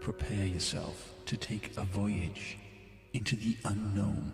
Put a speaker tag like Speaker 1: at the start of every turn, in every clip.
Speaker 1: Prepare yourself to take a voyage into the unknown.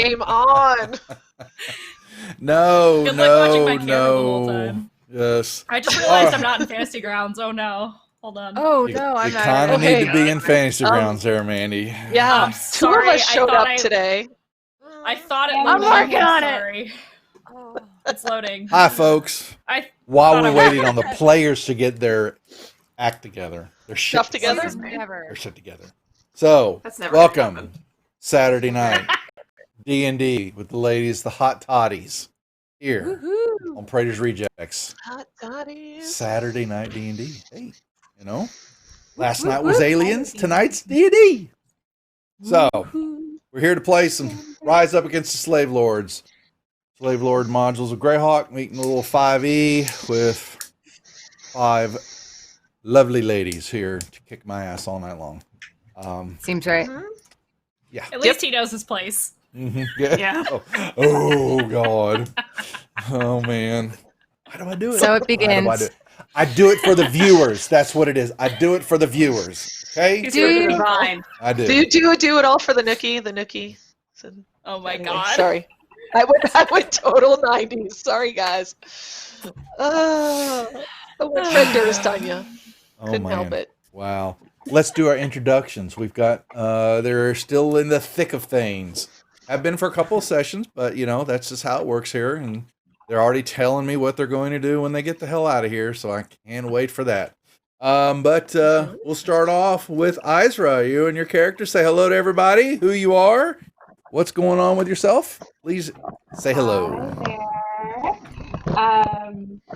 Speaker 2: Game on.
Speaker 3: No,
Speaker 4: Good luck watching my camera the whole
Speaker 3: no.
Speaker 4: time.
Speaker 3: Yes.
Speaker 4: I just realized I'm not in Fantasy Grounds. Oh no. Hold on.
Speaker 5: Oh
Speaker 3: You,
Speaker 5: no,
Speaker 3: you
Speaker 5: I'm not.
Speaker 3: kind of
Speaker 2: Okay.
Speaker 3: need to be in fantasy grounds there, Mandy.
Speaker 2: Yeah,
Speaker 4: I'm
Speaker 2: two of
Speaker 4: sorry,
Speaker 2: us showed up
Speaker 4: I
Speaker 2: today.
Speaker 4: I thought it
Speaker 6: I'm
Speaker 4: loaded.
Speaker 5: working on it.
Speaker 4: Sorry.
Speaker 5: Oh.
Speaker 4: It's loading.
Speaker 3: Hi, folks.
Speaker 4: I
Speaker 3: While
Speaker 4: thought
Speaker 3: we're
Speaker 4: I was-
Speaker 3: waiting on the players to get their act together, their shit
Speaker 2: Stuff together?
Speaker 5: Never.
Speaker 3: Their shit together. So,
Speaker 6: That's never gonna happen.
Speaker 3: welcome Saturday night D&D with the ladies, the hot toddies, here
Speaker 5: Woohoo.
Speaker 3: on Praetor's Rejects.
Speaker 2: Hot toddies.
Speaker 3: Saturday night D&D. Hey, you know, last night was Aliens, tonight's D&D. So, we're here to play some Rise Up Against the Slave Lords. Slave Lord modules of Greyhawk, meeting a little 5e with 5 lovely ladies here to kick my ass all night long.
Speaker 5: Seems right.
Speaker 3: Yeah.
Speaker 4: At least he knows his place.
Speaker 3: Yeah.
Speaker 6: Yeah.
Speaker 3: Oh, God. Oh, man. Why do I do it?
Speaker 5: So it
Speaker 3: Why do
Speaker 5: begins.
Speaker 3: I do it? I do it for the viewers. That's what it is. I do it for the viewers. Okay?
Speaker 6: He's
Speaker 5: Do
Speaker 6: doing
Speaker 5: you-
Speaker 6: the design.
Speaker 3: I do.
Speaker 2: Do it all for the Nookie. The Nookie. So,
Speaker 4: Oh my
Speaker 2: anyway,
Speaker 4: god.
Speaker 2: Sorry. I went total 90s. Sorry, guys. I went Fred Durst, Tanya.
Speaker 3: Oh,
Speaker 2: Couldn't
Speaker 3: man.
Speaker 2: help it.
Speaker 3: Wow. Let's do our introductions. We've got, they're still in the thick of things. I've been for a couple of sessions, but, you know, that's just how it works here. And they're already telling me what they're going to do when they get the hell out of here. So I can't wait for that. But we'll start off with Izra. You and your character say hello to everybody, who you are, what's going on with yourself. Please say hello.
Speaker 6: Hi there.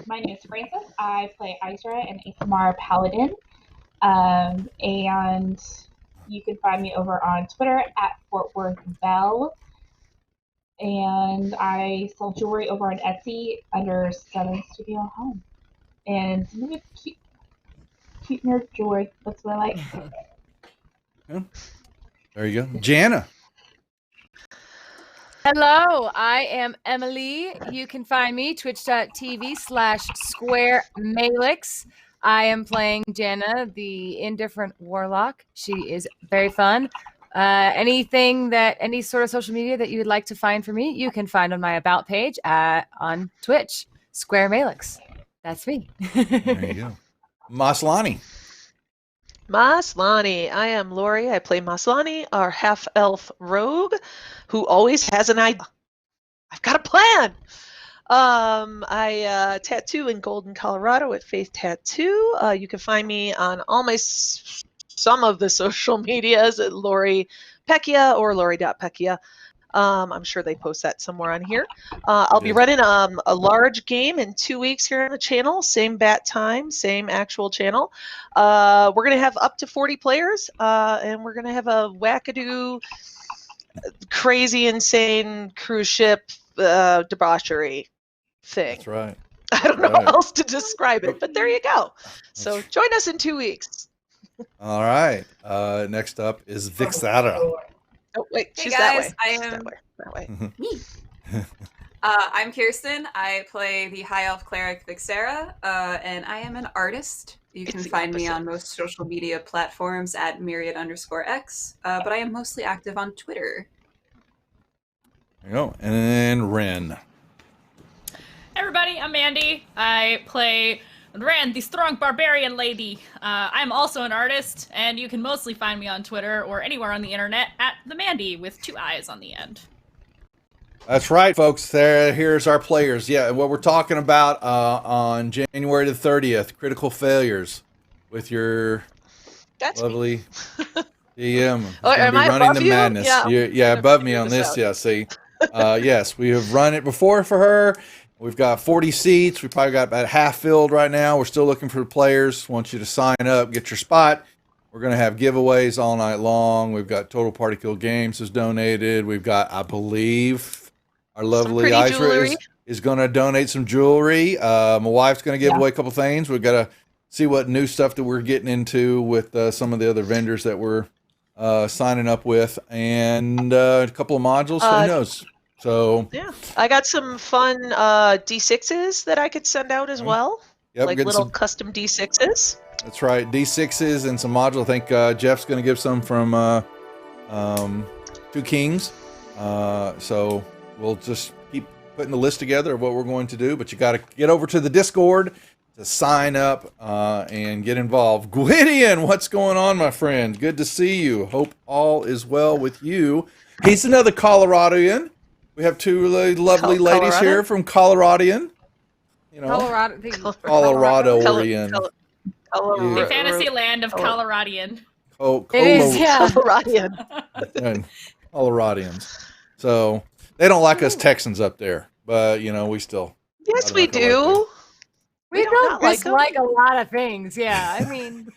Speaker 6: My name is Frances. I play Izra, an ASMR paladin. And you can find me over on Twitter at Fort Worth Bell. And I sell jewelry over on Etsy under Southern Studio Home. And some of it's cute nerd jewelry. That's what I like.
Speaker 3: There you go. Jana.
Speaker 5: Hello, I am Emily. You can find me twitch.tv/SquareMalix. I am playing Jana, the indifferent warlock. She is very fun. Any sort of social media that you would like to find for me, you can find on my about page on Twitch, SquareMalix. That's me.
Speaker 3: There you go. Maslani.
Speaker 2: Maslani. I am Lori. I play Maslani, our half-elf rogue, who always has an idea. I've got a plan. I tattoo in Golden, Colorado at Faith Tattoo. You can find me on all my some of the social medias at Lori Pecchia or Lori.Pecchia. I'm sure they post that somewhere on here. I'll be running a large game in 2 weeks here on the channel. Same bat time, same actual channel. We're going to have up to 40 players, and we're going to have a wackadoo, crazy, insane cruise ship debauchery thing.
Speaker 3: That's right.
Speaker 2: I don't know
Speaker 3: Right.
Speaker 2: how else to describe it, but there you go. So join us in 2 weeks.
Speaker 3: All right. Next up is Vixara.
Speaker 2: Oh, wait,
Speaker 7: Hey
Speaker 2: she's
Speaker 7: guys,
Speaker 2: that way.
Speaker 7: I
Speaker 2: She's
Speaker 7: am-
Speaker 2: that way. That way.
Speaker 7: Me. I'm Kirsten. I play the High Elf Cleric Vixera, and I am an artist. You
Speaker 2: It's
Speaker 7: can
Speaker 2: the
Speaker 7: find me
Speaker 2: opposite.
Speaker 7: on most social media platforms at myriad_x, but I am mostly active on Twitter.
Speaker 3: There you go. And then Ren.
Speaker 4: Everybody, I'm Mandy. I play Ren, the strong barbarian lady. I'm also an artist, and you can mostly find me on Twitter or anywhere on the internet at the Mandy with 2 eyes on the end.
Speaker 3: That's right, folks. Here's our players. Yeah, what we're talking about on January the 30th, critical failures with your
Speaker 2: That's me.
Speaker 3: lovely DM. Who's
Speaker 2: Oh,
Speaker 3: gonna
Speaker 2: am
Speaker 3: be
Speaker 2: I
Speaker 3: running
Speaker 2: above
Speaker 3: the
Speaker 2: you?
Speaker 3: madness.
Speaker 2: Yeah.
Speaker 3: Yeah,
Speaker 2: Gonna
Speaker 3: above me
Speaker 2: figure
Speaker 3: on
Speaker 2: this
Speaker 3: this.
Speaker 2: out.
Speaker 3: Yeah, see. Yes, we have run it before for her. We've got 40 seats. We probably got about half filled right now. We're still looking for players. Want you to sign up, get your spot. We're going to have giveaways all night long. We've got Total Party Kill Games has donated. We've got, I believe, our lovely
Speaker 2: pretty
Speaker 3: Izra
Speaker 2: jewelry.
Speaker 3: is going to donate some jewelry. My wife's going to give away a couple things. We've got to see what new stuff that we're getting into with some of the other vendors that we're signing up with, and a couple of modules. Who knows? So,
Speaker 2: Yeah, I got some fun D6s that I could send out as well,
Speaker 3: yep,
Speaker 2: like
Speaker 3: getting
Speaker 2: little
Speaker 3: some.
Speaker 2: custom D6s.
Speaker 3: That's right, D6s and some modules. I think Jeff's going to give some from Two Kings. So we'll just keep putting the list together of what we're going to do, but you got to get over to the Discord to sign up and get involved. Gwydion, what's going on, my friend? Good to see you. Hope all is well with you. He's another Coloradoan. We have two lovely ladies
Speaker 2: Colorado?
Speaker 3: here from Coloradian. You know, Coloradoan.
Speaker 4: The fantasy land of Coloradian.
Speaker 5: It is, yeah.
Speaker 2: Coloradian.
Speaker 3: Coloradians. So they don't like us Texans up there, but you know we still.
Speaker 2: Yes, we
Speaker 3: I don't like
Speaker 2: do.
Speaker 5: We
Speaker 2: do
Speaker 5: don't
Speaker 2: not like 'em.
Speaker 5: dislike a lot of things. Yeah, I mean,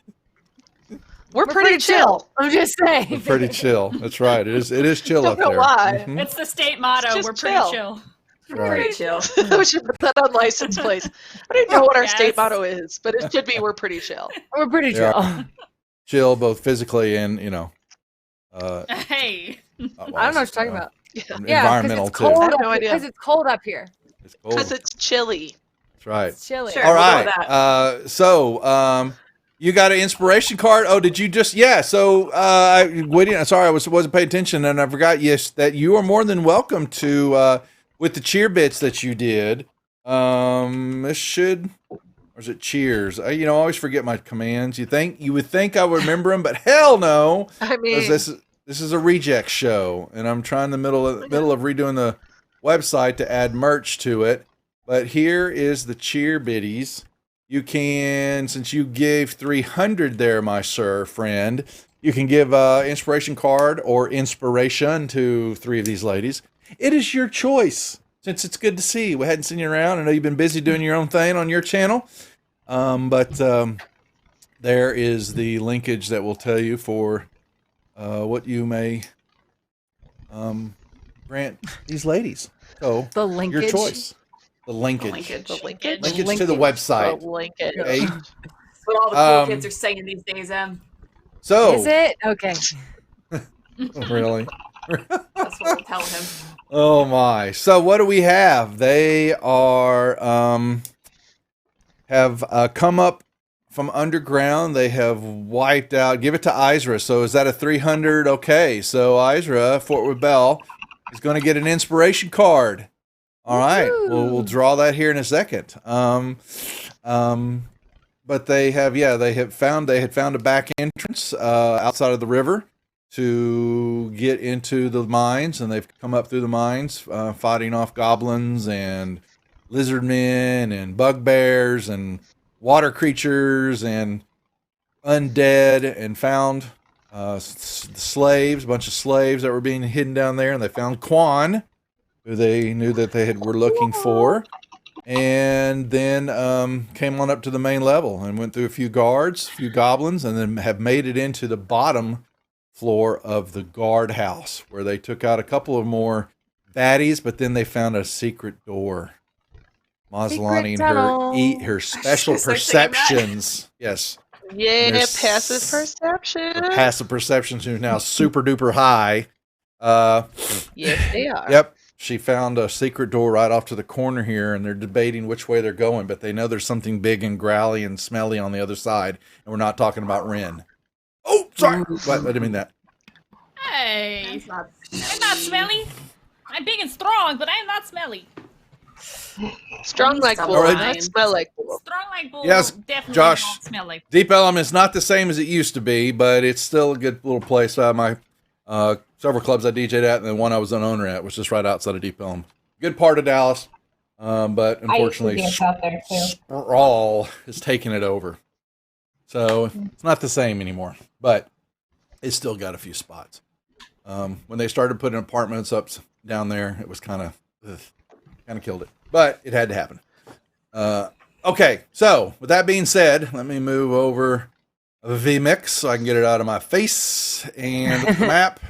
Speaker 2: We're pretty chill.
Speaker 5: I'm just saying.
Speaker 3: We're pretty chill. That's right. It is chill
Speaker 2: Don't
Speaker 3: up
Speaker 2: know
Speaker 3: there.
Speaker 2: why.
Speaker 3: Mhm.
Speaker 4: It's the state motto.
Speaker 2: It's just
Speaker 4: We're pretty
Speaker 2: chill.
Speaker 4: chill.
Speaker 3: Right.
Speaker 7: Pretty chill.
Speaker 2: We should put that on license plates. I don't know what our
Speaker 4: Yes.
Speaker 2: state motto is, but it should be "We're pretty chill."
Speaker 5: We're pretty
Speaker 3: Yeah.
Speaker 5: chill.
Speaker 3: Chill both physically and
Speaker 4: Hey.
Speaker 5: I don't know what you're talking about.
Speaker 2: Yeah,
Speaker 5: Yeah,
Speaker 3: environmental
Speaker 5: it's
Speaker 3: too.
Speaker 5: cold
Speaker 2: I have
Speaker 5: up
Speaker 2: no idea.
Speaker 5: Because it's cold up here.
Speaker 3: It's cold.
Speaker 2: because it's chilly.
Speaker 3: That's right.
Speaker 5: It's chilly.
Speaker 7: Sure.
Speaker 3: All
Speaker 7: we'll go
Speaker 3: right.
Speaker 7: with that.
Speaker 3: So you got an inspiration card? Oh, did you just? Yeah. So Gwydion, sorry, I wasn't paying attention, and I forgot. Yes, that you are more than welcome to with the cheer bits that you did. This should. Or is it cheers? I always forget my commands. You would think I would remember them, but hell no.
Speaker 2: I
Speaker 3: 'Cause
Speaker 2: mean,
Speaker 3: this is a reject show, and I'm trying the middle of redoing the website to add merch to it. But here is the cheer biddies. You can, since you gave 300 there, my friend, you can give inspiration card or inspiration to 3 of these ladies. It is your choice. Since it's good to see you. We hadn't seen you around. I know you've been busy doing your own thing on your channel. But there is the linkage that will tell you for what you may grant these ladies. So
Speaker 5: The linkage.
Speaker 3: your choice. The linkage.
Speaker 7: Linkage.
Speaker 2: the linkage.
Speaker 3: Linkage to the website.
Speaker 2: The linkage.
Speaker 3: Okay.
Speaker 7: That's what all the cool
Speaker 3: Um,
Speaker 7: kids are saying these days, Em.
Speaker 3: So
Speaker 5: Is it? Okay.
Speaker 3: really.
Speaker 7: That's what we'll tell him.
Speaker 3: Oh my. So what do we have? They are have come up from underground. They have wiped out. Give it to Izra. So is that a 300? Okay. So Izra, Fort Wood Bell, is going to get an inspiration card. All right. We'll draw that here in a second. But they had found a back entrance outside of the river to get into the mines, and they've come up through the mines, fighting off goblins and lizard men and bugbears and water creatures and undead, and found slaves, a bunch of slaves that were being hidden down there, and they found Quan, who they knew that were looking for, and then came on up to the main level and went through a few guards, a few goblins, and then have made it into the bottom floor of the guardhouse, where they took out a couple of more baddies, but then they found a secret door. Maslani and her special
Speaker 7: Just like saying that.
Speaker 3: perceptions. Yes.
Speaker 2: Yeah,
Speaker 3: There's
Speaker 2: passive perception.
Speaker 3: Her passive perceptions are now super duper high.
Speaker 2: Yes, they are.
Speaker 3: Yep. She found a secret door right off to the corner here, and they're debating which way they're going, but they know there's something big and growly and smelly on the other side, and we're not talking about Ren. Oh, sorry. What? I didn't mean that.
Speaker 4: Hey.
Speaker 7: It's not-
Speaker 4: I'm not smelly. I'm big and strong, but I'm not smelly.
Speaker 2: Strong like
Speaker 7: All
Speaker 2: bull,
Speaker 3: right.
Speaker 2: not smell like bull.
Speaker 4: Strong like bull.
Speaker 3: Yes,
Speaker 4: Definitely
Speaker 3: Josh.
Speaker 4: not smell like.
Speaker 3: Deep Ellum is not the same as it used to be, but it's still a good little place. My several clubs I DJ'd at, and the one I was an owner at was just right outside of Deep Ellum. Good part of Dallas, but
Speaker 6: I used to
Speaker 3: unfortunately,
Speaker 6: dance out there too.
Speaker 3: Sprawl is taking it over. So it's not the same anymore, but it's still got a few spots. When they started putting apartments up down there, it was kind of killed it, but it had to happen. Okay, so with that being said, let me move over the VMix so I can get it out of my face and the map.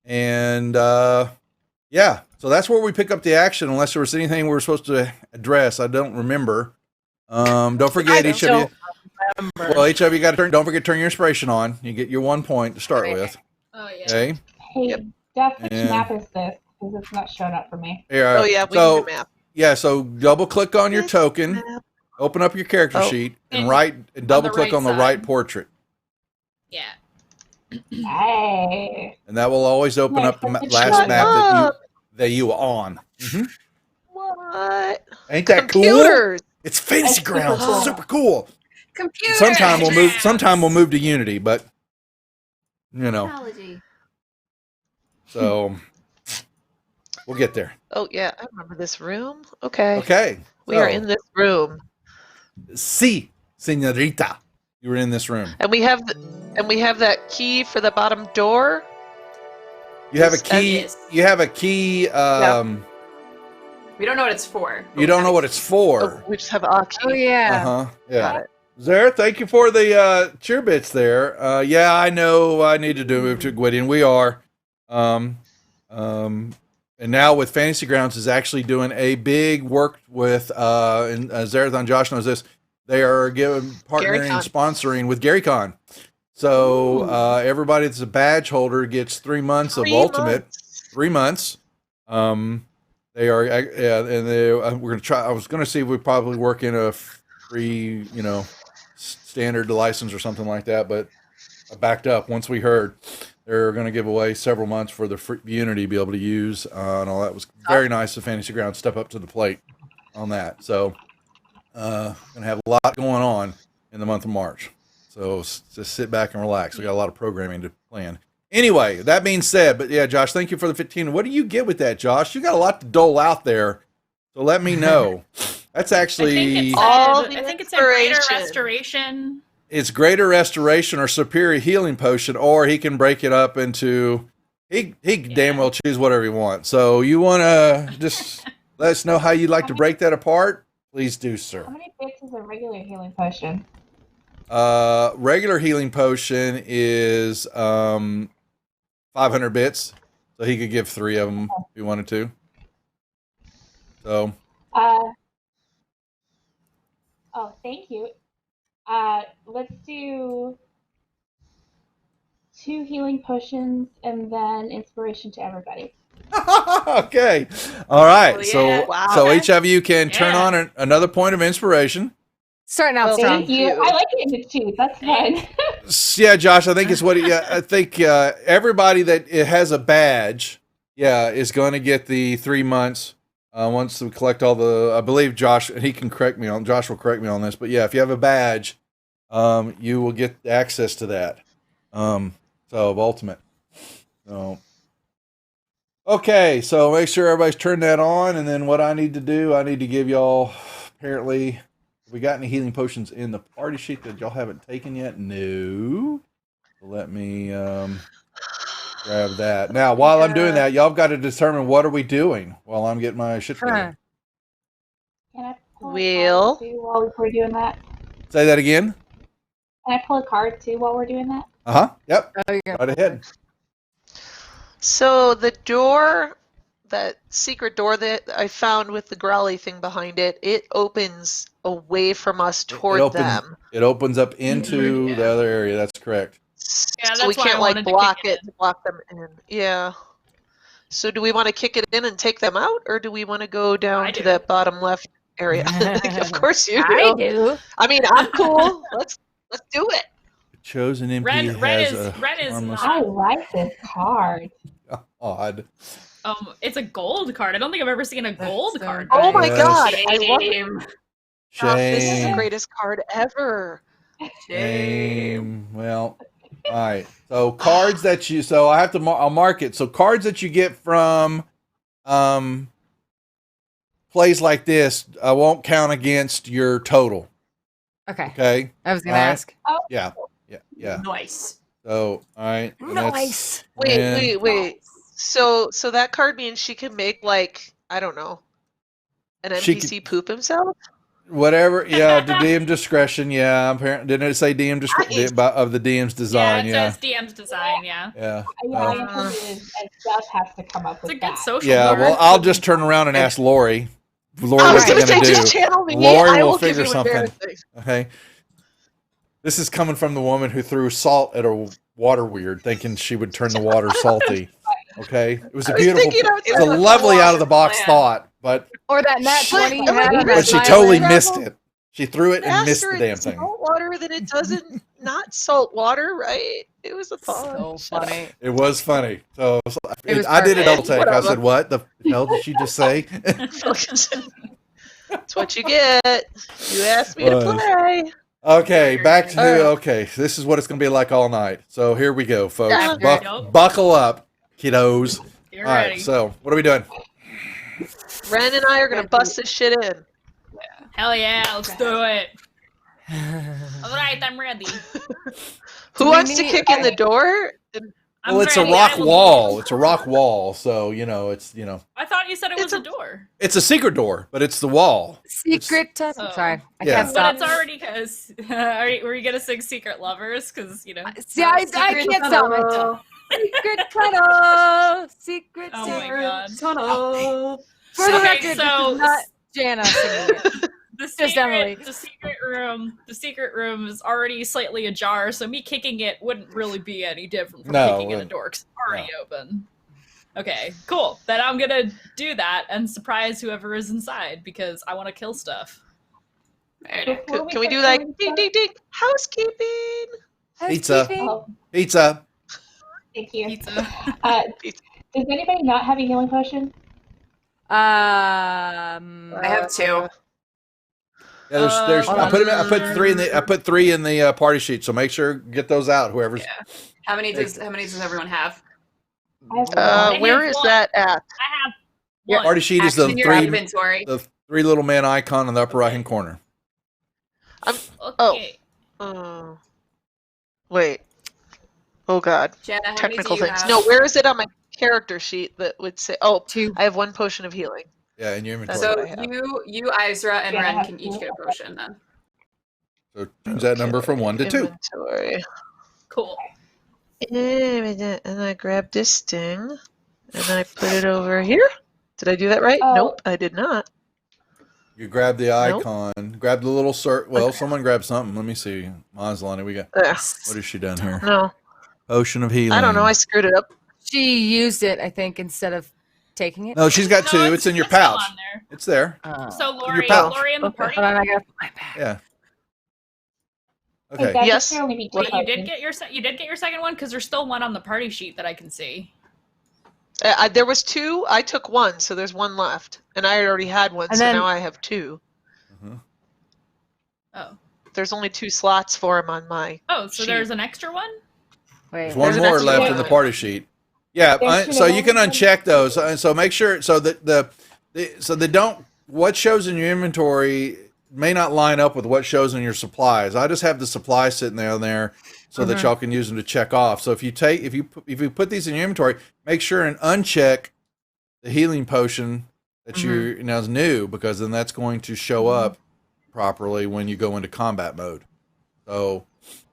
Speaker 3: And yeah, so that's where we pick up the action, unless there was anything we were supposed to address. I don't remember. Don't forget, each of you. Well, each of you got to turn. Don't forget to turn your inspiration on. You get your 1 point to start with.
Speaker 4: Oh yeah.
Speaker 3: Okay.
Speaker 6: Hey,
Speaker 2: Yep.
Speaker 6: Jeff, which
Speaker 3: And-
Speaker 6: map is this? Because it's not showing up for me.
Speaker 3: Yeah.
Speaker 2: Oh yeah, we
Speaker 3: So
Speaker 2: need a map.
Speaker 3: yeah, so double click on your token,
Speaker 2: Map.
Speaker 3: open up your character
Speaker 2: Oh.
Speaker 3: sheet, and
Speaker 4: And
Speaker 3: double click
Speaker 4: right
Speaker 3: on the
Speaker 4: side.
Speaker 3: right portrait.
Speaker 4: Yeah.
Speaker 6: Hey.
Speaker 3: and that will always open
Speaker 6: Yeah,
Speaker 3: up the
Speaker 6: but it's
Speaker 3: last
Speaker 2: shut
Speaker 3: map
Speaker 2: up.
Speaker 3: that you are on.
Speaker 2: What?
Speaker 3: Ain't that cool?
Speaker 2: Computers.
Speaker 3: It's Fantasy
Speaker 6: That's super
Speaker 3: Grounds.
Speaker 6: cool.
Speaker 3: It's super cool.
Speaker 7: Computer.
Speaker 3: Sometime we'll move to Unity, but you know,
Speaker 7: Technology.
Speaker 3: so we'll get there.
Speaker 2: Oh yeah, I remember this room. Okay.
Speaker 3: Okay.
Speaker 2: We are in this room.
Speaker 3: Si, señorita. You were in this room.
Speaker 2: And we have that key for the bottom door.
Speaker 3: You have a
Speaker 2: Yes,
Speaker 3: key.
Speaker 7: yes.
Speaker 3: You have a key.
Speaker 7: We don't know what it's for.
Speaker 3: You don't know what it's
Speaker 2: Oh,
Speaker 3: for.
Speaker 2: we just have a key.
Speaker 5: Oh yeah.
Speaker 3: Uh-huh. Yeah.
Speaker 2: Got it.
Speaker 3: Zara, thank you for the cheer bits there. Yeah, I know I need to move to Gwydion. We are. And now with Fantasy Grounds is actually doing a big work with and Zarathon Josh knows this. They are partnering and sponsoring with GaryCon. So everybody that's a badge holder gets 3 months of Ultimate. 3 months. They are, and we're gonna try. I was gonna see if we probably work in a free, standard license or something like that, but I backed up once we heard they're going to give away several months for the free Unity to be able to use, and all that was very nice of Fantasy Grounds step up to the plate on that. So, gonna have a lot going on in the month of March. So just sit back and relax. We got a lot of programming to plan. Anyway, that being said, but yeah, Josh, thank you for the 15. What do you get with that, Josh? You got a lot to dole out there, so let me know. That's actually
Speaker 4: I think it's a greater restoration.
Speaker 3: It's greater restoration or superior healing potion, or he can break it up into he damn well choose whatever he wants. So you want to just let us know how you'd like to break that apart? Please do, sir.
Speaker 6: How many bits is a regular healing potion?
Speaker 3: Regular healing potion is 500 bits, so he could give 3 of them if he wanted to. So.
Speaker 6: Oh, thank you. Let's do 2 healing potions and then inspiration to everybody.
Speaker 3: Okay. All right.
Speaker 7: Oh, yeah.
Speaker 3: So each of you can turn
Speaker 4: Yeah.
Speaker 3: on another point of inspiration.
Speaker 5: Starting out strong.
Speaker 6: Thank you. I like it in the 2. That's fun.
Speaker 3: Yeah, Josh, I think it's what I think everybody that it has a badge, is going to get the 3 months. Once we collect all the, I believe Josh, and Josh will correct me on this, but yeah, if you have a badge, you will get access to that. So of Ultimate. So, okay, so make sure everybody's turned that on, and then what I need to do, I need to give y'all, apparently, have we got any healing potions in the party sheet that y'all haven't taken yet? No. So let me grab that. Now, while I'm doing that, y'all have got to determine what are we doing while I'm getting my shit together.
Speaker 6: Can I pull
Speaker 2: Wheel.
Speaker 6: a card too while we're doing that?
Speaker 3: Say that again.
Speaker 6: Can I pull a card too while we're doing that?
Speaker 3: Uh-huh. Yep.
Speaker 5: Oh, you're
Speaker 3: Right ahead.
Speaker 2: So the door, that secret door that I found with the growly thing behind it, it opens away from us toward them.
Speaker 3: It opens up into the other area. That's correct.
Speaker 4: Yeah,
Speaker 2: So we
Speaker 4: that's why I
Speaker 2: can't
Speaker 4: wanted to
Speaker 2: block
Speaker 4: kick
Speaker 2: it to block them in. Yeah. So do we want to kick it in and take them out, or do we want to go down
Speaker 4: I
Speaker 2: to
Speaker 4: do.
Speaker 2: that bottom left area? Of course you do.
Speaker 5: I do.
Speaker 2: I mean, I'm cool. Let's do it.
Speaker 3: The chosen MP
Speaker 4: Red
Speaker 3: has
Speaker 4: is
Speaker 3: a harmless
Speaker 6: I like this card.
Speaker 3: odd.
Speaker 4: It's a gold card. I don't think I've ever seen a gold
Speaker 5: so
Speaker 4: card.
Speaker 2: Oh my
Speaker 3: Yes.
Speaker 2: god, I love it.
Speaker 7: Shame.
Speaker 2: This is the
Speaker 3: Shame.
Speaker 2: greatest card ever.
Speaker 3: Shame. Well, all right. So cards that so I have to I'll mark it. So cards that you get from plays like this won't count against your total.
Speaker 5: Okay.
Speaker 3: Okay.
Speaker 5: I was going to
Speaker 3: All right.
Speaker 5: ask.
Speaker 3: Yeah.
Speaker 7: Nice.
Speaker 3: So all right. And that's-
Speaker 5: Nice.
Speaker 2: Wait. So that card means she can make, like, I don't know, an
Speaker 3: She
Speaker 2: NPC poop himself?
Speaker 3: Whatever. Yeah. The DM discretion. Yeah. Apparently, didn't it say DM discretion
Speaker 2: Nice.
Speaker 3: of the DM's design?
Speaker 4: Yeah,
Speaker 3: Yeah.
Speaker 4: it says DM's design. Yeah,
Speaker 3: Yeah.
Speaker 6: Yeah, I am and Steph has to come up
Speaker 4: it's
Speaker 6: with
Speaker 4: a good
Speaker 6: that.
Speaker 4: social.
Speaker 3: Yeah.
Speaker 4: word.
Speaker 3: Well, I'll just turn around and ask Lori. Lori,
Speaker 2: I was
Speaker 3: what's he
Speaker 2: gonna say,
Speaker 3: gonna do?
Speaker 2: just channel me.
Speaker 3: Lori
Speaker 2: I
Speaker 3: will
Speaker 2: will give
Speaker 3: figure
Speaker 2: you
Speaker 3: something.
Speaker 2: embarrassing.
Speaker 3: Okay. This is coming from the woman who threw salt at a water weird, thinking she would turn the water salty. Okay. It was a
Speaker 2: I was
Speaker 3: beautiful,
Speaker 2: thinking
Speaker 3: it's a lovely out of the box thought, but
Speaker 5: Or that nat 20 you had on
Speaker 3: but
Speaker 5: that
Speaker 3: she
Speaker 5: violin.
Speaker 3: totally missed it. She threw it and missed
Speaker 2: Faster
Speaker 3: the damn
Speaker 2: in
Speaker 3: thing.
Speaker 2: salt water than it does in not salt water, right? It was a pawn.
Speaker 5: So funny.
Speaker 3: It was funny. So
Speaker 5: It was
Speaker 3: I did a double
Speaker 2: perfect.
Speaker 3: take. I
Speaker 2: Whatever.
Speaker 3: said, "What the hell did she just say?"
Speaker 2: That's what you get. You asked me to
Speaker 3: Was.
Speaker 2: play.
Speaker 3: Okay, back to
Speaker 2: Alright.
Speaker 3: okay. This is what it's going to be like all night. So here we go, folks.
Speaker 2: Yeah.
Speaker 4: Nope.
Speaker 3: Buckle up, kiddos.
Speaker 4: You're
Speaker 3: All right.
Speaker 4: ready.
Speaker 3: So what are we doing?
Speaker 2: Ren and I are gonna bust this shit in.
Speaker 4: Hell yeah, let's do it. All right, I'm ready.
Speaker 2: Who
Speaker 5: we
Speaker 2: wants to
Speaker 5: need-
Speaker 2: kick in the door?
Speaker 4: I'm
Speaker 3: Well, it's
Speaker 4: ready.
Speaker 3: a rock
Speaker 4: I will-
Speaker 3: wall. It's a rock wall. So it's
Speaker 4: I thought you said it was
Speaker 2: It's
Speaker 4: a
Speaker 2: a-
Speaker 4: door.
Speaker 3: it's a secret door, but it's the wall.
Speaker 5: Secret tunnel.
Speaker 4: Oh.
Speaker 5: Sorry, I
Speaker 3: Yeah.
Speaker 5: can't
Speaker 4: But
Speaker 5: stop.
Speaker 4: it's already because were you gonna sing Secret Lovers? Because
Speaker 5: See, I
Speaker 7: Secret
Speaker 5: can't stop
Speaker 7: tunnel.
Speaker 5: myself. Secret tunnel. Secret
Speaker 4: Oh my
Speaker 5: secret
Speaker 4: God.
Speaker 7: Tunnel.
Speaker 5: For the
Speaker 4: Okay,
Speaker 5: record, this
Speaker 4: so-
Speaker 5: is not Jana singing it.
Speaker 4: the
Speaker 5: Emily.
Speaker 4: secret room is already slightly ajar, so me kicking it wouldn't really be any different from
Speaker 3: No,
Speaker 4: kicking in a
Speaker 3: wouldn't.
Speaker 4: door 'cause it's already open. Okay, cool. Then I'm gonna do that and surprise whoever is inside because I want to kill stuff.
Speaker 6: Before
Speaker 2: Can we
Speaker 6: start
Speaker 2: do like
Speaker 6: doing
Speaker 2: ding
Speaker 6: stuff-
Speaker 2: ding ding housekeeping?
Speaker 3: Pizza.
Speaker 5: Housekeeping.
Speaker 6: Oh,
Speaker 3: Pizza.
Speaker 6: thank you.
Speaker 4: Pizza.
Speaker 6: Does anybody not have a healing potion?
Speaker 7: I have 2.
Speaker 3: Yeah, there's.
Speaker 4: Hold
Speaker 3: I put 3 in the. I put 3 in the party sheet. So make sure get those out. Whoever's.
Speaker 7: Yeah. How many does everyone have?
Speaker 6: I have
Speaker 4: I
Speaker 2: Where
Speaker 4: have
Speaker 2: is
Speaker 4: one.
Speaker 2: that at?
Speaker 4: I have
Speaker 3: Yeah,
Speaker 4: one.
Speaker 3: party sheet is the
Speaker 7: In your
Speaker 3: 3
Speaker 7: inventory.
Speaker 3: the 3 little man icon in the upper right hand corner.
Speaker 4: Okay.
Speaker 2: Wait. Oh God.
Speaker 7: Jana, how
Speaker 2: Technical
Speaker 7: many do you
Speaker 2: things.
Speaker 7: have?
Speaker 2: No, where is it on my character sheet that would say? Oh,
Speaker 5: 2.
Speaker 2: I have 1 potion of healing.
Speaker 3: Yeah, in your inventory.
Speaker 2: That's
Speaker 7: So
Speaker 2: what I have.
Speaker 7: you, Izra, and
Speaker 6: Yeah, I
Speaker 7: Ren
Speaker 6: have
Speaker 7: can
Speaker 6: 2.
Speaker 7: each get a potion then.
Speaker 3: So change that number from 1 to 2.
Speaker 2: Inventory.
Speaker 4: Cool.
Speaker 2: And I grab this thing and I put it over here. Did I do that right?
Speaker 6: Oh.
Speaker 2: Nope, I did not.
Speaker 3: You grab the
Speaker 2: Nope.
Speaker 3: icon. Grab the little cert. Well,
Speaker 2: Okay.
Speaker 3: someone grab something. Let me see. Mazlani, we got.
Speaker 2: Ugh.
Speaker 3: What has she done here?
Speaker 2: No,
Speaker 3: Potion of healing.
Speaker 2: I don't know. I screwed it up.
Speaker 5: She used it, I think, instead of taking it.
Speaker 3: No, she's got 2.
Speaker 4: No,
Speaker 3: It's in your
Speaker 4: still
Speaker 3: pouch.
Speaker 4: on there.
Speaker 3: It's there.
Speaker 4: So Lori,
Speaker 3: pouch.
Speaker 4: Lori in the
Speaker 2: Okay.
Speaker 4: party.
Speaker 5: Hold on, I gotta put my bag.
Speaker 3: Yeah.
Speaker 6: Wait,
Speaker 3: Okay.
Speaker 6: that
Speaker 2: Yes.
Speaker 6: should only be 2
Speaker 4: Wait, you did
Speaker 6: potions.
Speaker 4: get your second one because there's still one on the party sheet that I can see.
Speaker 2: There was 2. I took 1, so there's 1 left, and I already had 1,
Speaker 5: And
Speaker 2: so
Speaker 5: then-
Speaker 2: now I have 2.
Speaker 3: Mhm.
Speaker 4: Oh.
Speaker 2: There's only 2 slots for him on my.
Speaker 4: Oh, so
Speaker 2: Sheet.
Speaker 4: there's an extra one?
Speaker 5: Wait.
Speaker 3: There's one
Speaker 2: There's an
Speaker 3: more
Speaker 2: extra
Speaker 3: left
Speaker 2: one.
Speaker 3: in the party sheet. Yeah,
Speaker 6: There's
Speaker 3: so
Speaker 6: two
Speaker 3: you can
Speaker 6: more.
Speaker 3: uncheck those. So make sure so that so they don't what shows in your inventory may not line up with what shows in your supplies. I just have the supplies sitting there so that y'all can use them to check off. So if you put these in your inventory, make sure and uncheck the healing potion that you now is new because then that's going to show up properly when you go into combat mode.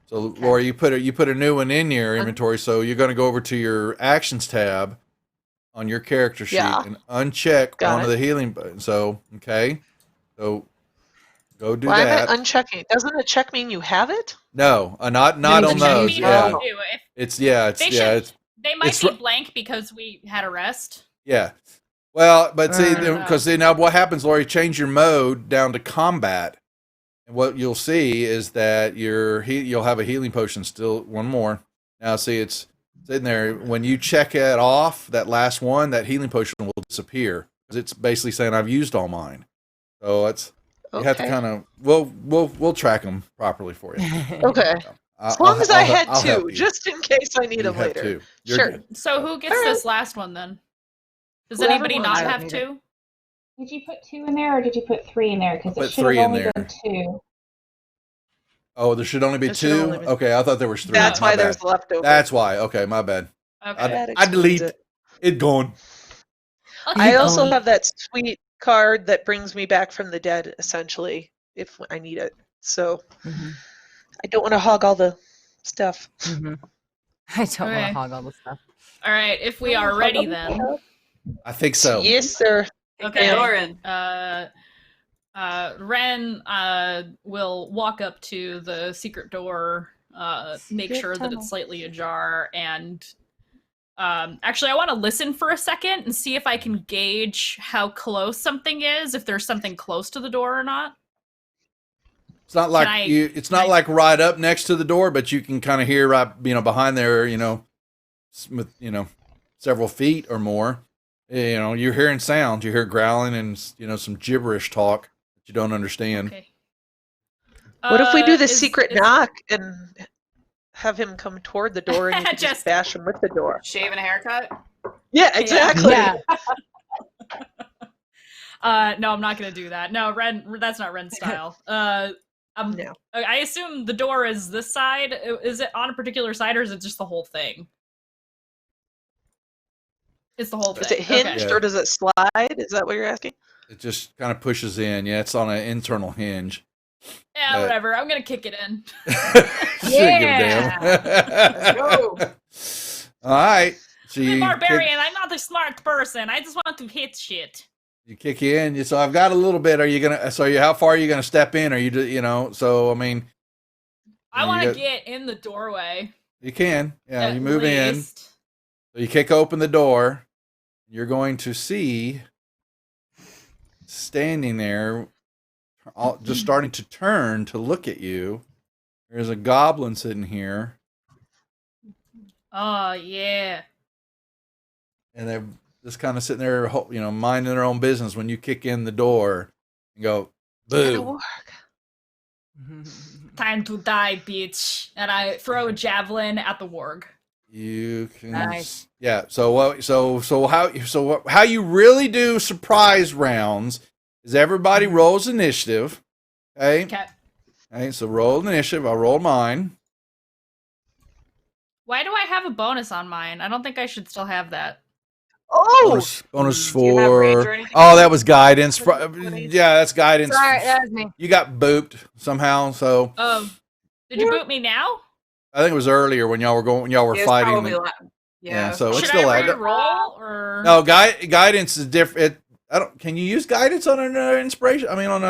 Speaker 3: So Laura, you put a new one in your inventory, so you're going to go over to your actions tab on your character sheet
Speaker 2: Yeah.
Speaker 3: and uncheck
Speaker 2: Got
Speaker 3: one of
Speaker 2: it.
Speaker 3: the healing buttons. So go do
Speaker 2: Why
Speaker 3: that.
Speaker 2: am I unchecking? Doesn't a check mean you have it?
Speaker 3: No, not
Speaker 5: The
Speaker 3: on
Speaker 5: check
Speaker 3: those.
Speaker 4: means
Speaker 3: Yeah,
Speaker 4: you do. If
Speaker 3: it's
Speaker 4: They should-
Speaker 3: it's
Speaker 4: they might
Speaker 3: It's
Speaker 4: be
Speaker 3: ri-
Speaker 4: blank because we had a rest.
Speaker 3: yeah. Well, but see,
Speaker 5: Uh,
Speaker 3: because now what happens, Lori? Change your mode down to combat, and what you'll see is that you'll have a healing potion still one more. Now, see, it's sitting there. When you check it off, that last one, that healing potion will disappear because it's basically saying I've used all mine. So it's you have to
Speaker 2: Okay.
Speaker 3: kind of we'll track them properly for you.
Speaker 2: Okay. As long as I had 2, just in case I need
Speaker 3: you
Speaker 2: them
Speaker 3: have
Speaker 2: later.
Speaker 3: 2. You're
Speaker 2: Sure.
Speaker 3: good.
Speaker 4: So who gets
Speaker 2: All right.
Speaker 4: this last one then? Does
Speaker 2: Whoever
Speaker 4: anybody
Speaker 2: wants
Speaker 4: not
Speaker 5: it. I
Speaker 4: have
Speaker 5: don't need it.
Speaker 4: 2?
Speaker 6: Did you put 2 in there or did you put 3 in there? Because
Speaker 3: Put
Speaker 6: it should
Speaker 3: 3
Speaker 6: have
Speaker 3: in
Speaker 6: only
Speaker 3: there.
Speaker 6: been 2.
Speaker 3: Oh, there should only be
Speaker 2: There should
Speaker 3: 2.
Speaker 2: only be-
Speaker 3: Okay, I thought there was 3.
Speaker 2: That's
Speaker 3: My
Speaker 2: why
Speaker 3: bad.
Speaker 2: there's leftover.
Speaker 3: That's why. Okay, my bad.
Speaker 4: Okay.
Speaker 2: That
Speaker 3: I delete
Speaker 2: explains it.
Speaker 3: it gone.
Speaker 2: I
Speaker 5: You
Speaker 2: also
Speaker 5: don't.
Speaker 2: have that sweet card that brings me back from the dead, essentially, if I need it. So
Speaker 5: Mhm.
Speaker 2: I don't want to hog all the stuff.
Speaker 5: Mhm. I don't want
Speaker 4: Okay.
Speaker 5: to hog all the stuff.
Speaker 4: All right, if we are ready then.
Speaker 3: I think so.
Speaker 2: Yes, sir.
Speaker 4: Okay.
Speaker 7: Lauren.
Speaker 4: Ren will walk up to the secret door, make
Speaker 5: Secret
Speaker 4: sure that
Speaker 5: tunnel.
Speaker 4: it's slightly ajar, and actually, I want to listen for a second and see if I can gauge how close something is, if there's something close to the door or not.
Speaker 3: It's not like
Speaker 4: I-
Speaker 3: it's not like right up next to the door, but you can kind of hear right, behind there, with, several feet or more. You're hearing sounds. You hear growling and some gibberish talk that you don't understand.
Speaker 4: Okay.
Speaker 2: What if we do the
Speaker 4: Is-
Speaker 2: secret
Speaker 4: is-
Speaker 2: knock and have him come toward the door and you can just
Speaker 4: Just-
Speaker 2: bash him with the door?
Speaker 7: Shave and a haircut.
Speaker 2: Yeah, exactly.
Speaker 5: Yeah.
Speaker 4: No, I'm not gonna do that. No, Ren, that's not Ren's style.
Speaker 2: No.
Speaker 4: I assume the door is this side. Is it on a particular side, or is it just the whole thing? It's the whole thing.
Speaker 2: Is it hinged
Speaker 3: Yeah.
Speaker 2: or does it slide? Is that what you're asking?
Speaker 3: It just kind of pushes in. Yeah, it's on an internal hinge.
Speaker 4: Yeah, whatever. I'm gonna kick it in.
Speaker 3: Shouldn't give a damn.
Speaker 7: Let's go.
Speaker 3: All right. So
Speaker 4: I'm a
Speaker 3: you
Speaker 4: barbarian. I'm not a smart person. I just want to hit shit.
Speaker 3: you kick in. So I've got a little bit. Are you gonna? So how far are you gonna step in? Are you? So I mean,
Speaker 4: I
Speaker 3: you
Speaker 4: want to
Speaker 3: got-
Speaker 4: get in the doorway.
Speaker 3: you can. Yeah,
Speaker 4: at
Speaker 3: you move in.
Speaker 4: least.
Speaker 3: So you kick open the door. You're going to see standing there, just starting to turn to look at you. There's a goblin sitting here,
Speaker 4: Oh yeah.
Speaker 3: and they're just kind of sitting there, minding their own business. When you kick in the door and go,
Speaker 2: That'll
Speaker 3: boo.
Speaker 2: work.
Speaker 4: Time to die, bitch. And I throw a javelin at the warg.
Speaker 3: You can,
Speaker 5: Nice.
Speaker 3: yeah. So how you really do surprise rounds is everybody rolls initiative. Okay.
Speaker 4: Okay.
Speaker 3: So roll initiative. I'll roll mine.
Speaker 4: Why do I have a bonus on mine? I don't think I should still have that.
Speaker 2: Oh!
Speaker 3: Bonus
Speaker 7: Do you have rage or
Speaker 3: for.
Speaker 7: anything?
Speaker 3: Oh, that was guidance. Yeah, that's guidance.
Speaker 5: Sorry, that was me.
Speaker 3: You got booped somehow. So
Speaker 4: Did you boot me now?
Speaker 3: I think it was earlier when y'all were
Speaker 7: It was
Speaker 3: fighting.
Speaker 7: probably yeah.
Speaker 3: So it's
Speaker 4: Should
Speaker 3: still
Speaker 4: I
Speaker 3: add.
Speaker 4: re-roll or
Speaker 3: No, guidance is different. I don't. Can you use guidance on an inspiration? I mean, on a.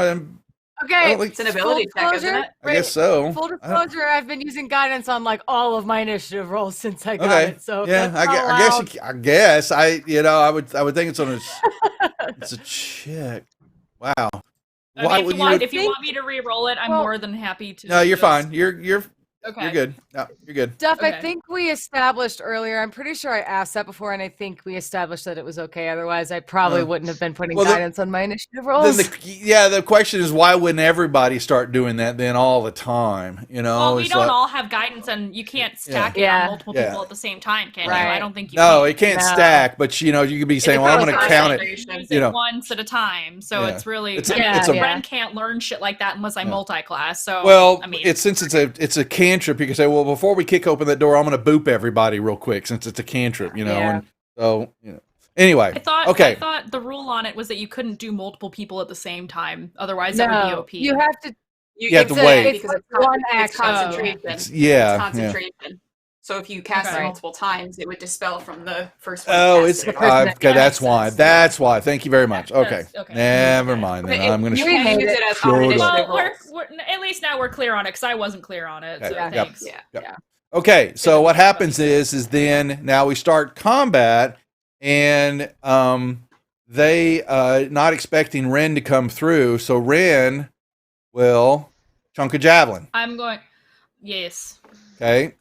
Speaker 3: I
Speaker 5: Okay.
Speaker 3: don't think-
Speaker 7: It's an ability
Speaker 5: Full
Speaker 7: check, isn't
Speaker 5: disclosure?
Speaker 7: it?
Speaker 3: I guess so.
Speaker 5: Full
Speaker 3: I don't-
Speaker 5: disclosure, I've been using guidance on like all of my initiative rolls since I got
Speaker 3: Okay.
Speaker 5: it. So if
Speaker 3: Yeah,
Speaker 5: that's not
Speaker 3: I guess.
Speaker 5: allowed-
Speaker 3: I guess. I would think it's on a. It's a check. Wow.
Speaker 4: I mean,
Speaker 3: Why
Speaker 4: if
Speaker 3: would
Speaker 4: you want,
Speaker 3: you?
Speaker 4: if you want me to re-roll it, I'm
Speaker 5: Well-
Speaker 4: more than happy to.
Speaker 3: No,
Speaker 4: do
Speaker 3: you're
Speaker 4: this.
Speaker 3: fine. You're
Speaker 4: Okay.
Speaker 3: good. No, you're good.
Speaker 5: Duff, I
Speaker 4: Okay.
Speaker 5: think we established earlier. I'm pretty sure I asked that before, and I think we established that it was okay. Otherwise, I probably wouldn't have been putting
Speaker 3: well, the-
Speaker 5: guidance on my initiative rolls.
Speaker 3: Then the question is, why wouldn't everybody start doing that then all the time?
Speaker 4: Well, we
Speaker 3: It's
Speaker 4: don't
Speaker 3: like-
Speaker 4: all have guidance, and you can't stack it
Speaker 5: Yeah.
Speaker 4: on multiple
Speaker 3: Yeah.
Speaker 4: people at the same time, can you?
Speaker 5: Right.
Speaker 4: I don't think you
Speaker 3: No,
Speaker 4: can.
Speaker 3: it can't
Speaker 5: No.
Speaker 3: stack. But you could be saying, "Well, I'm going to
Speaker 7: depends
Speaker 3: count
Speaker 7: on
Speaker 3: it."
Speaker 7: concentration.
Speaker 4: Use
Speaker 3: you
Speaker 4: it
Speaker 3: know.
Speaker 4: once at a time, so
Speaker 3: Yeah.
Speaker 4: it's really.
Speaker 3: It's a-
Speaker 4: I mean,
Speaker 3: it's a-
Speaker 4: Ren can't learn shit like that unless I
Speaker 3: Yeah.
Speaker 4: multi-class. So
Speaker 3: Well,
Speaker 4: I mean,
Speaker 3: since it's a cantrip, you can say, "Well, before we kick open that door, I'm going to boop everybody real quick," since it's a cantrip,
Speaker 5: Yeah.
Speaker 3: And so Anyway,
Speaker 4: I thought.
Speaker 3: okay.
Speaker 4: I thought the rule on it was that you couldn't do multiple people at the same time. Otherwise, that would be
Speaker 5: no,
Speaker 4: OP.
Speaker 5: you have to.
Speaker 3: You have
Speaker 7: it's
Speaker 3: to
Speaker 7: a-
Speaker 3: wait.
Speaker 7: because
Speaker 5: It's
Speaker 7: it's
Speaker 5: one
Speaker 7: it's
Speaker 5: action.
Speaker 7: concentration.
Speaker 3: It's- yeah,
Speaker 7: It's concentration. So if you cast
Speaker 4: Okay.
Speaker 7: it multiple times, it would dispel from the first one.
Speaker 3: Oh,
Speaker 7: you
Speaker 3: it's
Speaker 7: cast it.
Speaker 5: person that
Speaker 3: okay. That's
Speaker 5: casts
Speaker 3: why.
Speaker 7: it.
Speaker 3: That's why. Thank you very much.
Speaker 4: Yeah,
Speaker 3: Okay.
Speaker 4: that's- okay.
Speaker 3: Never mind. Then
Speaker 7: But
Speaker 3: I'm going
Speaker 7: you
Speaker 3: to.
Speaker 5: We
Speaker 7: can
Speaker 5: made
Speaker 7: use
Speaker 5: it.
Speaker 7: it as
Speaker 3: Shut
Speaker 7: on
Speaker 3: up.
Speaker 7: initiative
Speaker 4: Well,
Speaker 7: rolls.
Speaker 4: at least now we're clear on it because I wasn't clear on it.
Speaker 3: Okay.
Speaker 4: So
Speaker 3: Yeah.
Speaker 4: thanks.
Speaker 7: Yeah.
Speaker 3: Yep.
Speaker 7: Yeah.
Speaker 3: Okay, so what happens is then now we start combat, and they not expecting Ren to come through, so Ren will chunk a javelin.
Speaker 4: I'm going. Yes.
Speaker 3: Okay,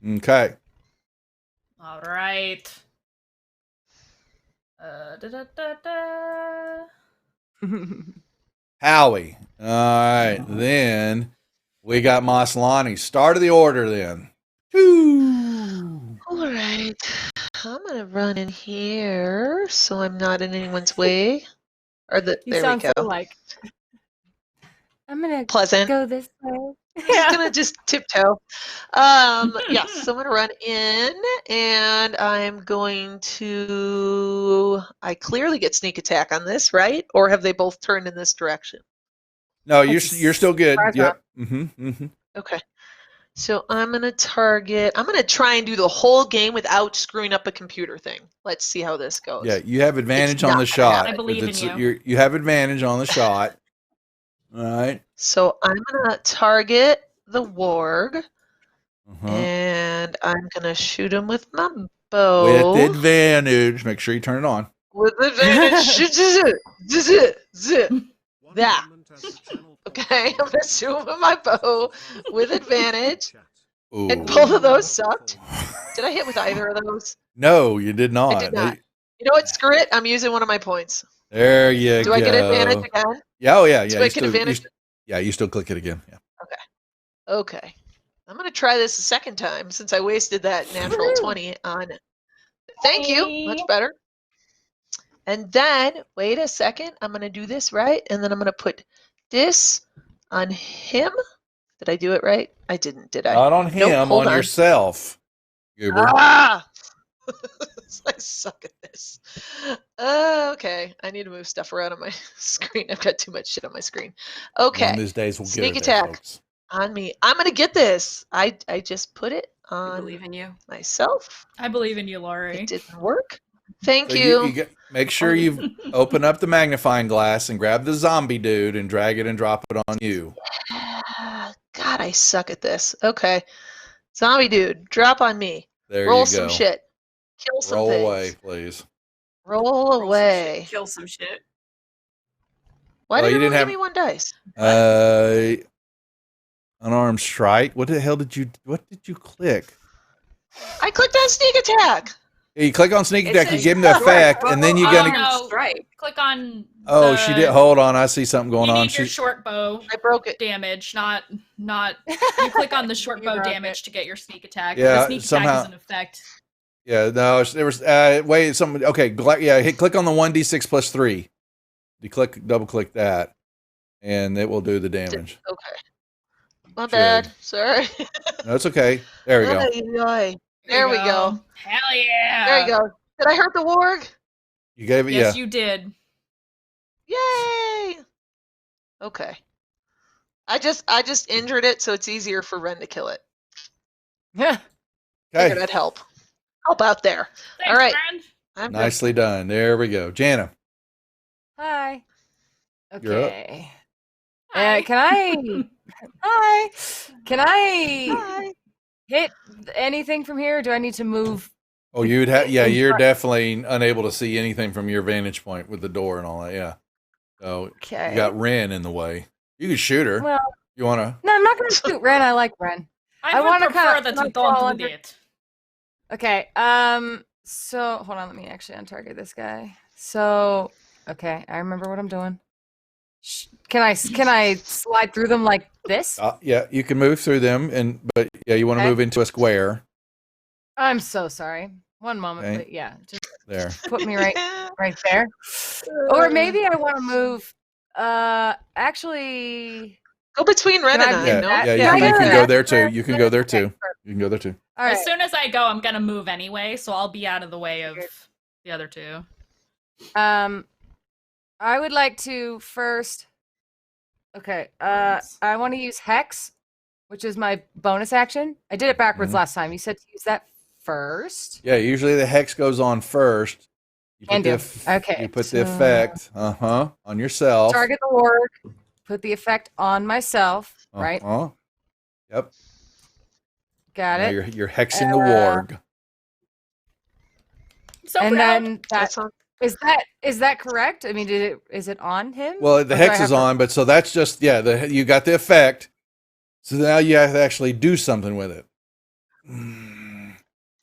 Speaker 3: okay.
Speaker 4: All right. Da-da-da-da.
Speaker 3: Howie. All right, then we got Maslani. Start of the order then. Woo.
Speaker 2: All right. I'm going to run in here so I'm not in anyone's way.
Speaker 5: You
Speaker 2: There we
Speaker 5: sound
Speaker 2: go.
Speaker 5: so like. I'm gonna
Speaker 2: Pleasant.
Speaker 5: go this way.
Speaker 2: Just gonna just tiptoe. Yes, so I'm gonna run in, and I'm going to. I clearly get sneak attack on this, right? Or have they both turned in this direction?
Speaker 3: No, you're
Speaker 5: That's
Speaker 3: still good.
Speaker 5: surprise
Speaker 3: Yep. Mm-hmm.
Speaker 2: Okay. So I'm gonna target. I'm gonna try and do the whole game without screwing up a computer thing. Let's see how this goes.
Speaker 3: Yeah, you have advantage on
Speaker 2: not
Speaker 3: the
Speaker 2: gonna
Speaker 3: shot.
Speaker 2: happen.
Speaker 4: I believe in
Speaker 3: It's-
Speaker 4: you.
Speaker 3: You have advantage on the shot. All right.
Speaker 2: So I'm gonna target the warg,
Speaker 3: Uh-huh.
Speaker 2: and I'm gonna shoot him with my bow.
Speaker 3: With advantage. Make sure you turn it on.
Speaker 2: With advantage. Zip, zip, zip. that. Okay, I'm gonna shoot with my bow with advantage,
Speaker 3: Ooh.
Speaker 2: and both of those sucked. Did I hit with either of those?
Speaker 3: No, you did not.
Speaker 2: I did not. You know what? Screw it. I'm using one of my points.
Speaker 3: There you
Speaker 2: Do
Speaker 3: go.
Speaker 2: I get advantage again?
Speaker 3: Yeah, oh yeah, yeah.
Speaker 2: Do I get advantage?
Speaker 3: You still click it again. Yeah.
Speaker 2: Okay. I'm gonna try this a second time since I wasted that natural 20 on it. Thank you. Much better. And then, wait a second. I'm gonna do this right, and then I'm gonna put this on him. Did I do it right? I didn't, did I?
Speaker 3: Not on him,
Speaker 2: Nope, hold
Speaker 3: on yourself. Goober.
Speaker 2: Ah! I suck at this. Okay, I need to move stuff around on my screen. I've got too much shit on my screen.
Speaker 3: One
Speaker 2: Okay,
Speaker 3: of these days we'll
Speaker 2: sneak
Speaker 3: get it there,
Speaker 2: attack
Speaker 3: folks.
Speaker 2: on me. I'm gonna get this. I just put it
Speaker 7: I
Speaker 2: on
Speaker 7: believe in you.
Speaker 2: myself.
Speaker 4: I believe in you,
Speaker 2: It
Speaker 4: Laurie.
Speaker 2: didn't work. Thank
Speaker 3: So
Speaker 2: you.
Speaker 3: make sure you open up the magnifying glass and grab the zombie dude and drag it and drop it on you.
Speaker 2: God, I suck at this. Okay, zombie dude, drop on me.
Speaker 3: There
Speaker 2: Roll
Speaker 3: you
Speaker 2: some
Speaker 3: go.
Speaker 2: shit. Kill some
Speaker 3: Roll
Speaker 2: things.
Speaker 3: away, please.
Speaker 2: Roll
Speaker 7: Roll some shit,
Speaker 2: away.
Speaker 7: kill some shit.
Speaker 2: Why
Speaker 3: Well,
Speaker 2: did
Speaker 3: you
Speaker 2: it
Speaker 3: didn't
Speaker 2: only
Speaker 3: have-
Speaker 2: give me one dice?
Speaker 3: Unarmed strike. What the hell did you click?
Speaker 2: I clicked on sneak attack.
Speaker 3: Yeah, you click on sneak
Speaker 7: It
Speaker 3: attack, you
Speaker 7: says
Speaker 3: give him the effect, and then you're gonna.
Speaker 4: no.
Speaker 7: strike.
Speaker 4: Click on.
Speaker 3: Oh,
Speaker 4: the-
Speaker 3: she did. Hold on, I see something going
Speaker 4: you
Speaker 3: on.
Speaker 4: need your short bow
Speaker 2: I broke it.
Speaker 4: damage, not. You click on the short
Speaker 5: You
Speaker 4: bow
Speaker 5: broke
Speaker 4: damage to get your sneak attack.
Speaker 3: Yeah,
Speaker 4: the sneak
Speaker 3: somehow-
Speaker 4: attack is an effect.
Speaker 3: Yeah, no, there was. Wait, something. Okay, click on the 1d6 plus 3. You double click that, and it will do the damage.
Speaker 2: Okay. My
Speaker 3: Should.
Speaker 2: bad. Sorry.
Speaker 3: No, it's okay. There we go.
Speaker 2: Ay, ay. There we go.
Speaker 4: Hell yeah!
Speaker 2: There you go. Did I hurt the warg?
Speaker 3: You gave it.
Speaker 4: Yes,
Speaker 3: Yeah.
Speaker 4: you did.
Speaker 2: Yay! Okay. I just injured it, so it's easier for Ren to kill it.
Speaker 5: Yeah.
Speaker 2: Figured
Speaker 3: Okay.
Speaker 2: that'd help. Help out there.
Speaker 4: Thanks,
Speaker 2: All right.
Speaker 4: friend.
Speaker 2: I'm good.
Speaker 3: Nicely done. There we go. Jana.
Speaker 5: Hi.
Speaker 3: You're up.
Speaker 5: Okay.
Speaker 4: Hi.
Speaker 5: Can I? Hi. Can I
Speaker 2: Hi.
Speaker 5: hit anything from here? Or do I need to move?
Speaker 3: Oh, you'd have. Yeah,
Speaker 5: In
Speaker 3: you're
Speaker 5: front.
Speaker 3: definitely unable to see anything from your vantage point with the door and all that. Yeah. So
Speaker 5: Okay.
Speaker 3: you got Ren in the way. You can shoot her.
Speaker 5: Well,
Speaker 3: You wanna?
Speaker 5: no, I'm not going to shoot Ren. I like Ren.
Speaker 4: I
Speaker 5: I
Speaker 4: would
Speaker 5: wanna
Speaker 4: prefer
Speaker 5: kinda-
Speaker 4: that you
Speaker 5: like, crawl
Speaker 4: don't
Speaker 5: under-
Speaker 4: do that.
Speaker 5: Okay. So hold on. Let me actually untarget this guy. So okay, I remember what I'm doing. Can I slide through them like this?
Speaker 3: Yeah, you can move through them, but yeah, you want to
Speaker 5: Okay.
Speaker 3: move into a square
Speaker 5: I'm so sorry. One moment,
Speaker 3: Okay.
Speaker 5: but yeah, just
Speaker 3: there.
Speaker 5: put me right there. Or maybe I want to move. Actually,
Speaker 2: Go between Ren
Speaker 5: Can
Speaker 2: and
Speaker 5: I
Speaker 2: I.
Speaker 3: Yeah,
Speaker 2: No?
Speaker 3: yeah,
Speaker 5: Can I
Speaker 3: you
Speaker 5: go
Speaker 3: can
Speaker 5: there?
Speaker 3: go there too. You can
Speaker 5: Okay,
Speaker 3: go there too.
Speaker 5: perfect.
Speaker 3: You can go there too.
Speaker 5: all right.
Speaker 4: As soon as I go, I'm gonna move anyway, so I'll be out of the way of the other two.
Speaker 5: I would like to first. Okay. I want to use Hex, which is my bonus action. I did it backwards
Speaker 3: Mhm.
Speaker 5: last time. You said to use that first.
Speaker 3: Yeah, usually the hex goes on first. You
Speaker 5: Can do.
Speaker 3: the
Speaker 5: Okay,
Speaker 3: You put the
Speaker 5: so-
Speaker 3: effect, on yourself.
Speaker 5: Target the ward. Put the effect on myself. Right.
Speaker 3: Yep.
Speaker 5: Got
Speaker 3: Now
Speaker 5: it.
Speaker 3: you're hexing the
Speaker 5: Uh,
Speaker 3: warg.
Speaker 4: So
Speaker 5: And
Speaker 4: proud.
Speaker 5: then
Speaker 2: That
Speaker 5: that
Speaker 2: sounds
Speaker 5: is that correct? I mean, is it on him?
Speaker 3: Well, the
Speaker 5: Or do I
Speaker 3: hex
Speaker 5: have
Speaker 3: is
Speaker 5: to-
Speaker 3: on, but so that's just you got the effect. So now you have to actually do something with it.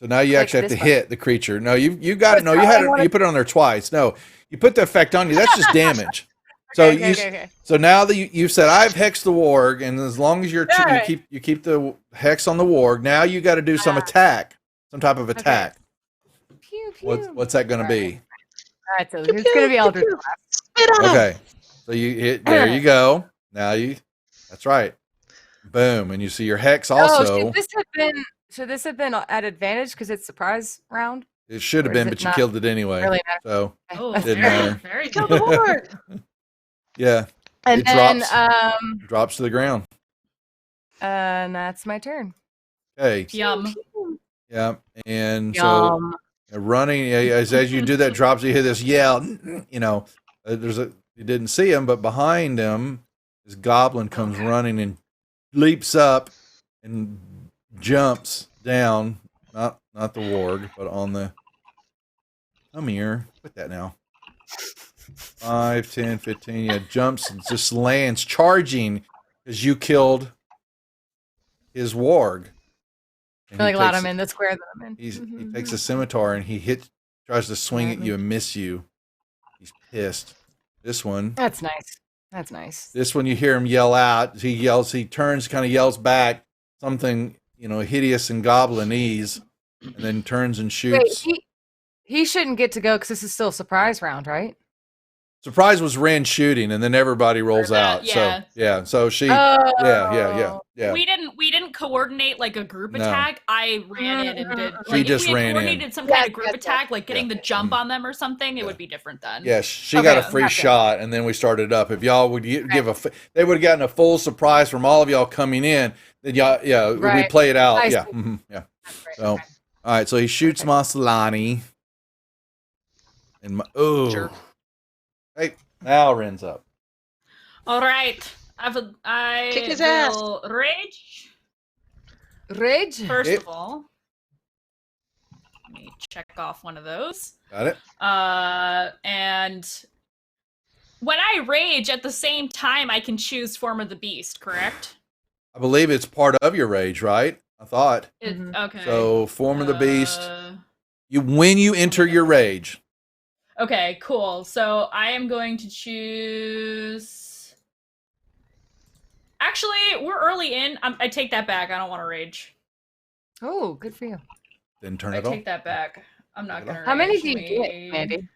Speaker 3: So now you
Speaker 5: Click
Speaker 3: actually have to
Speaker 5: this button.
Speaker 3: hit the creature. No, you got it. No, you
Speaker 5: That's
Speaker 3: had
Speaker 5: how I
Speaker 3: it.
Speaker 5: wanna-
Speaker 3: You put it on there twice. No, you put the effect on you. That's just damage. So
Speaker 5: Okay.
Speaker 3: So now that you've said I've hexed the warg, and as long as you
Speaker 5: Alright.
Speaker 3: keep the hex on the warg, now you got to do some attack, some type of attack.
Speaker 5: Pew pew.
Speaker 3: What's that going to be?
Speaker 5: All right, so it's gonna be Eldritch Blast.
Speaker 2: Spit on him.
Speaker 3: Okay, so you hit. There you go. Now that's right. Boom, and you see your hex also.
Speaker 5: should this have been at advantage because it's surprise round?
Speaker 3: It should have
Speaker 5: or is
Speaker 3: been,
Speaker 5: it
Speaker 3: but you
Speaker 5: not
Speaker 3: killed it anyway.
Speaker 5: Really matter.
Speaker 3: So
Speaker 4: Oh,
Speaker 3: Didn't
Speaker 4: very,
Speaker 3: matter.
Speaker 4: very
Speaker 2: Kill
Speaker 4: good.
Speaker 2: the ward.
Speaker 3: yeah,
Speaker 5: And
Speaker 3: It
Speaker 5: then
Speaker 3: drops. drops to the ground.
Speaker 5: and that's my turn.
Speaker 3: Okay,
Speaker 4: Yum.
Speaker 3: yeah, and so.
Speaker 5: Yum.
Speaker 3: Running as you do that drops, you hear this yell. You didn't see him, but behind him, this goblin comes running and leaps up and jumps down. Not the warg, but on the. Come here, quit that now. 5, 10, 15. Yeah, jumps and just lands, charging because you killed his warg. And
Speaker 5: Really
Speaker 3: he
Speaker 5: glad
Speaker 3: takes-
Speaker 5: I'm in the square that I'm in.
Speaker 3: He takes a scimitar and he tries to swing at you and miss you. He's pissed. This one.
Speaker 5: That's nice. That's nice.
Speaker 3: This one, you hear him yell out. He turns, kind of yells back something, hideous and goblinese, and then turns and shoots.
Speaker 5: Wait, he shouldn't get to go because this is still a surprise round, right?
Speaker 3: Surprise was Ren shooting, and then everybody rolls out.
Speaker 4: yeah.
Speaker 3: So yeah, so she,
Speaker 5: Oh.
Speaker 3: yeah.
Speaker 4: We didn't coordinate like a group
Speaker 3: No.
Speaker 4: attack. I ran in and did.
Speaker 5: She
Speaker 4: Like,
Speaker 3: just
Speaker 4: if we had
Speaker 3: ran in.
Speaker 4: coordinated some kind
Speaker 5: Yes,
Speaker 4: of group
Speaker 5: yes,
Speaker 4: attack, like getting the jump on them or something, it would be different then.
Speaker 3: Yeah, she
Speaker 5: Okay,
Speaker 3: got a free
Speaker 5: gotcha.
Speaker 3: shot, and then we started up. If y'all would give they would have gotten a full surprise from all of y'all coming in. Then y'all, we
Speaker 5: Right.
Speaker 3: play it out.
Speaker 5: I
Speaker 3: Yeah,
Speaker 5: see.
Speaker 3: yeah.
Speaker 5: That's right,
Speaker 3: So,
Speaker 5: okay.
Speaker 3: all right, so he shoots Maslany, and
Speaker 2: Jerk.
Speaker 3: hey, now Ren's up.
Speaker 4: All right. I
Speaker 2: Kick his ass.
Speaker 4: will rage.
Speaker 5: Rage?
Speaker 4: First
Speaker 3: It-
Speaker 4: of all, let me check off one of those.
Speaker 3: Got it.
Speaker 4: And when I rage, at the same time, I can choose form of the beast. Correct?
Speaker 3: I believe it's part of your rage, right? I thought.
Speaker 4: Okay.
Speaker 3: So, form of the beast.
Speaker 4: Uh,
Speaker 3: When you enter your rage.
Speaker 4: Okay, cool. So I am going to choose. Actually, we're early in. I take that back. I don't want to rage.
Speaker 5: Oh, good for you.
Speaker 3: Then turn
Speaker 4: I
Speaker 3: it on.
Speaker 4: take that back. I'm not gonna.
Speaker 5: How many
Speaker 4: rage.
Speaker 5: do you get, Mandy?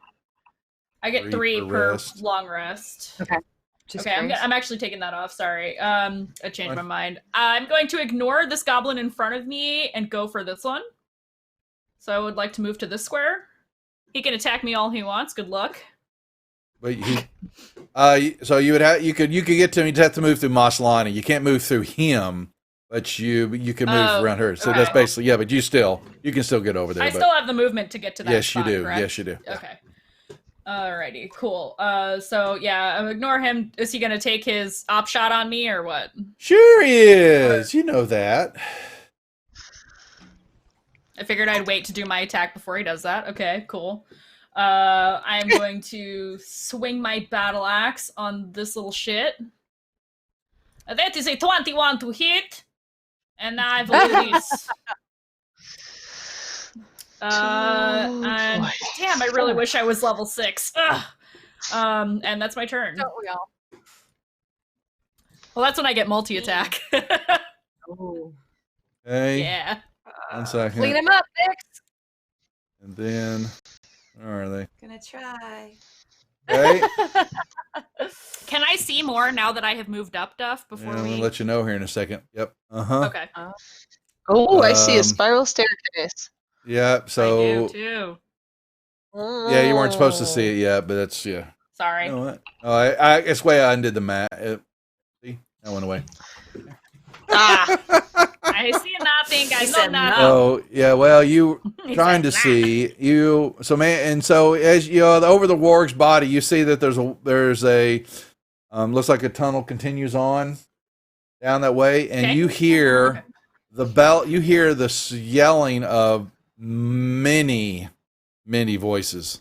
Speaker 4: I get
Speaker 3: 3
Speaker 4: 3
Speaker 3: per
Speaker 4: per
Speaker 3: rest.
Speaker 4: long rest.
Speaker 5: Just
Speaker 4: Okay,
Speaker 5: curious.
Speaker 4: I'm actually taking that off. Sorry. I changed
Speaker 3: Fine.
Speaker 4: my mind. I'm going to ignore this goblin in front of me and go for this one. So I would like to move to this square. He can attack me all he wants. Good luck.
Speaker 3: But so you would have you could get to him. You'd have to move through Maslany. You can't move through him, but you can move
Speaker 4: Oh,
Speaker 3: around her. So
Speaker 4: okay.
Speaker 3: that's basically but you can still get over there.
Speaker 4: I
Speaker 3: but
Speaker 4: still have the movement to get to that.
Speaker 3: yes,
Speaker 4: spot,
Speaker 3: you do.
Speaker 4: correct?
Speaker 3: Yes, you do. Yeah.
Speaker 4: Okay. Alrighty, cool. So yeah, ignore him. Is he gonna take his op shot on me or what?
Speaker 3: Sure he is. You know that.
Speaker 4: I figured I'd wait to do my attack before he does that. Okay, cool. I'm going to swing my battle axe on this little shit. That is a 21 to hit, and I will do this. And
Speaker 2: boy.
Speaker 4: damn, I really wish I was level 6. Ugh. And that's my turn.
Speaker 5: Don't we all?
Speaker 4: Well, that's when I get multi-attack.
Speaker 5: Oh.
Speaker 3: Okay.
Speaker 4: Yeah.
Speaker 3: 1 second.
Speaker 5: Clean him up, Vix.
Speaker 3: And then where are they?
Speaker 7: Gonna try.
Speaker 3: Okay.
Speaker 4: Can I see more now that I have moved up, Duff? Before
Speaker 3: I'm
Speaker 4: we.
Speaker 3: gonna let you know here in a second. Yep.
Speaker 4: Okay.
Speaker 2: Oh, I see a
Speaker 3: Um,
Speaker 2: spiral staircase.
Speaker 3: Yeah.
Speaker 4: I
Speaker 3: So
Speaker 4: do too.
Speaker 3: yeah, you weren't supposed to see it yet, but that's
Speaker 4: Sorry.
Speaker 3: You know what? Oh, I it's way I undid the math. See, that went away.
Speaker 2: Ah,
Speaker 4: I see nothing. I know
Speaker 7: said
Speaker 4: nothing.
Speaker 3: Oh yeah, well you
Speaker 4: He
Speaker 3: trying to
Speaker 4: said,
Speaker 3: see you so as you over the warg's body you see that there's a looks like a tunnel continues on down that way and
Speaker 4: Okay.
Speaker 3: you hear
Speaker 4: Okay.
Speaker 3: the bell you hear the yelling of many voices.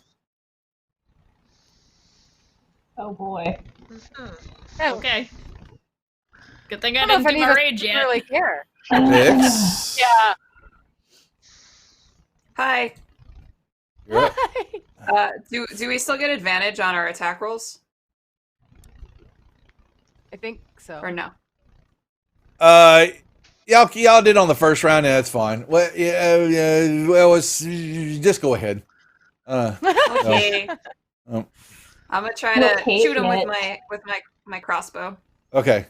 Speaker 6: Oh boy.
Speaker 2: mhm.
Speaker 5: Oh,
Speaker 4: Okay. Good thing I
Speaker 5: I don't
Speaker 4: didn't
Speaker 5: know if
Speaker 4: do
Speaker 5: any
Speaker 4: my
Speaker 5: of us
Speaker 4: rage yet.
Speaker 5: really care.
Speaker 3: Vix,
Speaker 5: Yeah.
Speaker 7: Hi.
Speaker 3: you're up.
Speaker 7: Do we still get advantage on our attack rolls
Speaker 5: I think so.
Speaker 7: or no?
Speaker 3: Y'all did on the first round. Yeah, that's fine. Well, yeah, well, just go ahead.
Speaker 7: Okay.
Speaker 3: Oh.
Speaker 7: I'm gonna try
Speaker 6: No,
Speaker 7: to
Speaker 6: Kate,
Speaker 7: shoot him with
Speaker 6: Mitch.
Speaker 7: my crossbow.
Speaker 3: Okay.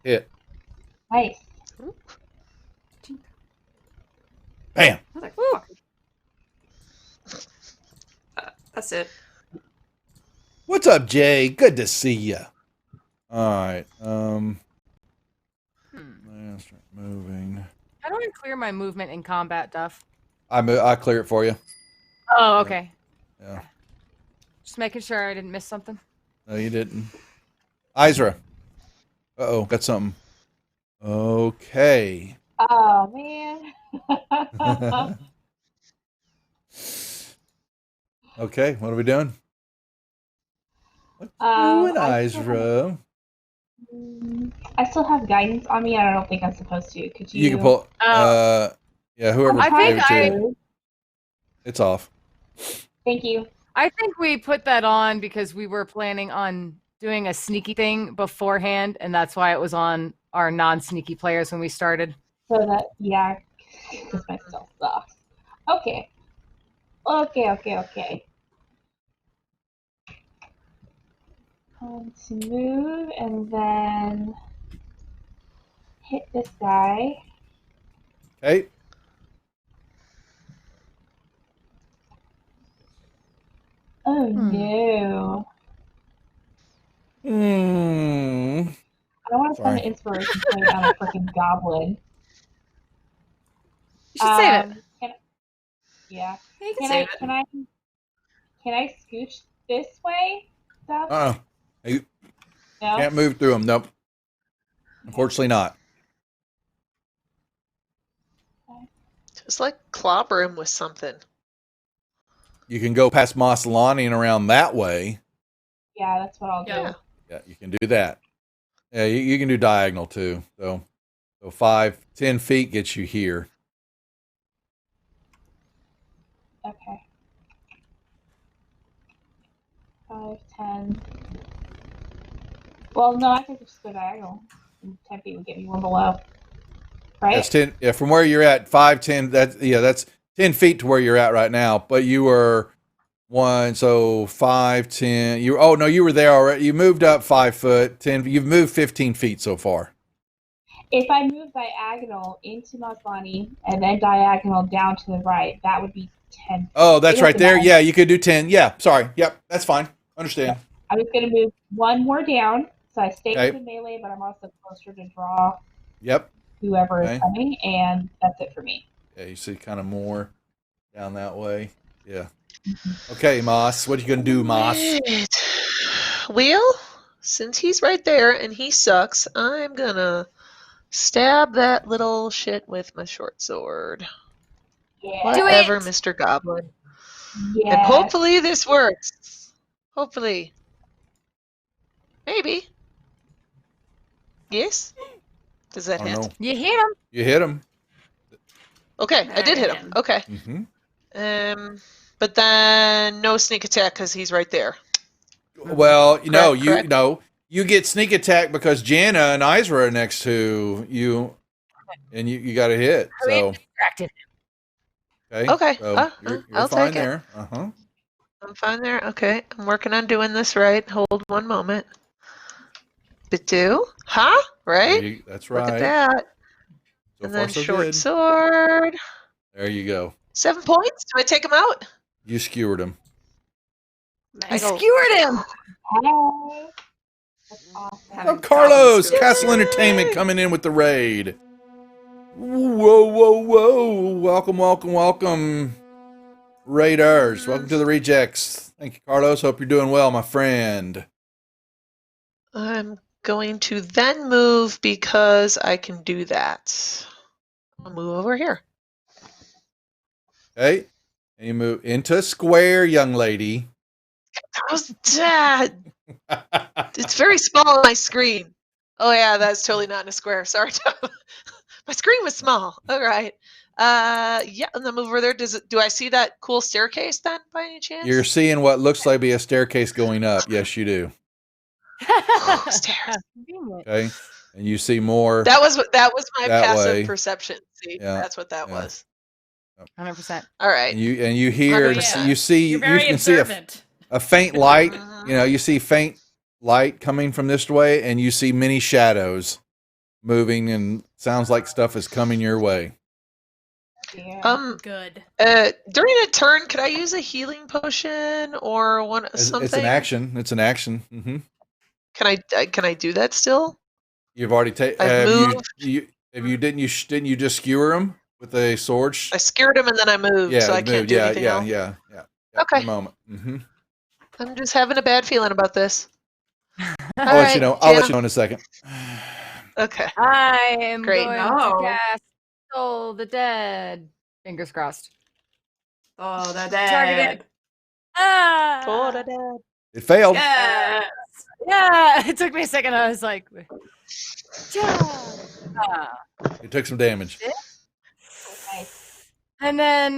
Speaker 3: Hit.
Speaker 6: Nice.
Speaker 3: Bam.
Speaker 7: Motherfucker. That's it.
Speaker 3: What's up, Jay? Good to see you. All right. Let's start moving.
Speaker 5: How do I clear my movement in combat, Duff?
Speaker 3: I clear it for you.
Speaker 5: Oh, okay.
Speaker 3: Yeah.
Speaker 5: Just making sure I didn't miss something.
Speaker 3: No, you didn't. Izra. Uh-oh, got something. Okay.
Speaker 6: Oh man.
Speaker 3: Okay, what are we doing? Ooh, and
Speaker 6: I still
Speaker 3: Izra.
Speaker 6: I still have guidance on me. I don't think I'm supposed to. Could you?
Speaker 3: You can pull. Yeah, whoever
Speaker 5: I think
Speaker 3: gave it to you.
Speaker 6: I.
Speaker 3: It's off.
Speaker 6: Thank you.
Speaker 5: I think we put that on because we were planning on doing a sneaky thing beforehand, and that's why it was on our non-sneaky players when we started.
Speaker 6: So that because my stealth sucks. Okay. To move and then hit this guy.
Speaker 3: Okay.
Speaker 6: Oh no. I want to spend the inspiration point on a freaking goblin.
Speaker 5: You should save it.
Speaker 6: Yeah.
Speaker 7: You can save it.
Speaker 6: Can I scooch this way? Stuff?
Speaker 3: You
Speaker 6: No.
Speaker 3: can't move through them. Nope. Unfortunately not.
Speaker 2: Just like clobber him with something.
Speaker 3: You can go past Maslani and around that way.
Speaker 6: Yeah, that's what I'll do.
Speaker 2: Yeah.
Speaker 3: Yeah, you can do that. Yeah, you can do diagonal too. So 5-10 feet gets you here.
Speaker 6: Okay. 5, 10. Well, no, I could just go diagonal. 10 feet would get me one below. Right?
Speaker 3: That's 10. Yeah, from where you're at, 5-10. That's 10 feet to where you're at right now. But you were 5-10. You were there already. You moved up 5 foot, 10. You've moved 15 feet so far.
Speaker 6: If I move diagonal into Maslani and then diagonal down to the right, that would be 10.
Speaker 3: Oh, that's
Speaker 6: It
Speaker 3: right there.
Speaker 6: doesn't
Speaker 3: Yeah, you could do 10. Yeah, sorry. Yep, that's fine. Understand.
Speaker 6: I'm just going to move one more down, so I stay
Speaker 3: Okay.
Speaker 6: within melee, but I'm also closer to draw
Speaker 3: Yep.
Speaker 6: whoever
Speaker 3: Okay.
Speaker 6: is coming, and that's it for me.
Speaker 3: Yeah, you see kind of more down that way. Yeah. Okay, Moss. What are you going to do, Moss?
Speaker 2: Right. Well, since he's right there and he sucks, I'm gonna stab that little shit with my short sword.
Speaker 6: Yeah.
Speaker 5: Do
Speaker 2: Whatever,
Speaker 5: it!
Speaker 2: Mr. Goblin.
Speaker 6: Yeah.
Speaker 2: And hopefully this works. Hopefully. Maybe. Yes? Does that
Speaker 3: I don't
Speaker 2: hit?
Speaker 3: know.
Speaker 5: You hit him.
Speaker 3: You hit him.
Speaker 2: Okay, I did hit him. Okay.
Speaker 3: Mm-hmm.
Speaker 2: But then no sneak attack because he's right there.
Speaker 3: Well,
Speaker 2: Correct.
Speaker 3: you get sneak attack because Jana and Izra are next to you, and you got to hit. So
Speaker 5: Distracted.
Speaker 2: Okay.
Speaker 3: so you're
Speaker 2: I'll
Speaker 3: fine
Speaker 2: take it.
Speaker 3: there.
Speaker 2: I'm fine there. Okay. I'm working on doing this right. Hold one moment. Badu? Huh? Right?
Speaker 3: That's
Speaker 2: Look
Speaker 3: right.
Speaker 2: at that.
Speaker 3: So
Speaker 2: And
Speaker 3: far,
Speaker 2: then
Speaker 3: so
Speaker 2: short
Speaker 3: good.
Speaker 2: sword.
Speaker 3: There you go.
Speaker 2: 7 points? Do I take him out?
Speaker 3: You skewered him.
Speaker 2: I go,
Speaker 5: Skewered him.
Speaker 6: Hey. That's awesome.
Speaker 3: Oh, Carlos, Castle Entertainment coming in with the raid. Whoa. Welcome. Raiders. Welcome to the Rejects. Thank you, Carlos. Hope you're doing well, my friend.
Speaker 2: I'm going to then move because I can do that. I'll move over here.
Speaker 3: Okay. And you move into square, young lady.
Speaker 2: How's that? It's very small on my screen. Oh yeah, that's totally not in a square. Sorry, Tom. My screen was small. All right. Yeah, and then move over there. Do I see that cool staircase then, by any chance?
Speaker 3: You're seeing what looks like be a staircase going up. Yes, you do.
Speaker 2: Oh, stairs.
Speaker 3: Okay. And you see more.
Speaker 2: That was my
Speaker 3: That
Speaker 2: passive
Speaker 3: way.
Speaker 2: perception. See,
Speaker 3: Yeah,
Speaker 2: that's what that
Speaker 3: yeah.
Speaker 2: was.
Speaker 5: 100%.
Speaker 2: All right.
Speaker 3: And you hear
Speaker 2: 100%.
Speaker 3: you see
Speaker 4: You're
Speaker 3: you
Speaker 4: very
Speaker 3: can see
Speaker 4: observant.
Speaker 3: a faint light.
Speaker 2: Mhm.
Speaker 3: You see faint light coming from this way, and you see many shadows moving, and sounds like stuff is coming your way.
Speaker 6: Yeah.
Speaker 4: Good.
Speaker 2: During a turn, could I use a healing potion or something?
Speaker 3: It's an action. It's an action. Mm-hmm.
Speaker 2: Can I do that still?
Speaker 3: You've already taken.
Speaker 2: I've moved.
Speaker 3: Didn't you just skewer him with a sword?
Speaker 2: I scared him and then I moved, so I can't do anything else.
Speaker 3: Yeah.
Speaker 2: Okay.
Speaker 3: A moment. Mm-hmm.
Speaker 2: I'm just having a bad feeling about this.
Speaker 3: I'll let you know. I'll let you know in a second.
Speaker 2: Okay.
Speaker 5: I am
Speaker 2: Great.
Speaker 5: going
Speaker 7: No.
Speaker 5: to cast Soul the Dead. Fingers crossed.
Speaker 7: Oh, the
Speaker 5: Targeted.
Speaker 7: dead.
Speaker 5: Ah!
Speaker 2: For the dead.
Speaker 3: It failed.
Speaker 7: Yeah.
Speaker 5: Yeah, it took me a second. I was like,
Speaker 3: It took some damage.
Speaker 6: Nice.
Speaker 5: and then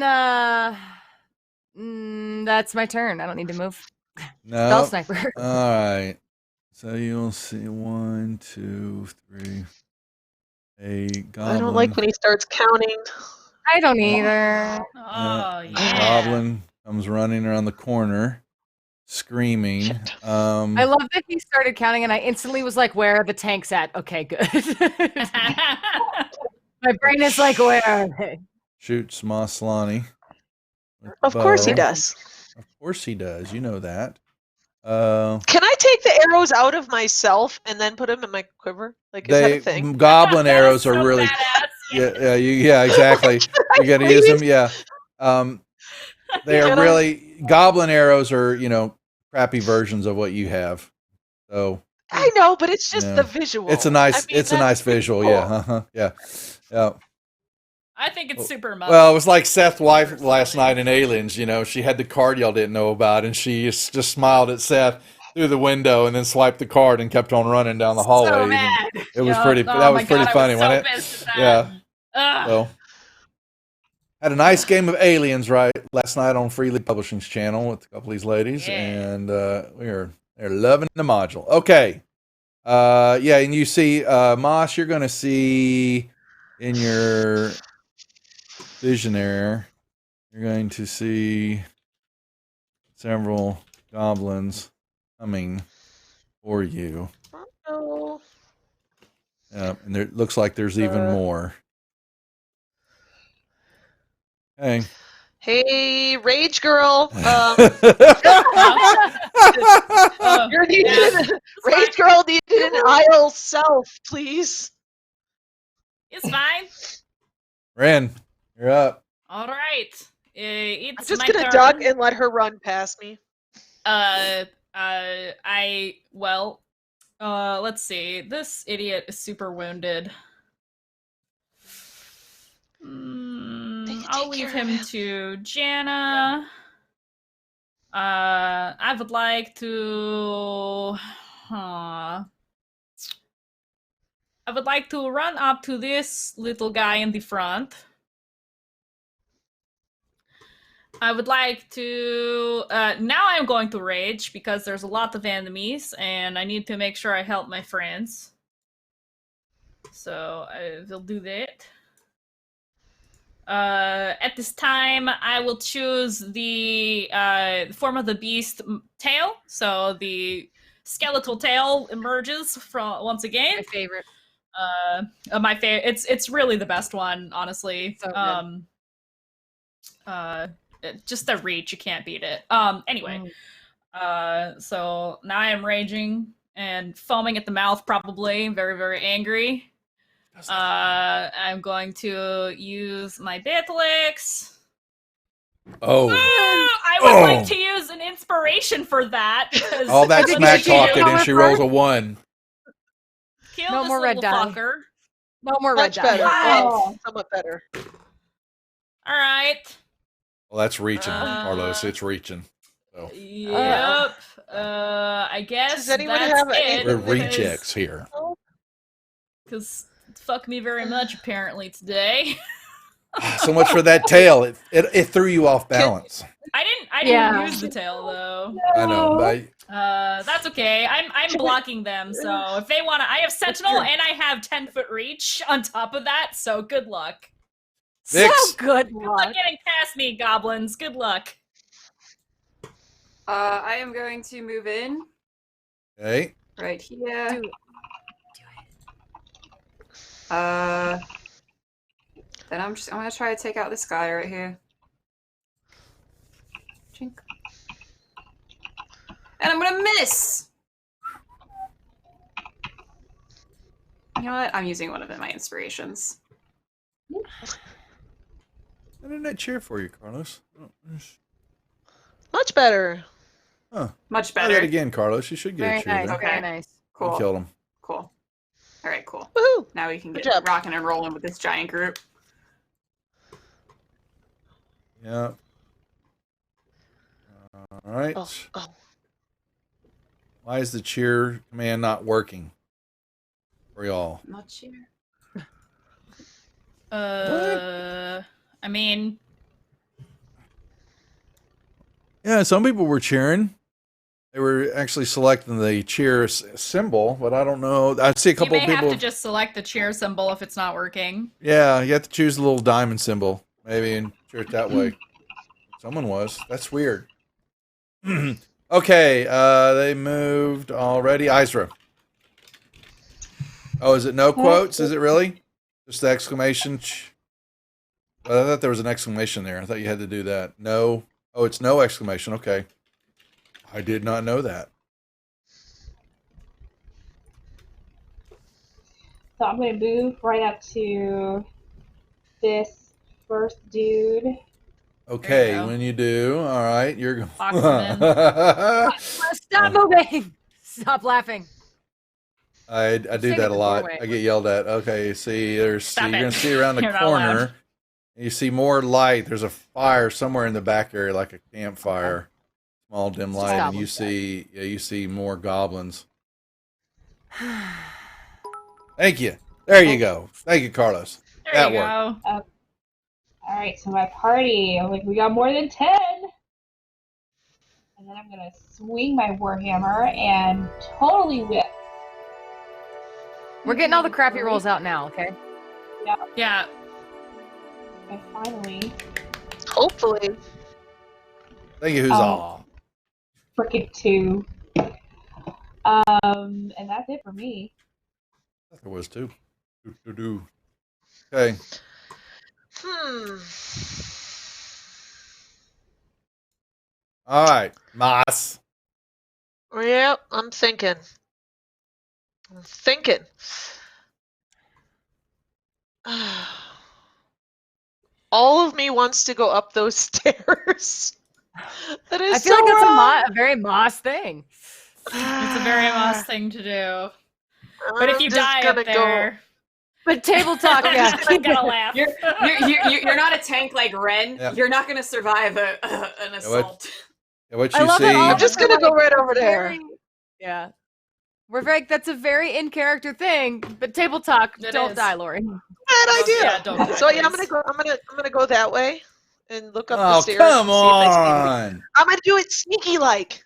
Speaker 5: that's my turn. I don't need to move.
Speaker 3: No.
Speaker 5: Spell sniper.
Speaker 3: All right. So you'll see 1, 2, 3. A goblin.
Speaker 2: I don't like when he starts counting.
Speaker 5: I don't either.
Speaker 4: Oh,
Speaker 3: A
Speaker 4: yeah.
Speaker 3: goblin comes running around the corner, screaming.
Speaker 5: I love that he started counting, and I instantly was like, "Where are the tanks at?" Okay, good. My brain is like, "Where are they?"
Speaker 3: Shoots Maslani.
Speaker 2: Of course he does.
Speaker 3: Of course he does. You know that.
Speaker 2: Can I take the arrows out of myself and then put them in my quiver? Like, is that a thing?
Speaker 3: Goblin
Speaker 4: That is
Speaker 3: arrows are
Speaker 4: so
Speaker 3: really
Speaker 4: badass.
Speaker 3: yeah, exactly. You got to use them, yeah. They are
Speaker 2: Can I?
Speaker 3: really goblin arrows are, crappy versions of what you have. So
Speaker 2: I know, but it's just
Speaker 3: Yeah.
Speaker 2: the visual.
Speaker 3: it's a nice
Speaker 2: I mean,
Speaker 3: it's a
Speaker 2: that's
Speaker 3: nice visual,
Speaker 2: cool.
Speaker 3: yeah. Yeah.
Speaker 4: I think it's super much.
Speaker 3: Well, it was like Seth's wife last night in Aliens, she had the card y'all didn't know about and she just smiled at Seth through the window and then swiped the card and kept on running down the hallway.
Speaker 4: So
Speaker 3: even-
Speaker 4: mad.
Speaker 3: It was
Speaker 4: Yup.
Speaker 3: pretty
Speaker 4: Oh
Speaker 3: that
Speaker 4: my
Speaker 3: was pretty
Speaker 4: God,
Speaker 3: funny,
Speaker 4: I was so
Speaker 3: wasn't it?
Speaker 4: pissed at that.
Speaker 3: Yeah.
Speaker 4: Ugh.
Speaker 3: So had a nice game of Aliens last night on Freely Publishing's channel with a couple of these ladies,
Speaker 4: Yeah.
Speaker 3: and they're loving the module. Okay, yeah, and you see, Moss, you're going to see in your visionary, you're going to see several goblins coming for you.
Speaker 2: Oh,
Speaker 3: And there looks like there's even more. Okay.
Speaker 2: hey, Rage Girl. You're needed.
Speaker 4: Yeah.
Speaker 2: Rage Girl needed an aisle self, please.
Speaker 4: It's fine.
Speaker 3: Ren, you're up.
Speaker 4: All right.
Speaker 2: I'm
Speaker 4: It's
Speaker 2: just
Speaker 4: my
Speaker 2: gonna
Speaker 4: turn.
Speaker 2: duck and let her run past me.
Speaker 4: Let's see. This idiot is super wounded. I'll leave him to Jana. I would like to. I would like to run up to this little guy in the front. I would like to. Now I'm going to rage because there's a lot of enemies and I need to make sure I help my friends. So I will do that. At this time, I will choose the form of the beast tail. So the skeletal tail emerges from once again.
Speaker 5: My favorite.
Speaker 4: My favorite. It's really the best one, honestly.
Speaker 5: So good.
Speaker 4: Just the reach, you can't beat it. Anyway, so now I am raging and foaming at the mouth, probably very, very angry. I'm going to use my battle axe.
Speaker 3: Oh,
Speaker 4: I would like to use an inspiration for that. Because
Speaker 3: all that
Speaker 5: Did
Speaker 3: smack
Speaker 5: you
Speaker 3: talking, and she
Speaker 5: however-
Speaker 3: rolls a 1.
Speaker 4: Kill
Speaker 5: No
Speaker 4: this
Speaker 5: more red
Speaker 4: little
Speaker 5: dye.
Speaker 4: fucker.
Speaker 5: No more red
Speaker 2: Much
Speaker 5: dye.
Speaker 2: better.
Speaker 6: Wow.
Speaker 2: Well, somewhat better.
Speaker 4: All right.
Speaker 3: Well, that's reaching,
Speaker 4: Uh,
Speaker 3: Carlos. It's reaching. So
Speaker 4: Yep. I guess
Speaker 2: Does anyone
Speaker 4: that's
Speaker 2: have
Speaker 4: it.
Speaker 2: any-
Speaker 3: we're rechecks here.
Speaker 4: Because fuck me very much apparently today.
Speaker 3: So much for that tail. It threw you off balance.
Speaker 4: I didn't
Speaker 5: Yeah.
Speaker 4: use the tail though.
Speaker 3: I know, but
Speaker 4: That's okay. I'm blocking them, so if they wanna I have Sentinel and I have 10-foot reach on top of that, so good luck.
Speaker 3: Vix.
Speaker 5: So good
Speaker 4: Good
Speaker 5: luck.
Speaker 4: luck getting past me, goblins. Good luck.
Speaker 7: I am going to move in
Speaker 3: okay.
Speaker 7: right here.
Speaker 5: Do it.
Speaker 7: Then I'm gonna try to take out this guy right here. Chink. And I'm gonna miss! You know what? I'm using one of my inspirations.
Speaker 3: I didn't I cheer for you, Carlos?
Speaker 2: Much better.
Speaker 7: Much
Speaker 3: Try
Speaker 7: better.
Speaker 3: that again, Carlos. You should get
Speaker 5: Very
Speaker 3: a cheer
Speaker 5: nice.
Speaker 3: there.
Speaker 7: Okay.
Speaker 5: Very nice.
Speaker 3: You
Speaker 7: Cool.
Speaker 3: killed him.
Speaker 7: Cool. Alright, cool.
Speaker 2: Woohoo!
Speaker 7: Now we can
Speaker 2: Good
Speaker 7: get
Speaker 2: job.
Speaker 7: rocking and rolling with this giant group.
Speaker 3: Yeah. All right.
Speaker 2: Oh, oh.
Speaker 3: Why is the cheer command not working for y'all?
Speaker 7: Not sure.
Speaker 4: I mean,
Speaker 3: Yeah, some people were cheering. They were actually selecting the cheer symbol, but I don't know. I see a
Speaker 4: you
Speaker 3: couple
Speaker 4: may
Speaker 3: of people.
Speaker 4: have to just select the cheer symbol if it's not working.
Speaker 3: Yeah, you have to choose the little diamond symbol, maybe, and cheer it that way. Someone was. That's weird. Okay, they moved already. Isra. Oh, is it no quotes? Is it really? Just the exclamation. I thought there was an exclamation there. I thought you had to do that. No. Oh, it's no exclamation. Okay. I did not know that.
Speaker 6: So I'm going to move right up to this first dude.
Speaker 3: Okay,
Speaker 4: go.
Speaker 3: when you do, all right, you're going.
Speaker 4: Box them
Speaker 5: Stop moving! Stop laughing.
Speaker 3: I do
Speaker 5: Staying
Speaker 3: that
Speaker 5: at
Speaker 3: a
Speaker 5: the
Speaker 3: lot.
Speaker 5: doorway.
Speaker 3: I get yelled at. Okay, see, there's
Speaker 4: Stop
Speaker 3: you're
Speaker 4: it.
Speaker 3: gonna see around the
Speaker 4: You're not allowed.
Speaker 3: corner. You see more light. There's a fire somewhere in the back area, like a campfire, small dim light, and you
Speaker 5: Goblins.
Speaker 3: see more goblins. Thank you. There you go. Thank you, Carlos.
Speaker 4: There
Speaker 3: That
Speaker 4: you
Speaker 3: worked.
Speaker 4: go.
Speaker 6: All right, so my party, I'm like, we got more than 10. And then I'm going to swing my Warhammer and totally whip.
Speaker 5: We're getting all the crappy rolls out now, okay?
Speaker 4: Yeah.
Speaker 6: I finally
Speaker 2: Hopefully.
Speaker 3: Thank you, Huzzah.
Speaker 6: frickin' 2. And that's it for me.
Speaker 3: There was two. Okay. All right, Moss.
Speaker 2: Yep, I'm thinking. All of me wants to go up those stairs. That is
Speaker 5: I feel
Speaker 2: so
Speaker 5: like that's
Speaker 2: wrong.
Speaker 5: a very Moss thing.
Speaker 4: It's a very Moss thing to do. But if
Speaker 2: I'm
Speaker 4: you
Speaker 2: just
Speaker 4: die
Speaker 2: gonna
Speaker 4: up there,
Speaker 5: But table talk,
Speaker 4: I'm
Speaker 5: yeah.
Speaker 4: just gonna laugh.
Speaker 7: You're not a tank like Ren.
Speaker 3: Yeah.
Speaker 7: You're not gonna survive an assault.
Speaker 3: Yeah, what
Speaker 5: I
Speaker 3: you
Speaker 5: love that all
Speaker 3: see?
Speaker 5: of
Speaker 2: I'm just
Speaker 5: us are
Speaker 2: gonna go
Speaker 5: like,
Speaker 2: right over
Speaker 5: it's
Speaker 2: there.
Speaker 5: very- Yeah. We're very that's a very in character thing, but table talk,
Speaker 4: It
Speaker 5: don't
Speaker 4: is.
Speaker 5: die, Lori.
Speaker 2: Bad idea.
Speaker 4: Yeah, don't die,
Speaker 2: So yeah,
Speaker 4: please.
Speaker 2: I'm gonna go that way and look up the
Speaker 3: Oh,
Speaker 2: stairs.
Speaker 3: come
Speaker 2: and see if I see anybody.
Speaker 3: on.
Speaker 2: I'm gonna do it sneaky like,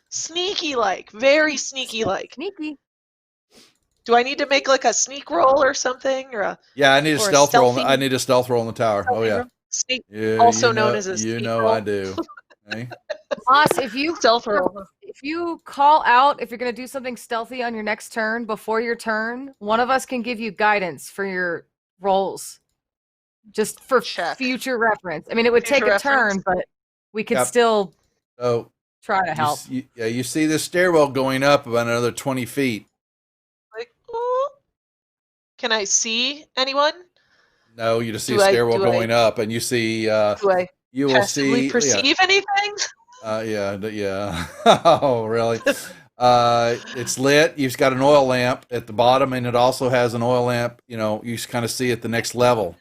Speaker 2: very sneaky like.
Speaker 5: Sneaky.
Speaker 2: Do I need to make like a sneak roll or something, or a
Speaker 3: Yeah, I need a
Speaker 2: Or a
Speaker 3: stealth roll.
Speaker 2: stealthy-
Speaker 3: I need a stealth roll in the tower. Oh yeah.
Speaker 2: sneak
Speaker 3: Yeah,
Speaker 2: Also
Speaker 3: you
Speaker 2: known
Speaker 3: know-
Speaker 2: as a
Speaker 3: you
Speaker 2: sneak
Speaker 3: know
Speaker 2: roll.
Speaker 3: I do. Okay.
Speaker 5: Moss, if you
Speaker 2: stealth roll?
Speaker 5: if you call out if you're gonna do something stealthy on your next turn before your turn, one of us can give you guidance for your rolls. Just for
Speaker 2: Check.
Speaker 5: future reference. I mean, it would take
Speaker 2: Future
Speaker 5: a turn,
Speaker 2: reference.
Speaker 5: but we could
Speaker 3: Yep.
Speaker 5: still
Speaker 3: So
Speaker 5: try to help.
Speaker 3: you see this stairwell going up about another 20 feet.
Speaker 2: Like, oh. Can I see anyone?
Speaker 3: No, you just see
Speaker 2: Do
Speaker 3: a
Speaker 2: I-
Speaker 3: stairwell
Speaker 2: do I-
Speaker 3: going up, and you see.
Speaker 2: Do I
Speaker 3: You will
Speaker 2: passively
Speaker 3: see.
Speaker 2: perceive anything?
Speaker 3: Yeah. Oh, really? It's lit. You've got an oil lamp at the bottom, and it also has an oil lamp. You know, you kind of see at the next level.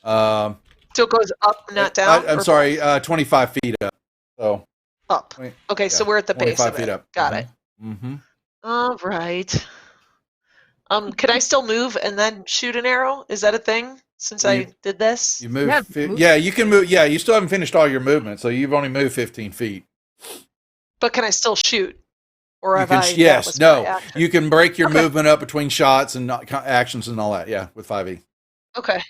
Speaker 2: So it goes up, not down.
Speaker 3: I'm
Speaker 2: or
Speaker 3: sorry, 25 feet up. So
Speaker 2: up.
Speaker 3: Twenty-
Speaker 2: Okay, so
Speaker 3: yeah,
Speaker 2: we're at the base
Speaker 3: 25
Speaker 2: of
Speaker 3: feet
Speaker 2: it.
Speaker 3: up.
Speaker 2: Got it.
Speaker 3: Mm-hmm.
Speaker 2: All right. Can I still move and then shoot an arrow? Is that a thing? Since I did this.
Speaker 3: You move.
Speaker 5: Yeah,
Speaker 3: Yeah, you can move. Yeah, you still haven't finished all your movement, so you've only moved 15 feet.
Speaker 2: But can I still shoot? Or
Speaker 3: You
Speaker 2: have
Speaker 3: can,
Speaker 2: I? that
Speaker 3: yes,
Speaker 2: was
Speaker 3: no.
Speaker 2: my action?
Speaker 3: You can break your
Speaker 2: Okay.
Speaker 3: movement up between shots and actions and all that. Yeah, with 5e.
Speaker 2: Okay.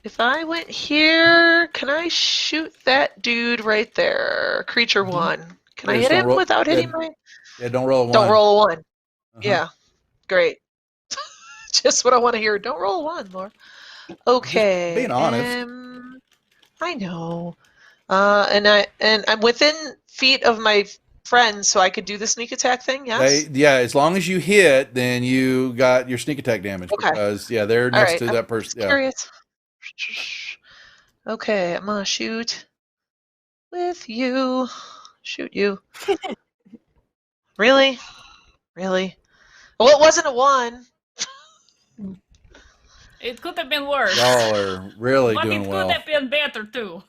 Speaker 2: If I went here, can I shoot that dude right there? Creature
Speaker 3: Mhm.
Speaker 2: 1. Can
Speaker 3: Yeah,
Speaker 2: I
Speaker 3: just
Speaker 2: hit
Speaker 3: don't
Speaker 2: him
Speaker 3: roll-
Speaker 2: without hitting
Speaker 3: yeah,
Speaker 2: my?
Speaker 3: Yeah, don't roll a 1.
Speaker 2: Don't roll a 1.
Speaker 3: Uh-huh.
Speaker 2: Yeah. Great. Just what I want to hear. Don't roll a 1, Laura. Okay.
Speaker 3: being honest.
Speaker 2: I know. And I'm within feet of my friends, so I could do the sneak attack thing. Yes.
Speaker 3: Yeah, as long as you hit, then you got your sneak attack damage.
Speaker 2: Okay.
Speaker 3: Because they're next
Speaker 2: right,
Speaker 3: to
Speaker 2: I'm
Speaker 3: that person. Yeah.
Speaker 2: Curious. Okay, I'm gonna shoot with you. Shoot you. Really? Well, it wasn't a 1.
Speaker 4: It could have been worse.
Speaker 3: Y'all are really
Speaker 4: But it
Speaker 3: doing
Speaker 4: could
Speaker 3: well.
Speaker 4: have been better too.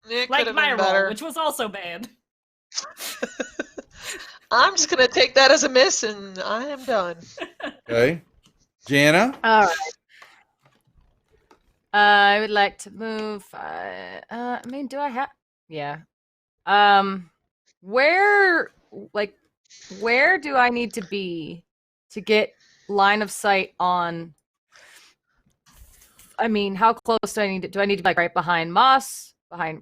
Speaker 2: It could
Speaker 4: Like
Speaker 2: have
Speaker 4: my
Speaker 2: been
Speaker 4: roll,
Speaker 2: better.
Speaker 4: which was also bad.
Speaker 2: I'm just gonna take that as a miss, and I am done.
Speaker 3: Okay. Jana?
Speaker 5: All right. I would like to move. I mean, do I have? Yeah. Where, like, where do I need to be to get line of sight on? I mean, how close do I need to? Do I need to be like right behind Moss,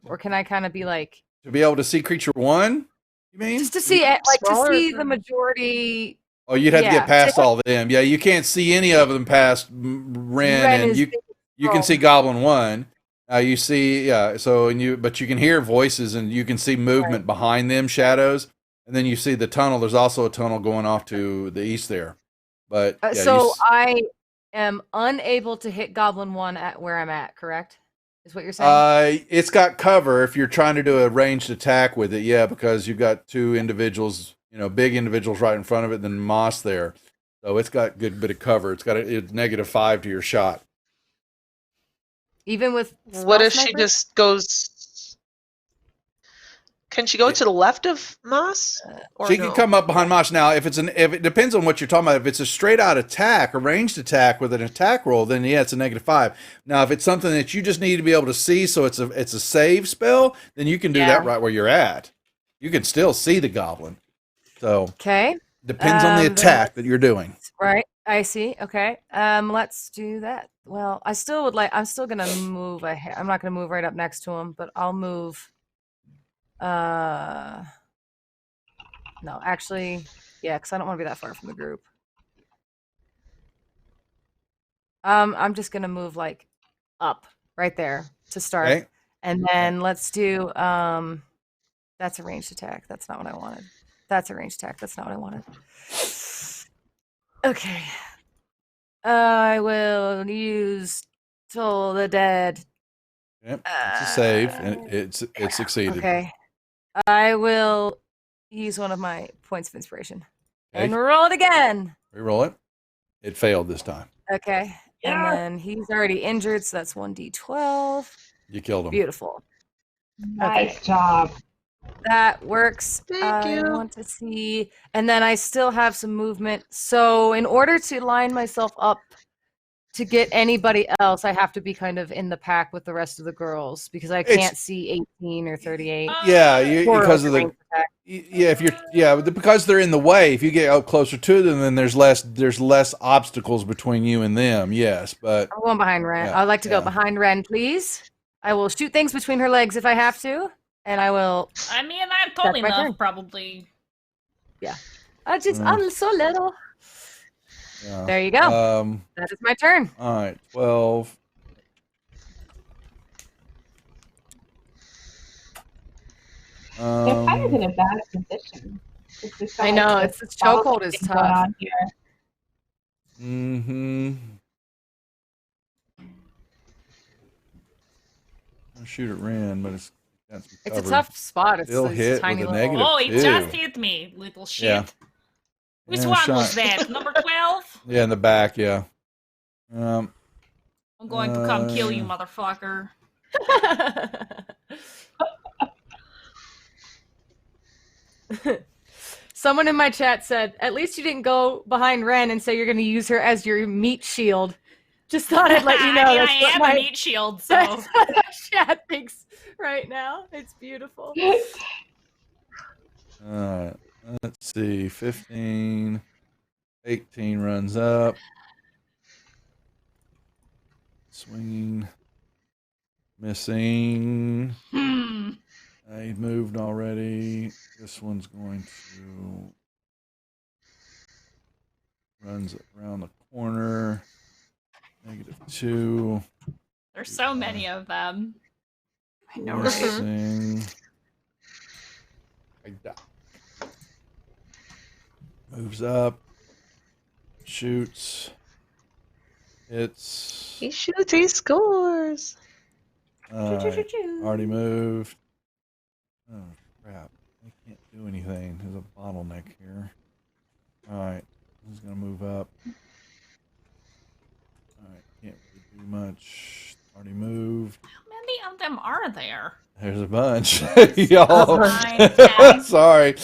Speaker 5: or can I kind of be like
Speaker 3: To be able to see creature 1? You mean?
Speaker 5: just to see it, like to
Speaker 2: Smaller
Speaker 5: see
Speaker 2: than-
Speaker 5: the majority?
Speaker 3: Oh, you'd have to
Speaker 5: Yeah.
Speaker 3: get past all of them. Yeah, you can't see any of them past Ren,
Speaker 5: Ren
Speaker 3: and
Speaker 5: is
Speaker 3: you can see Goblin 1. You see, yeah. So but you can hear voices and you can see movement behind them, shadows, and then you see the tunnel. There's also a tunnel going off to the east there. But yeah,
Speaker 5: So I am unable to hit Goblin 1 at where I'm at. Correct? Is what you're saying?
Speaker 3: It's got cover if you're trying to do a ranged attack with it. Yeah, because you've got two individuals, big individuals right in front of it, then Moss there. So it's got good bit of cover. It's got it's -5 to your shot.
Speaker 5: Even with
Speaker 2: What
Speaker 5: spell
Speaker 2: if she
Speaker 5: sniper?
Speaker 2: just goes? Can she go to the left of Moss? Or
Speaker 3: She
Speaker 2: no?
Speaker 3: can come up behind Moss. Now, if it depends on what you're talking about. If it's a straight out attack, a ranged attack with an attack roll, then yeah, it's a -5. Now, if it's something that you just need to be able to see, so it's a save spell, then you can do that right where you're at. You can still see the goblin. So
Speaker 5: Okay.
Speaker 3: depends on the
Speaker 5: then
Speaker 3: attack that you're doing.
Speaker 5: Right. I see. Okay. Let's do that. Well, I'm still gonna move ahead. I'm not gonna move right up next to him, but I'll move. No, actually, yeah, because I don't want to be that far from the group. I'm just gonna move like up right there to start,
Speaker 3: Okay.
Speaker 5: and then let's do. That's a ranged attack. That's not what I wanted. That's a ranged attack. That's not what I wanted. Okay. I will use Toll the Dead.
Speaker 3: Yep. It's a save, and it succeeded.
Speaker 5: Okay. I will use one of my points of inspiration and
Speaker 3: Okay.
Speaker 5: roll it again.
Speaker 3: Reroll it. It failed this time.
Speaker 5: Okay. And then he's already injured, so that's 1d12.
Speaker 3: You killed him.
Speaker 5: Beautiful.
Speaker 6: Nice job.
Speaker 5: That works.
Speaker 2: Thank
Speaker 5: I
Speaker 2: you.
Speaker 5: want to see. And then I still have some movement. So in order to line myself up to get anybody else, I have to be kind of in the pack with the rest of the girls because I can't see 18 or 38.
Speaker 3: Yeah,
Speaker 5: Or
Speaker 3: because of the
Speaker 5: ranged attack.
Speaker 3: because they're in the way. If you get up closer to them, then there's less obstacles between you and them. Yes, but
Speaker 5: I'm going behind Ren.
Speaker 3: Yeah,
Speaker 5: I'd like to go
Speaker 3: yeah.
Speaker 5: behind Ren, please. I will shoot things between her legs if I have to, and I will.
Speaker 4: I mean, I'm tall
Speaker 5: That's my
Speaker 4: enough,
Speaker 5: turn.
Speaker 4: probably.
Speaker 5: I'm so little.
Speaker 3: yeah.
Speaker 5: There you go. That is my turn.
Speaker 3: All right, 12.
Speaker 6: They're kind of in a bad position.
Speaker 5: I know, it's the chokehold is
Speaker 6: Going
Speaker 5: tough.
Speaker 6: on here.
Speaker 3: Mm-hmm. I'll shoot at Ren, but it's got some
Speaker 5: It's a
Speaker 3: cover.
Speaker 5: tough spot. It's
Speaker 3: Still
Speaker 5: this
Speaker 3: hit
Speaker 5: tiny
Speaker 3: with a
Speaker 5: little.
Speaker 3: negative.
Speaker 4: Oh, he
Speaker 3: two.
Speaker 4: just hit me, little shit.
Speaker 3: Yeah.
Speaker 4: Which
Speaker 3: Yeah,
Speaker 4: one
Speaker 3: shot.
Speaker 4: was that? Number 12?
Speaker 3: Yeah, in the back. Yeah.
Speaker 4: I'm going to come kill you, motherfucker.
Speaker 5: Someone in my chat said, "At least you didn't go behind Ren and say you're going to use her as your meat shield." Just thought I'd let you know.
Speaker 4: I mean,
Speaker 5: That's
Speaker 4: I
Speaker 5: what
Speaker 4: am
Speaker 5: my
Speaker 4: a meat shield, so.
Speaker 5: that's what my chat thinks right now. It's beautiful.
Speaker 3: All right. Let's see. 15. 18 runs up. Swinging. Missing. I moved already. This one's going to runs around the corner. -2.
Speaker 4: There's so many of them.
Speaker 7: I know, right?
Speaker 3: Missing. I die. Moves up. Shoots. Hits.
Speaker 2: He shoots, he scores.
Speaker 3: Already moved. Oh crap! I can't do anything. There's a bottleneck here. All right, he's gonna move up. All right, can't really do much. Already moved.
Speaker 4: Man, many of them are there?
Speaker 3: There's a bunch. Y'all.
Speaker 4: Fine, fine.
Speaker 3: Sorry.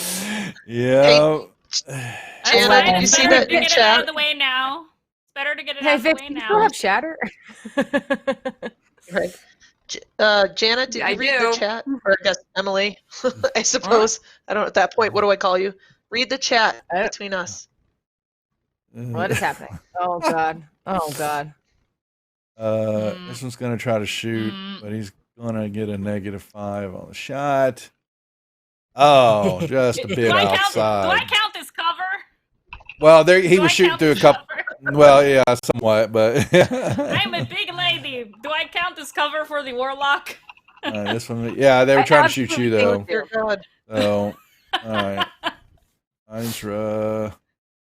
Speaker 3: Yeah.
Speaker 4: That's
Speaker 2: Jana,
Speaker 4: fine.
Speaker 2: did you
Speaker 4: It's
Speaker 2: see
Speaker 4: better
Speaker 2: that
Speaker 4: to
Speaker 2: in
Speaker 4: get it out
Speaker 2: chat?
Speaker 4: of the way now. It's better to get it
Speaker 5: Hey,
Speaker 4: out of the
Speaker 5: Vic,
Speaker 4: way
Speaker 5: do you still
Speaker 4: now.
Speaker 5: have shatter?
Speaker 2: Right. Janet, did
Speaker 7: I
Speaker 2: you read
Speaker 7: do.
Speaker 2: the chat? Or I guess Emily, I suppose. I don't know at that point. What do I call you? Read the chat
Speaker 5: I don't-
Speaker 2: between us.
Speaker 5: What is happening? Oh god. Oh god.
Speaker 3: This one's gonna try to shoot, but he's gonna get a -5 on the shot. Oh, just a
Speaker 4: Do
Speaker 3: bit
Speaker 4: I count? Do
Speaker 3: outside.
Speaker 4: I count this cover?
Speaker 3: Well, there he
Speaker 4: Do
Speaker 3: was
Speaker 4: I
Speaker 3: shooting
Speaker 4: count
Speaker 3: through a
Speaker 4: this
Speaker 3: couple.
Speaker 4: cover?
Speaker 3: Well, yeah, somewhat, but
Speaker 4: I'm a big lady. Do I count this cover for the warlock?
Speaker 3: this one, yeah, they were
Speaker 5: I
Speaker 3: trying to shoot you
Speaker 5: absolutely
Speaker 3: though.
Speaker 5: do.
Speaker 2: Dear God.
Speaker 3: So, all right, Hydra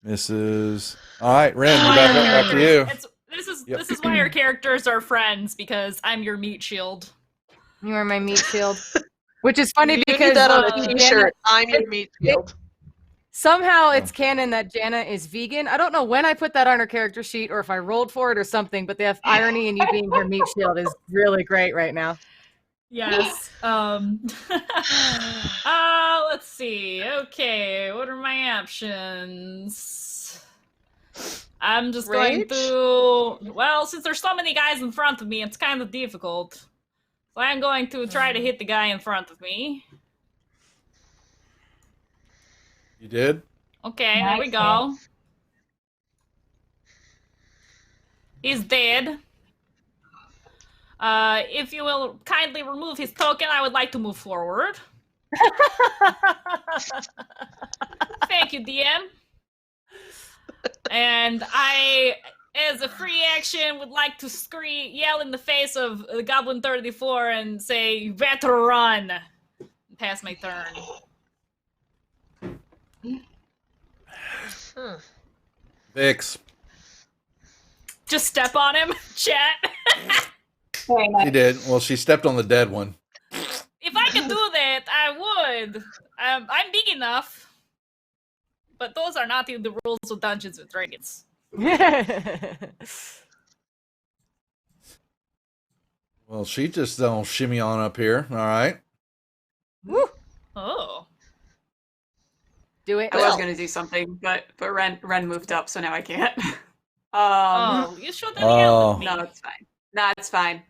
Speaker 3: misses. All right, Ren,
Speaker 4: Why
Speaker 3: we're
Speaker 4: our
Speaker 3: back to you.
Speaker 4: characters-
Speaker 3: Yep.
Speaker 4: This is why our characters are friends, because I'm your meat shield.
Speaker 5: You are my meat shield. Which is funny
Speaker 2: You
Speaker 5: because
Speaker 2: need that on
Speaker 4: uh,
Speaker 2: a
Speaker 5: Jana-
Speaker 2: t-shirt. I'm your meat shield.
Speaker 5: somehow it's canon that Jana is vegan. I don't know when I put that on her character sheet or if I rolled for it or something, but the irony in you being her meat shield is really great right now.
Speaker 4: Yes. Let's see. Okay, what are my options? I'm just going
Speaker 2: Rage?
Speaker 4: to. Well, since there's so many guys in front of me, it's kind of difficult. So I'm going to try to hit the guy in front of me.
Speaker 3: You did?
Speaker 4: Okay, there we
Speaker 6: Nice,
Speaker 4: go. He's dead. If you will kindly remove his token, I would like to move forward. Thank you, DM. And I, as a free action, would like to yell in the face of Goblin 34 and say, "You better run!" And pass my turn.
Speaker 3: Vix.
Speaker 4: Just step on him, chat.
Speaker 6: Very
Speaker 3: She
Speaker 6: nice.
Speaker 3: did. Well, she stepped on the dead one.
Speaker 4: If I could do that, I would. I'm big enough. But those are not the rules of Dungeons and Dragons.
Speaker 3: Well, she just don't shimmy on up here. All right.
Speaker 5: Woo.
Speaker 4: Oh.
Speaker 5: Do it.
Speaker 7: I was gonna do something, but Ren moved up, so now I can't.
Speaker 4: Oh, you should have yelled at me.
Speaker 7: No, it's fine. No, it's fine.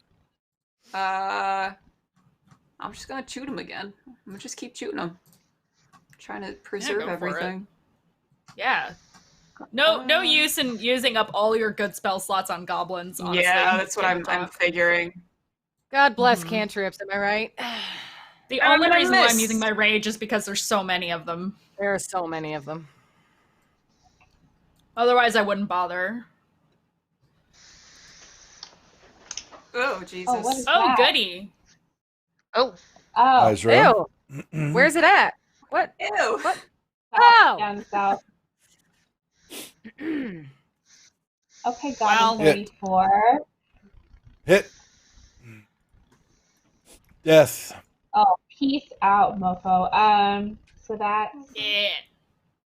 Speaker 7: I'm just gonna shoot him again. I'm gonna just keep shooting him. Trying to preserve
Speaker 4: go for it.
Speaker 7: everything.
Speaker 4: Yeah. No use in using up all your good spell slots on goblins, honestly.
Speaker 7: Yeah, that's what I'm
Speaker 4: Tabletop.
Speaker 7: figuring.
Speaker 5: God bless
Speaker 4: Mhm.
Speaker 5: cantrips, am I right?
Speaker 4: The
Speaker 7: I'm
Speaker 4: only
Speaker 7: gonna
Speaker 4: reason why I'm
Speaker 7: miss.
Speaker 4: using my rage is because there's so many of them.
Speaker 5: There are so many of them.
Speaker 4: Otherwise, I wouldn't bother.
Speaker 7: Oh, Jesus.
Speaker 6: what is
Speaker 4: Oh,
Speaker 6: that?
Speaker 4: goody.
Speaker 2: Oh,
Speaker 6: Oh,
Speaker 3: Ezra.
Speaker 5: Ew. Where's it at? What?
Speaker 7: Ew.
Speaker 5: What?
Speaker 6: south,
Speaker 5: Oh!
Speaker 6: down south. Okay,
Speaker 4: Well-
Speaker 6: Goblin 34.
Speaker 3: Hit. Death.
Speaker 6: Oh, peace out, mofo. So that.
Speaker 4: Yeah.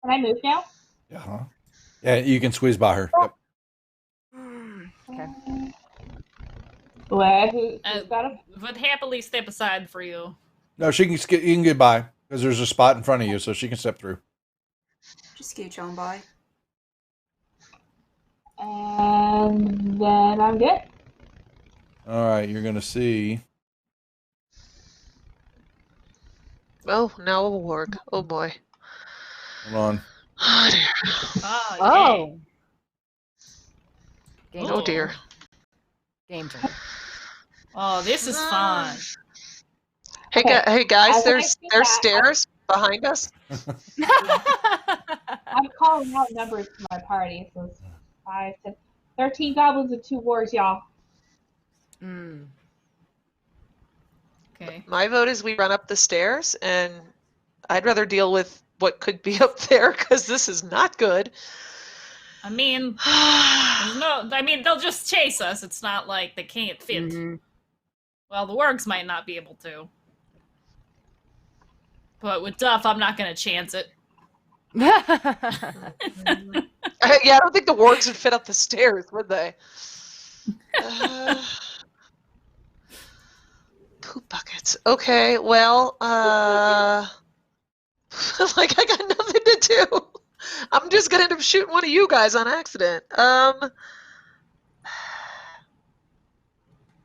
Speaker 6: Can I move now?
Speaker 3: Yeah. Yeah, you can squeeze by her. Yep.
Speaker 5: Okay.
Speaker 6: Where? Who's got a?
Speaker 4: Would happily step aside for you.
Speaker 3: No, she can. You can get by because there's a spot in front of you, so she can step through.
Speaker 7: Just scooch on by.
Speaker 6: And then I'm good.
Speaker 3: All right, you're gonna see.
Speaker 2: oh, now a warg. Oh boy.
Speaker 3: Hold on.
Speaker 2: Oh dear.
Speaker 4: Oh.
Speaker 5: Oh. Game,
Speaker 2: Oh dear.
Speaker 5: game changer.
Speaker 4: Oh, this is fun.
Speaker 2: Hey,
Speaker 6: Okay.
Speaker 2: hey guys,
Speaker 6: As I
Speaker 2: there's
Speaker 6: see
Speaker 2: there's
Speaker 6: that,
Speaker 2: stairs behind us.
Speaker 6: I'm calling out numbers to my party. So it's 5, 10, 13 goblins and 2 wargs, y'all.
Speaker 5: Mm.
Speaker 4: Okay.
Speaker 2: My vote is we run up the stairs, and I'd rather deal with what could be up there because this is not good.
Speaker 4: I mean, there's no. I mean, they'll just chase us. It's not like they can't fit.
Speaker 5: Mhm.
Speaker 4: Well, the wargs might not be able to. But with Duff, I'm not gonna chance it.
Speaker 2: Yeah, I don't think the wargs would fit up the stairs, would they? Poop buckets. Okay, well, like I got nothing to do. I'm just gonna end up shooting one of you guys on accident.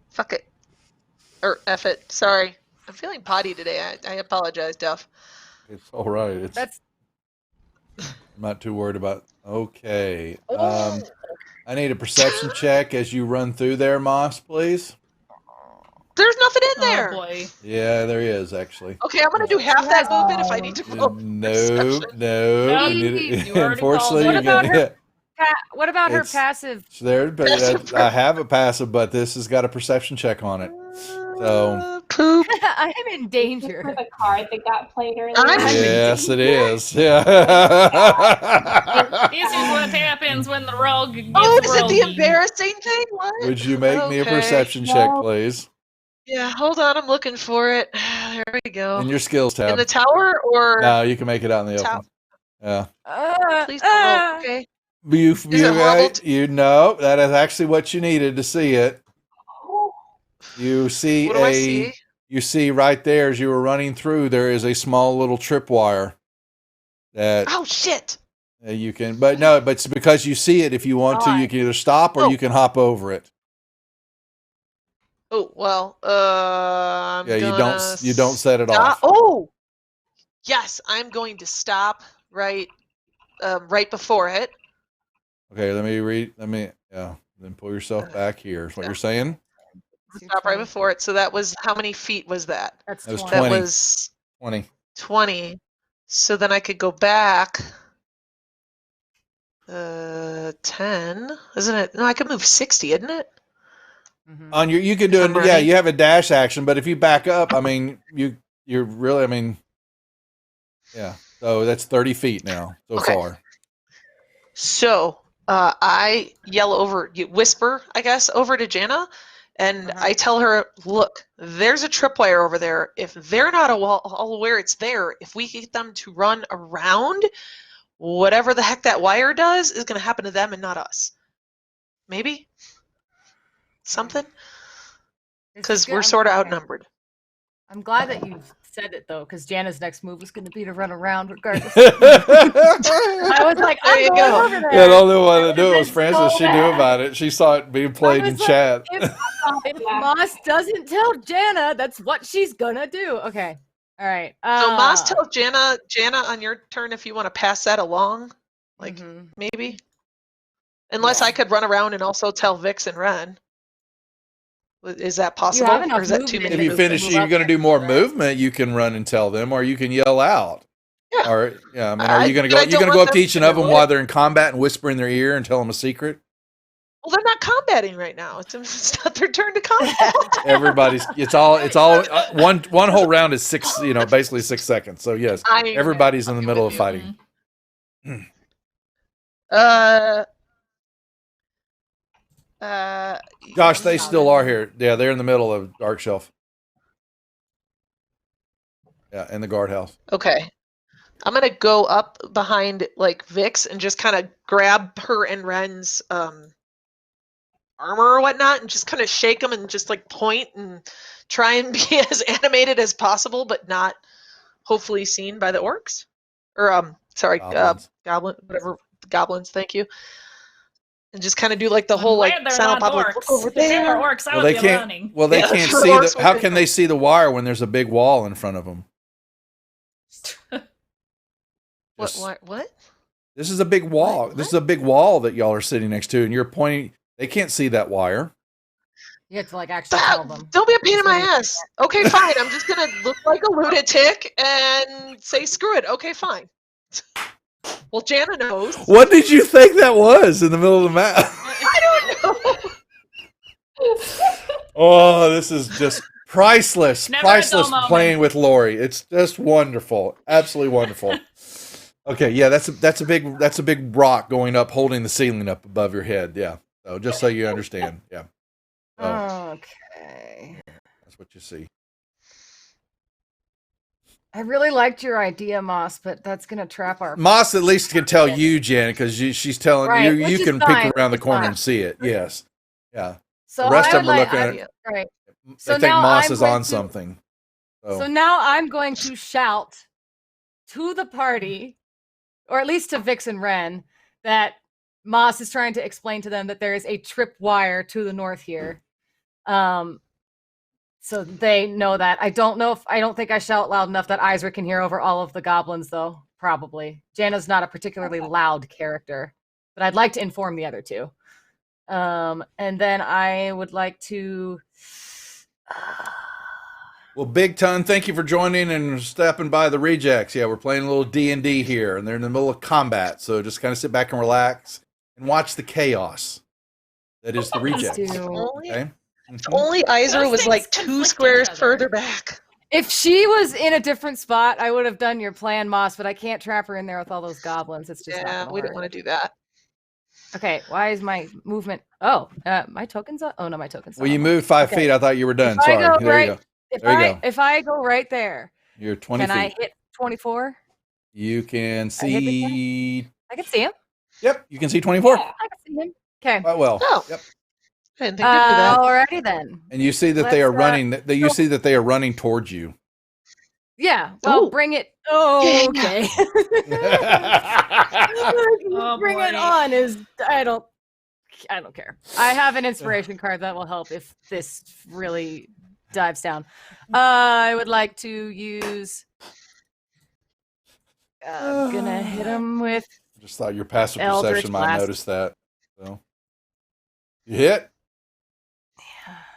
Speaker 2: Fuck it. Or F it. Sorry. I'm feeling potty today. I apologize, Duff.
Speaker 3: It's all right. It's
Speaker 5: That's
Speaker 3: I'm not too worried about. Okay.
Speaker 5: Oh.
Speaker 3: I need a perception check as you run through there, Moss, please.
Speaker 2: There's nothing in
Speaker 4: Oh
Speaker 2: there.
Speaker 4: boy.
Speaker 3: Yeah, there is actually.
Speaker 2: Okay, I'm gonna do half that movement if I need to roll.
Speaker 3: No,
Speaker 2: perception.
Speaker 3: no.
Speaker 4: No,
Speaker 3: you need
Speaker 4: you already
Speaker 3: unfortunately,
Speaker 4: called
Speaker 5: it.
Speaker 3: you
Speaker 5: What about
Speaker 3: get,
Speaker 5: what about her
Speaker 3: It's-
Speaker 5: passive?
Speaker 3: it's there, but
Speaker 2: Passive.
Speaker 3: I have a passive, but this has got a perception check on it. So
Speaker 2: Poop.
Speaker 5: I am in
Speaker 6: For
Speaker 5: danger.
Speaker 6: the card that got played earlier.
Speaker 2: I'm-
Speaker 3: yes, it is. Yeah.
Speaker 4: This is what happens when the rogue gets
Speaker 2: Oh, is it the
Speaker 4: roguey.
Speaker 2: embarrassing thing? What?
Speaker 3: Would you make me a
Speaker 2: Okay.
Speaker 3: perception check,
Speaker 6: No.
Speaker 3: please?
Speaker 2: Yeah, hold on. I'm looking for it. There we go.
Speaker 3: In your skills tab.
Speaker 2: In the tower or
Speaker 3: No, you can make it out in the
Speaker 2: Tower.
Speaker 3: open. Yeah.
Speaker 2: please don't roll. Okay.
Speaker 3: You know that is actually what you needed to see it. You see
Speaker 2: What do I see?
Speaker 3: you see right there as you were running through, there is a small little tripwire that
Speaker 2: Oh shit!
Speaker 3: you can, but no, but it's because you see it. If you want to, you can either stop or
Speaker 2: Oh.
Speaker 3: you can hop over it.
Speaker 2: Oh well. I'm
Speaker 3: Yeah, you
Speaker 2: gonna
Speaker 3: don't set it
Speaker 2: stop.
Speaker 3: off.
Speaker 2: Oh, yes, I'm going to stop right before it.
Speaker 3: Okay, then pull yourself back here. Is what you're saying?
Speaker 2: Stop right before it. So that was how many feet was that?
Speaker 5: That's
Speaker 3: That was
Speaker 5: 20.
Speaker 2: That
Speaker 3: 20.
Speaker 2: was
Speaker 3: 20.
Speaker 2: 20. So then I could go back. 10, isn't it? No, I could move 60, isn't it?
Speaker 5: Mhm.
Speaker 3: On your, you can do
Speaker 2: I'm
Speaker 3: it. Yeah,
Speaker 2: running.
Speaker 3: you have a dash action, but if you back up, I mean, you're really, I mean, yeah. So that's 30 feet now so
Speaker 2: Okay.
Speaker 3: far.
Speaker 2: So I yell over, whisper, I guess, over to Jana, and
Speaker 5: Uh-huh.
Speaker 2: I tell her, look, there's a tripwire over there. If they're not all aware it's there, if we get them to run around, whatever the heck that wire does is going to happen to them and not us. Maybe? Something?
Speaker 5: This is
Speaker 2: Because
Speaker 5: good.
Speaker 2: we're
Speaker 5: I'm-
Speaker 2: sort of
Speaker 5: okay.
Speaker 2: outnumbered.
Speaker 5: I'm glad that you said it though, because Jana's next move was going to be to run around regardless.
Speaker 3: Yeah,
Speaker 5: I was like,
Speaker 2: There
Speaker 5: I'm
Speaker 2: you
Speaker 5: going
Speaker 2: go.
Speaker 5: over there.
Speaker 3: the only one to
Speaker 5: That
Speaker 3: do it
Speaker 5: would've
Speaker 3: was
Speaker 5: been
Speaker 3: Francis.
Speaker 5: so
Speaker 3: She knew
Speaker 5: bad.
Speaker 3: about it. She saw it being played in
Speaker 5: was like,
Speaker 3: chat.
Speaker 5: If
Speaker 6: Yeah.
Speaker 5: Moss doesn't tell Jana, that's what she's gonna do. Okay. All right.
Speaker 2: So Moss tells Jana on your turn if you want to pass that along, like
Speaker 5: mhm.
Speaker 2: maybe. Unless
Speaker 5: Yeah.
Speaker 2: I could run around and also tell Vix and Ren. Is that possible?
Speaker 5: have enough
Speaker 2: or is that too
Speaker 5: movement
Speaker 2: many?
Speaker 3: If you
Speaker 5: movement
Speaker 3: finish,
Speaker 5: move
Speaker 3: you're
Speaker 5: up
Speaker 3: going to
Speaker 5: there,
Speaker 3: do more
Speaker 5: right?
Speaker 3: movement. You can run and tell them, or you can yell out.
Speaker 2: Yeah.
Speaker 3: Or yeah, I mean, are you going to
Speaker 2: but
Speaker 3: go?
Speaker 2: I
Speaker 3: You
Speaker 2: don't
Speaker 3: going to go
Speaker 2: want
Speaker 3: up to
Speaker 2: them
Speaker 3: each
Speaker 2: to
Speaker 3: and of them
Speaker 2: know
Speaker 3: while
Speaker 2: it.
Speaker 3: they're in combat and whisper in their ear and tell them a secret?
Speaker 2: Well, they're not combating right now. It's not their turn to combat.
Speaker 3: Everybody's. It's all. One whole round is six. Basically 6 seconds. So yes,
Speaker 2: I know.
Speaker 3: everybody's in the
Speaker 2: I'm
Speaker 3: middle
Speaker 2: with
Speaker 3: of
Speaker 2: you.
Speaker 3: fighting. Gosh, they still are here. Yeah, they're in the middle of Dark Shelf. Yeah, in the guardhouse.
Speaker 2: Okay. I'm gonna go up behind like Vix and just kind of grab her and Ren's armor or whatnot and just kind of shake them and just like point and try and be as animated as possible, but not hopefully seen by the orcs or sorry,
Speaker 3: Goblins.
Speaker 2: goblins. Thank you. And just kind of do like the
Speaker 4: I'm
Speaker 2: whole like
Speaker 4: glad they're
Speaker 2: silent
Speaker 4: not
Speaker 2: pop, like,
Speaker 4: orcs.
Speaker 2: look over
Speaker 4: If they
Speaker 2: there.
Speaker 4: were orcs, I
Speaker 3: Well,
Speaker 4: would
Speaker 3: they
Speaker 4: be
Speaker 3: can't.
Speaker 4: running.
Speaker 3: Well, they
Speaker 2: Yeah,
Speaker 3: can't
Speaker 2: sure,
Speaker 3: see
Speaker 2: orcs
Speaker 3: the. How
Speaker 2: would
Speaker 3: can
Speaker 2: be-
Speaker 3: they see the wire when there's a big wall in front of them?
Speaker 2: What?
Speaker 3: This is a big wall. This is a big wall that y'all are sitting next to, and you're pointing. They can't see that wire.
Speaker 5: You have to like actually tell them.
Speaker 2: Don't be a pain in my
Speaker 5: That's
Speaker 2: ass. Okay, fine. I'm just gonna look like a lunatic and say screw it. Okay, fine. Well, Jana knows.
Speaker 3: What did you think that was in the middle of the map?
Speaker 2: I don't know.
Speaker 3: Oh, this is just priceless.
Speaker 4: Never a dull
Speaker 3: Priceless
Speaker 4: moment.
Speaker 3: playing with Lori. It's just wonderful. Absolutely wonderful. Okay, yeah, that's a big rock going up, holding the ceiling up above your head. Yeah. So just so you understand. Yeah. So
Speaker 5: Okay.
Speaker 3: that's what you see.
Speaker 5: I really liked your idea, Moss, but that's gonna trap our.
Speaker 3: Moss at least can tell you, Janet, because she's telling
Speaker 5: Right,
Speaker 3: you.
Speaker 5: which
Speaker 3: You
Speaker 5: is
Speaker 3: can
Speaker 5: fine,
Speaker 3: peek around the
Speaker 5: which is
Speaker 3: corner
Speaker 5: fine.
Speaker 3: and see it. Yes. Yeah.
Speaker 5: So
Speaker 3: the rest
Speaker 5: I
Speaker 3: of
Speaker 5: would
Speaker 3: them are
Speaker 5: like,
Speaker 3: looking at
Speaker 2: it.
Speaker 5: right. So
Speaker 3: I think
Speaker 5: now
Speaker 3: Moss
Speaker 5: I'm
Speaker 3: is
Speaker 5: going
Speaker 3: on
Speaker 5: to-
Speaker 3: something.
Speaker 5: So now I'm going to shout to the party, or at least to Vix and Ren, that Moss is trying to explain to them that there is a tripwire to the north here. So they know that. I don't think I shout loud enough that Isra can hear over all of the goblins, though. Probably. Jana's not a particularly loud character, but I'd like to inform the other two. And then I would like to.
Speaker 3: Well, Big Ton, thank you for joining and stepping by the Rejects. Yeah, we're playing a little D&D here, and they're in the middle of combat, so just kind of sit back and relax and watch the chaos that is the Rejects. Okay?
Speaker 2: Only Isra
Speaker 4: Those
Speaker 2: was
Speaker 4: things
Speaker 2: like 2
Speaker 4: conflict
Speaker 2: squares
Speaker 4: each other.
Speaker 2: further back.
Speaker 5: If she was in a different spot, I would have done your plan, Moss, but I can't trap her in there with all those goblins. It's just not
Speaker 2: Yeah,
Speaker 5: gonna
Speaker 2: we
Speaker 5: work.
Speaker 2: don't want to do that.
Speaker 5: Okay, why is my movement? Oh, my token's up. Oh no, my token's.
Speaker 3: Well, you moved 5
Speaker 5: Okay.
Speaker 3: feet. I thought you were done.
Speaker 5: If I
Speaker 3: Sorry.
Speaker 5: go
Speaker 3: There you
Speaker 5: right-
Speaker 3: go. There you go.
Speaker 5: If I go right there,
Speaker 3: You're 20
Speaker 5: can I
Speaker 3: feet.
Speaker 5: hit 24?
Speaker 3: You can
Speaker 5: I hit the
Speaker 3: see.
Speaker 5: I can see him.
Speaker 3: Yep, you can see 24.
Speaker 6: Yeah.
Speaker 5: I can see him. Okay.
Speaker 3: Quite well.
Speaker 2: Oh.
Speaker 3: Yep.
Speaker 2: I didn't think to do that.
Speaker 5: Alrighty then.
Speaker 3: And you see that they are
Speaker 5: Let's,
Speaker 3: running. That you see that they are running towards you.
Speaker 5: Yeah. Well,
Speaker 2: Ooh.
Speaker 5: bring it. Oh, okay.
Speaker 4: Oh,
Speaker 5: bring it
Speaker 4: boy.
Speaker 5: on is I don't care. I have an inspiration card that will help if this really dives down. I would like to use. Gonna hit him with.
Speaker 3: Just thought your passive
Speaker 5: Eldritch
Speaker 3: perception might
Speaker 5: Blast.
Speaker 3: notice that. So you hit.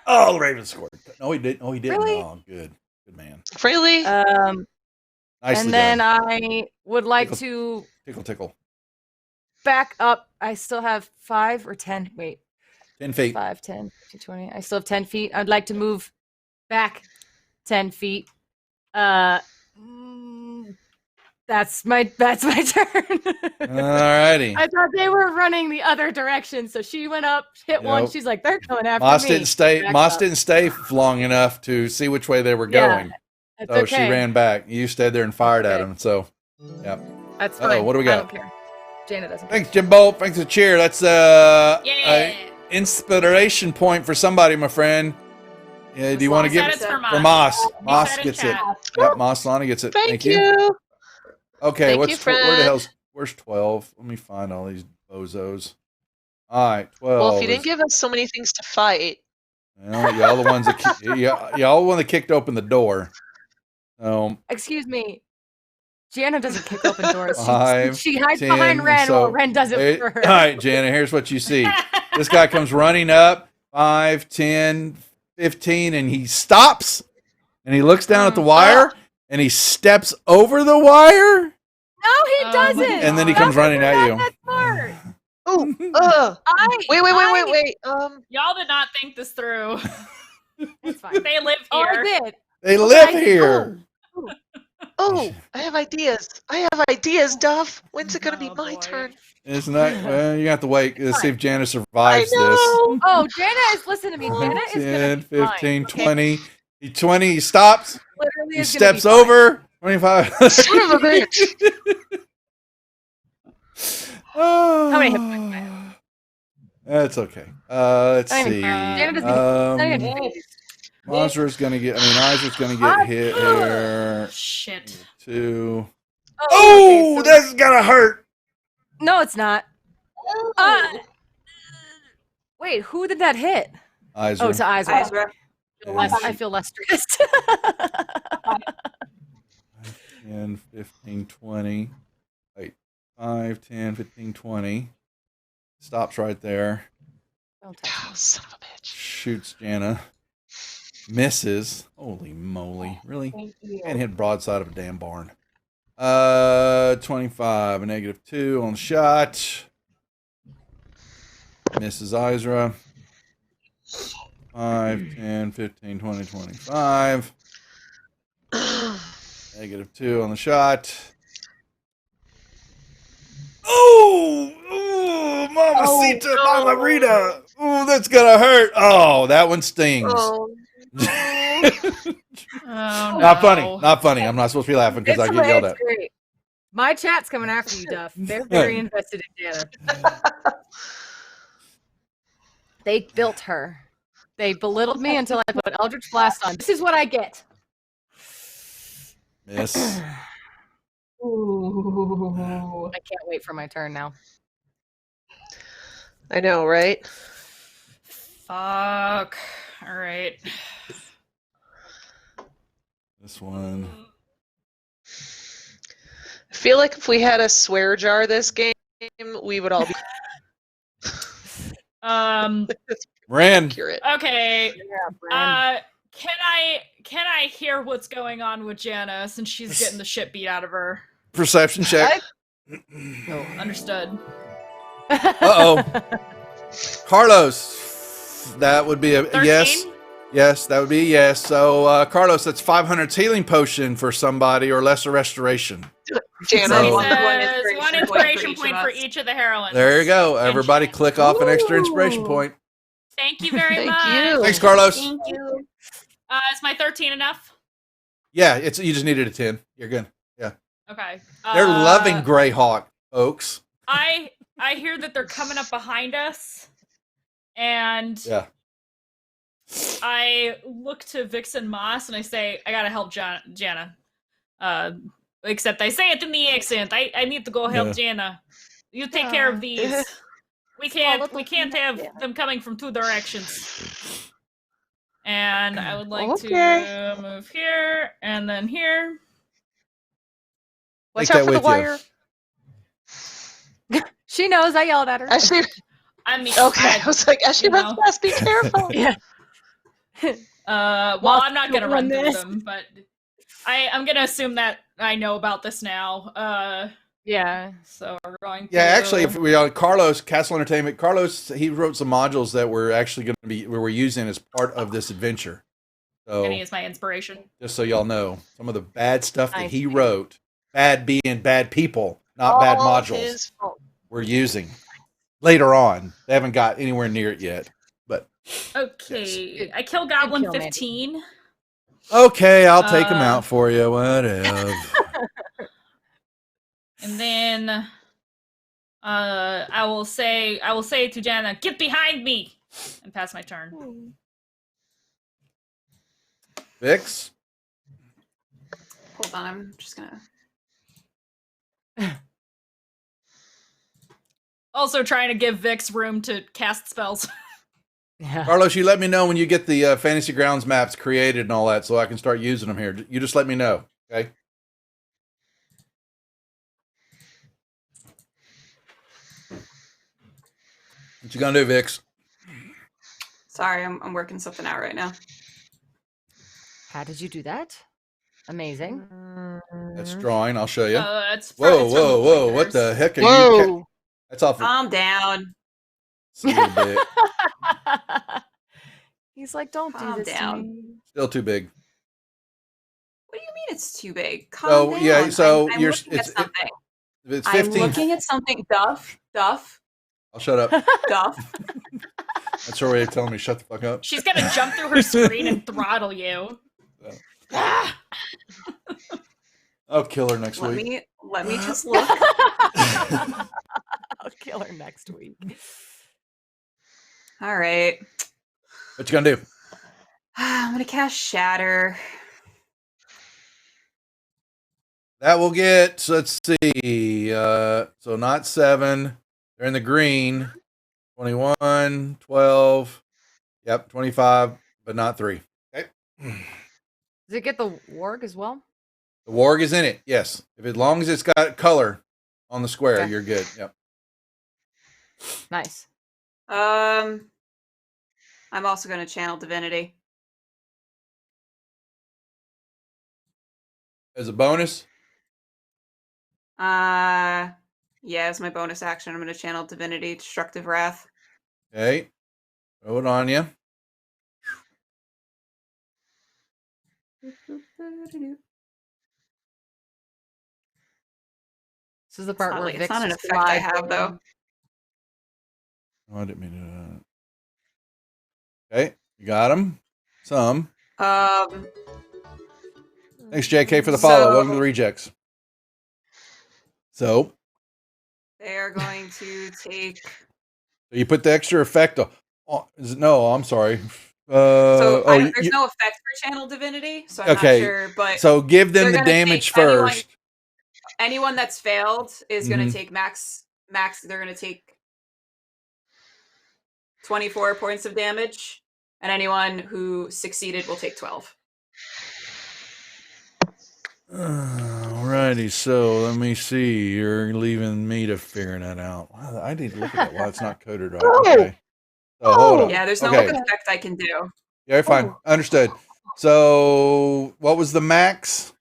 Speaker 3: Oh, the Raven scored. No, he didn't. Oh, he didn't.
Speaker 5: Really?
Speaker 3: Oh, good. Good man.
Speaker 2: Freely?
Speaker 3: Nicely
Speaker 5: And then
Speaker 3: done.
Speaker 5: I would like
Speaker 3: Tickle.
Speaker 5: to
Speaker 3: Tickle.
Speaker 5: back up. I still have 5 or 10. Wait,
Speaker 3: 10 feet.
Speaker 5: 5, 10, 15, 20. I still have 10 feet. I'd like to move back 10 feet. That's my turn.
Speaker 3: Alrighty.
Speaker 5: I thought they were running the other direction, so she went up, hit one.
Speaker 3: Nope.
Speaker 5: She's like, they're coming after
Speaker 3: Moss
Speaker 5: me.
Speaker 3: didn't stay.
Speaker 5: Back
Speaker 3: Moss
Speaker 5: up.
Speaker 3: didn't stay long enough to see which way they were
Speaker 5: Yeah,
Speaker 3: going.
Speaker 5: That's
Speaker 3: So
Speaker 5: okay.
Speaker 3: she ran back. You stayed there and fired at
Speaker 5: Okay.
Speaker 3: him. So, yeah.
Speaker 5: That's
Speaker 3: Uh-oh,
Speaker 5: fine.
Speaker 3: what do we
Speaker 5: I
Speaker 3: got?
Speaker 5: don't care. Jana doesn't.
Speaker 3: Thanks, Jimbo. Thanks for the cheer. That's
Speaker 4: Yeah.
Speaker 3: inspiration point for somebody, my friend. Yeah, do you want to
Speaker 4: Said
Speaker 3: give
Speaker 4: it's for
Speaker 3: for
Speaker 4: Moss.
Speaker 3: Moss?
Speaker 4: You
Speaker 3: Moss
Speaker 4: said in
Speaker 3: gets it.
Speaker 4: chat.
Speaker 3: Yep, Moss Lana gets it.
Speaker 2: Thank you.
Speaker 3: Okay,
Speaker 2: Thank you,
Speaker 3: where the
Speaker 2: friend.
Speaker 3: hell's where's 12? Let me find all these bozos. All right, 12.
Speaker 2: Well, if you didn't
Speaker 3: is-
Speaker 2: give us so many things to fight,
Speaker 3: well, y'all the ones that y'all the one that kicked open the door.
Speaker 5: Excuse me. Jana doesn't kick open doors.
Speaker 3: Five,
Speaker 5: She hides
Speaker 3: 10,
Speaker 5: behind Ren
Speaker 3: so-
Speaker 5: while Ren does it for her.
Speaker 3: All right, Jana, here's what you see. This guy comes running up 5, 10, 15, and he stops and he looks down at the wire and he steps over the wire
Speaker 5: No, he
Speaker 4: Oh
Speaker 5: doesn't.
Speaker 4: my
Speaker 3: and then he
Speaker 4: God.
Speaker 3: comes running at you.
Speaker 5: That's smart.
Speaker 2: oh, wait.
Speaker 4: Y'all did not think this through.
Speaker 5: It's fine.
Speaker 4: They live
Speaker 5: Oh,
Speaker 4: here.
Speaker 5: I did.
Speaker 3: They live here.
Speaker 2: Oh, I have ideas. Duff. When's it gonna be
Speaker 4: Oh,
Speaker 2: my
Speaker 4: boy.
Speaker 2: turn?
Speaker 3: It's not. Well, you have to wait. Let's see if Jana
Speaker 2: I
Speaker 3: survives this.
Speaker 2: know.
Speaker 5: Oh, Jana is listen to me. Jana is
Speaker 3: 10,
Speaker 5: gonna be
Speaker 3: 15,
Speaker 5: fine, okay?
Speaker 3: 20. He 20. He stops.
Speaker 5: Literally
Speaker 3: He
Speaker 5: is gonna be
Speaker 3: steps
Speaker 5: fine.
Speaker 3: over. 25.
Speaker 2: Son of a bitch.
Speaker 3: How
Speaker 5: many hit points do I have?
Speaker 3: That's okay. Let's
Speaker 5: Not even-
Speaker 3: see.
Speaker 5: Jana doesn't not even
Speaker 3: Um, Monster's gonna get. Isaac's gonna get hit here.
Speaker 4: Shit.
Speaker 3: 2.
Speaker 5: Oh,
Speaker 3: Oh,
Speaker 5: okay, so-
Speaker 3: that's gonna hurt.
Speaker 5: No, it's not. Wait, who did that hit?
Speaker 3: Isaac.
Speaker 5: Oh, it's Isra.
Speaker 7: Isra.
Speaker 5: I feel less stressed.
Speaker 3: 10, 15, 20. Wait. 5, 10, 15, 20. Stops right there.
Speaker 5: Don't touch
Speaker 2: Oh,
Speaker 5: me.
Speaker 2: son of a bitch.
Speaker 3: Shoots Jana. Misses. Holy moly. Really?
Speaker 6: Thank you.
Speaker 3: And hit broadside of a damn barn. 25, a -2 on the shot. Misses Isra. 5, 10, 15, 20, 25. -2 on the shot. Oh, Mamacita,
Speaker 2: Oh, no.
Speaker 3: Mamarita. Oh, that's gonna hurt. Oh, that one stings.
Speaker 2: Oh,
Speaker 4: Oh,
Speaker 3: Not funny.
Speaker 4: no.
Speaker 3: Not funny. I'm not supposed to be laughing because I get yelled at.
Speaker 5: great. My chat's coming after you, Duff. They're very invested in Jana. They built her. They belittled me until I put Eldritch Blast on. This is what I get.
Speaker 3: Miss.
Speaker 6: Ooh.
Speaker 5: I can't wait for my turn now.
Speaker 2: I know, right?
Speaker 4: Fuck. All right.
Speaker 3: This one.
Speaker 2: I feel like if we had a swear jar this game, we would all be
Speaker 3: Ran.
Speaker 2: accurate.
Speaker 4: Okay.
Speaker 5: Bran.
Speaker 4: Can I hear what's going on with Jana since she's getting the shit beat out of her?
Speaker 3: Perception check.
Speaker 4: Oh, understood.
Speaker 3: Uh-oh. Carlos. That would be a
Speaker 4: 13?
Speaker 3: yes. Yes, that would be a yes. So, Carlos, that's 500 healing potion for somebody or lesser restoration.
Speaker 2: Jana,
Speaker 3: So-
Speaker 2: you
Speaker 7: One
Speaker 2: want
Speaker 4: One inspiration point for each of the heroines.
Speaker 3: There you go. Everybody click off an extra inspiration
Speaker 6: Ooh.
Speaker 3: point.
Speaker 4: Thank you very
Speaker 2: Thank
Speaker 4: much.
Speaker 2: you.
Speaker 3: Thanks, Carlos.
Speaker 7: Thank you.
Speaker 4: Is my 13 enough?
Speaker 3: Yeah, you just needed a 10. You're good.
Speaker 4: Okay.
Speaker 3: They're loving Greyhawk, Oaks.
Speaker 4: I hear that they're coming up behind us, and
Speaker 3: Yeah.
Speaker 4: I look to Vixen Moss and I say, I gotta help Jana. Except I say it in the accent. I need to go help Jana. You take care of these. We can't have them coming from two directions. And I would like to move here and then here.
Speaker 2: Watch
Speaker 3: Take
Speaker 2: out
Speaker 3: that
Speaker 2: for the
Speaker 3: with you.
Speaker 2: wire.
Speaker 5: She knows. I yelled at her.
Speaker 2: Ashley,
Speaker 4: I mean,
Speaker 2: okay. I was like, Ashley,
Speaker 4: you
Speaker 2: runs
Speaker 4: know.
Speaker 2: fast. Be careful.
Speaker 5: Yeah.
Speaker 4: Well, I'm not gonna
Speaker 5: Run
Speaker 4: run through
Speaker 5: this.
Speaker 4: them, but I'm gonna assume that I know about this now.
Speaker 5: Yeah.
Speaker 4: So we're going to...
Speaker 3: Yeah, actually, if we Carlos, Castle Entertainment, Carlos, he wrote some modules that were actually going to be, we were using as part of this adventure. So,
Speaker 4: And he is my inspiration.
Speaker 3: just so y'all know, some of the bad stuff that
Speaker 5: Nice.
Speaker 3: he wrote, bad being bad people, not bad
Speaker 2: All
Speaker 3: modules,
Speaker 2: his fault.
Speaker 3: we're using later on. They haven't got anywhere near it yet. But,
Speaker 4: Okay, I kill Goblin
Speaker 5: kill, Mandy.
Speaker 4: 15.
Speaker 3: okay, I'll take them out for you. Whatever.
Speaker 4: And then I will say to Jana, get behind me, and pass my turn.
Speaker 3: Vix?
Speaker 7: Hold on, I'm just gonna.
Speaker 4: Also trying to give Vix room to cast spells.
Speaker 5: Yeah.
Speaker 3: Carlos, you let me know when you get the Fantasy Grounds maps created and all that so I can start using them here. You just let me know, okay? What you gonna do, Vix?
Speaker 7: Sorry, I'm working something out right now.
Speaker 5: How did you do that? Amazing.
Speaker 3: That's drawing. I'll show you.
Speaker 4: It's
Speaker 3: Whoa,
Speaker 4: it's from
Speaker 3: whoa, whoa! What the
Speaker 4: Pointers.
Speaker 3: heck are you?
Speaker 2: Whoa.
Speaker 3: That's awful.
Speaker 7: Calm down.
Speaker 3: Still too big.
Speaker 5: He's like, don't do
Speaker 7: Calm
Speaker 5: this
Speaker 7: down.
Speaker 5: to me.
Speaker 3: Still too big.
Speaker 7: What do you mean it's too big? Calm
Speaker 3: So,
Speaker 7: down.
Speaker 3: yeah, so
Speaker 7: I'm
Speaker 3: you're-
Speaker 7: looking at something.
Speaker 3: If it's
Speaker 7: I'm
Speaker 3: 15,
Speaker 7: looking at something. Duff.
Speaker 3: I'll shut up.
Speaker 7: Duff.
Speaker 3: That's her way of telling me shut the fuck up.
Speaker 4: She's gonna jump through her screen and throttle you. Ah!
Speaker 3: I'll kill her next
Speaker 7: Let
Speaker 3: week.
Speaker 7: me just look.
Speaker 5: I'll kill her next week.
Speaker 7: All right.
Speaker 3: What you gonna do?
Speaker 7: I'm gonna cast Shatter.
Speaker 3: That will get, let's see, so not 7. They're in the green. 21, 12. Yep, 25, but not 3. Okay.
Speaker 5: Does it get the warg as well?
Speaker 3: The warg is in it, yes. As long as it's got color on the square,
Speaker 5: Okay.
Speaker 3: you're good. Yep.
Speaker 5: Nice.
Speaker 7: I'm also gonna channel Divinity.
Speaker 3: As a bonus,
Speaker 7: Yeah, as my bonus action, I'm gonna channel Divinity, Destructive Wrath.
Speaker 3: okay. Throw it on you.
Speaker 5: This is the part
Speaker 7: not
Speaker 5: where
Speaker 7: like-
Speaker 5: Vix
Speaker 7: it's not an
Speaker 5: just
Speaker 7: effect I
Speaker 5: lied
Speaker 7: have,
Speaker 5: to
Speaker 7: though.
Speaker 5: him.
Speaker 3: Oh, I didn't mean to do that. Okay, you got him. Some. Thanks, JK, for the follow.
Speaker 7: So-
Speaker 3: Welcome to the rejects. So,
Speaker 7: They are going to take.
Speaker 3: you put the extra effect on. No, I'm sorry.
Speaker 7: There's no effect for channel divinity, so I'm
Speaker 3: Okay,
Speaker 7: not sure. But
Speaker 3: so give them
Speaker 7: they're
Speaker 3: the
Speaker 7: gonna
Speaker 3: damage
Speaker 7: take anyone-
Speaker 3: first.
Speaker 7: Anyone that's failed is going
Speaker 3: Mhm.
Speaker 7: to take max. They're going to take 24 points of damage, and anyone who succeeded will take 12.
Speaker 3: Alrighty, so let me see. You're leaving me to figuring that out. Wow, I need to look at that. Why it's not coded right?
Speaker 2: Oh!
Speaker 3: Okay. So hold on.
Speaker 7: Yeah, there's no
Speaker 3: Okay.
Speaker 7: effect I can do.
Speaker 3: Yeah, you're fine. Understood. So what was the max?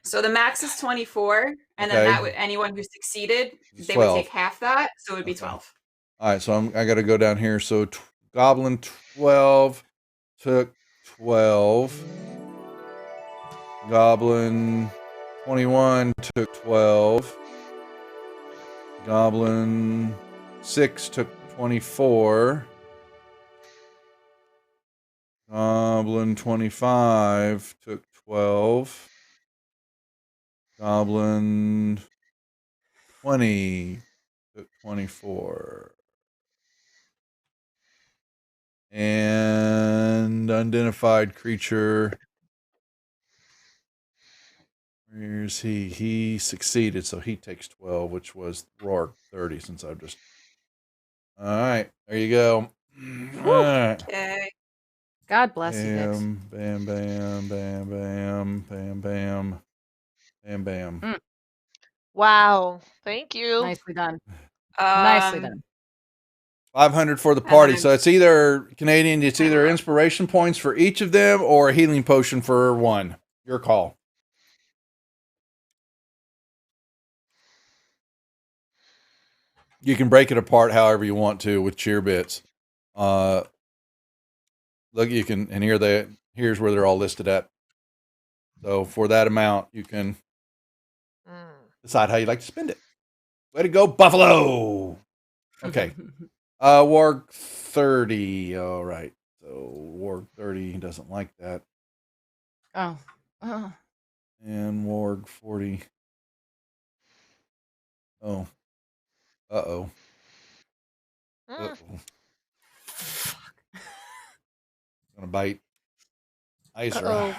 Speaker 7: So the max is 24, and
Speaker 3: Okay.
Speaker 7: then anyone who succeeded,
Speaker 3: It's
Speaker 7: they
Speaker 3: 12.
Speaker 7: would take half that, so it would be
Speaker 3: Okay.
Speaker 7: 12.
Speaker 3: All right, so I got to go down here. So Goblin 12 took 12. Goblin 21 took 12. Goblin 6 took 24. Goblin 25 took 12. Goblin 20 took 24. And unidentified creature. Where's he? He succeeded, so he takes 12, which was Rourke 30, since I've just. All right, there you go. All right.
Speaker 7: Okay.
Speaker 5: God bless you, Dix.
Speaker 3: Bam, bam, bam, bam, bam, bam, bam, bam.
Speaker 2: Wow. Thank you.
Speaker 5: Nicely done. Nicely done.
Speaker 3: 500 for the
Speaker 7: And
Speaker 3: party.
Speaker 7: then-
Speaker 3: So it's either Canadian, it's either inspiration points for each of them or a healing potion for one. Your call. You can break it apart however you want to with cheer bits. Look, you can, and here's where they're all listed at. So for that amount, you can decide how you like to spend it. Way to go, Buffalo! Okay. Warg 30. All right. So Warg 30 doesn't like that.
Speaker 5: Oh. Oh.
Speaker 3: And Warg 40. Oh. Uh-oh. Uh-oh. Gonna bite. Isra.
Speaker 2: Uh-oh.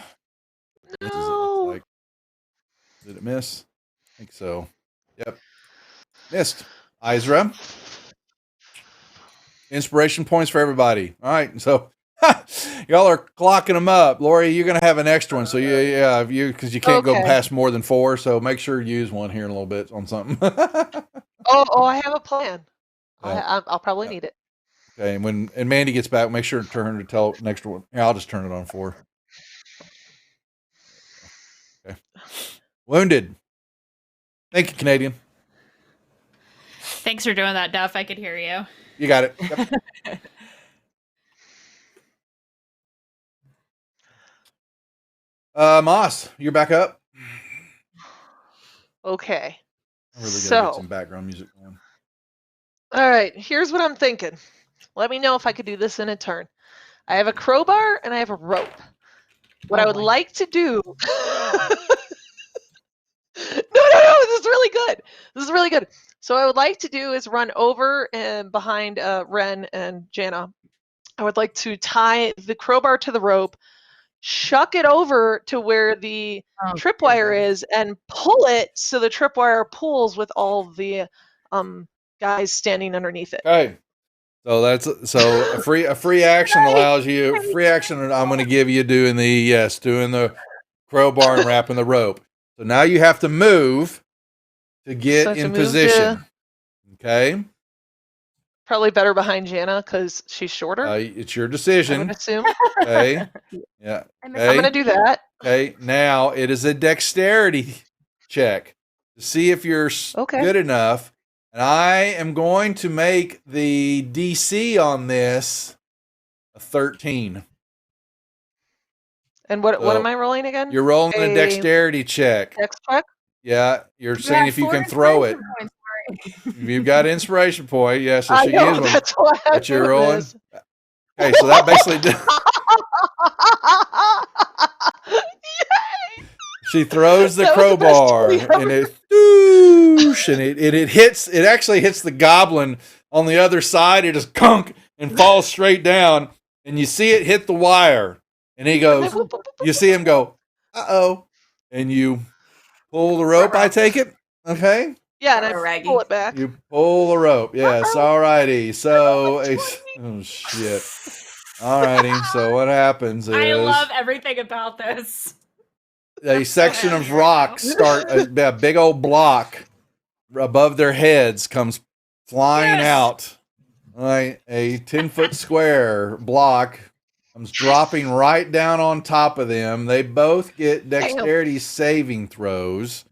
Speaker 3: Misses it,
Speaker 2: No.
Speaker 3: looks like. Did it miss? I think so. Yep. Missed. Isra. Inspiration points for everybody. All right. So y'all are clocking them up. Lori, you're going to have an extra one. So because you can't go
Speaker 2: Okay.
Speaker 3: past more than 4. So make sure you use one here in a little bit on something.
Speaker 2: Oh, I have a plan.
Speaker 3: Yeah.
Speaker 2: I'll probably
Speaker 3: Yeah.
Speaker 2: need it.
Speaker 3: Okay. And Mandy gets back, make sure to turn her to tell next one. Yeah, I'll just turn it on 4. Okay. Wounded. Thank you, Canadian.
Speaker 4: Thanks for doing that, Duff. I could hear you.
Speaker 3: You got it. Yep. Moss, you're back up.
Speaker 2: Okay.
Speaker 3: I'm really gonna
Speaker 2: So-
Speaker 3: get some background music going.
Speaker 2: All right. Here's what I'm thinking. Let me know if I could do this in a turn. I have a crowbar and I have a rope. What I would
Speaker 5: boy.
Speaker 2: like to do. No. This is really good. This is really good. So what I would like to do is run over and behind Ren and Jana. I would like to tie the crowbar to the rope, shuck it over to where the
Speaker 5: Oh,
Speaker 2: tripwire is, and pull it so the tripwire pulls with all the guys standing underneath it.
Speaker 3: Okay. So a free action allows you free action. I'm going to give you doing the crowbar and wrapping the rope. So now you have to move to get
Speaker 2: So I have to
Speaker 3: in
Speaker 2: move
Speaker 3: position. Okay.
Speaker 2: Probably better behind Jana because she's shorter.
Speaker 3: It's your
Speaker 2: I would
Speaker 3: decision.
Speaker 2: assume.
Speaker 3: Okay. Yeah.
Speaker 5: I'm
Speaker 3: Okay.
Speaker 2: I'm gonna do that.
Speaker 3: Okay, now it is a dexterity check to see if you're
Speaker 2: Okay.
Speaker 3: good enough. And I am going to make the DC on this a 13.
Speaker 2: And what
Speaker 3: So,
Speaker 2: am I rolling again?
Speaker 3: You're rolling a
Speaker 2: A-
Speaker 3: dexterity check.
Speaker 2: Dex check.
Speaker 3: Yeah, you're
Speaker 5: You
Speaker 3: seeing
Speaker 5: have
Speaker 3: if you
Speaker 5: 4
Speaker 3: can throw it.
Speaker 5: inspiration points, Lori.
Speaker 3: You've got inspiration point. Yeah, so
Speaker 2: I
Speaker 3: she
Speaker 2: know
Speaker 3: is one.
Speaker 2: that's why I'm
Speaker 3: But you're
Speaker 2: doing
Speaker 3: rolling.
Speaker 2: this.
Speaker 3: Okay, so that basically did.
Speaker 2: Yay!
Speaker 3: She throws the
Speaker 2: That was the best
Speaker 3: crowbar
Speaker 2: feeling
Speaker 3: and it doosh, and it hits. It actually hits the goblin on the other side. It just kunk and falls straight down. and you see it hit the wire, and he goes, you see him go, uh-oh, and you pull the rope, I take it? Okay?
Speaker 2: Yeah, and I
Speaker 7: Raggy.
Speaker 2: pull it back.
Speaker 3: You pull the rope. Yes, alrighty. So, oh, shit. Alrighty, so what happens is
Speaker 4: I love everything about this.
Speaker 3: a section of rock start, a big old block above their heads comes flying
Speaker 4: Yes.
Speaker 3: out. Right, a 10-foot square block comes dropping right down on top of them. They both get dexterity saving throws.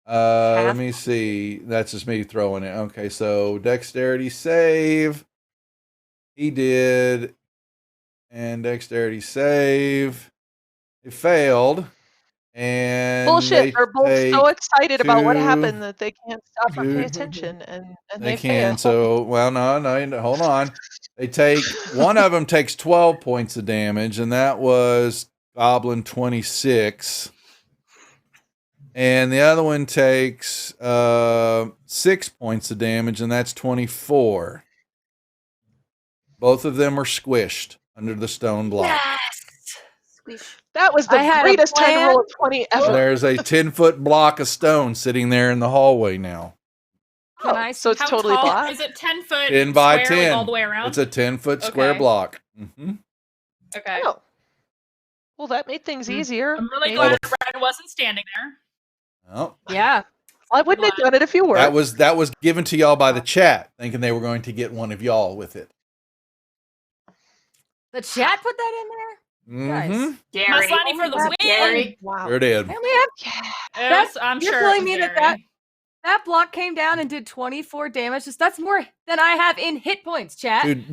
Speaker 3: Let me see. That's just me throwing it. Okay, so dexterity save. He did. And dexterity save. It failed. And
Speaker 2: Bullshit. They're both so
Speaker 3: take
Speaker 2: excited about what
Speaker 3: two-
Speaker 2: happened that they can't stop or
Speaker 3: two-
Speaker 2: pay attention, and
Speaker 3: They
Speaker 2: they
Speaker 3: can.
Speaker 2: fail.
Speaker 3: So, well, no, hold on. They take, one of them takes 12 points of damage, and that was Goblin 26. And the other one takes 6 points of damage, and that's 24. Both of them are squished under the stone block.
Speaker 7: Squish.
Speaker 2: That was the
Speaker 5: I had a
Speaker 2: greatest time to
Speaker 5: plan.
Speaker 2: roll a 20 ever.
Speaker 3: There's a 10-foot block of stone sitting there in the hallway now.
Speaker 5: Can I
Speaker 2: so it's
Speaker 4: How
Speaker 2: totally
Speaker 4: tall
Speaker 2: black.
Speaker 4: is it? 10 foot
Speaker 3: 10 by
Speaker 4: square,
Speaker 3: 10.
Speaker 4: like all the way around.
Speaker 3: It's a 10-foot square
Speaker 4: Okay.
Speaker 3: block. Mm-hmm.
Speaker 4: Okay.
Speaker 2: Oh. Well, that made things easier.
Speaker 4: I'm really
Speaker 2: Maybe.
Speaker 4: glad Red wasn't standing there.
Speaker 3: Oh,
Speaker 5: Yeah.
Speaker 2: I wouldn't have done it if you were.
Speaker 3: that was given to y'all by the chat, thinking they were going to get one of y'all with it.
Speaker 5: The chat put that in there?
Speaker 3: Mm-hmm.
Speaker 7: Gary.
Speaker 4: Maslany for the
Speaker 5: Oh,
Speaker 4: win.
Speaker 7: Gary.
Speaker 2: Wow.
Speaker 3: Sure did.
Speaker 5: I only have
Speaker 4: Yes, I'm
Speaker 5: you're
Speaker 4: sure.
Speaker 5: telling
Speaker 4: it
Speaker 5: me
Speaker 4: was
Speaker 5: that
Speaker 4: Gary.
Speaker 5: that block came down and did 24 damage. That's more than I have in hit points, chat.
Speaker 3: Two D.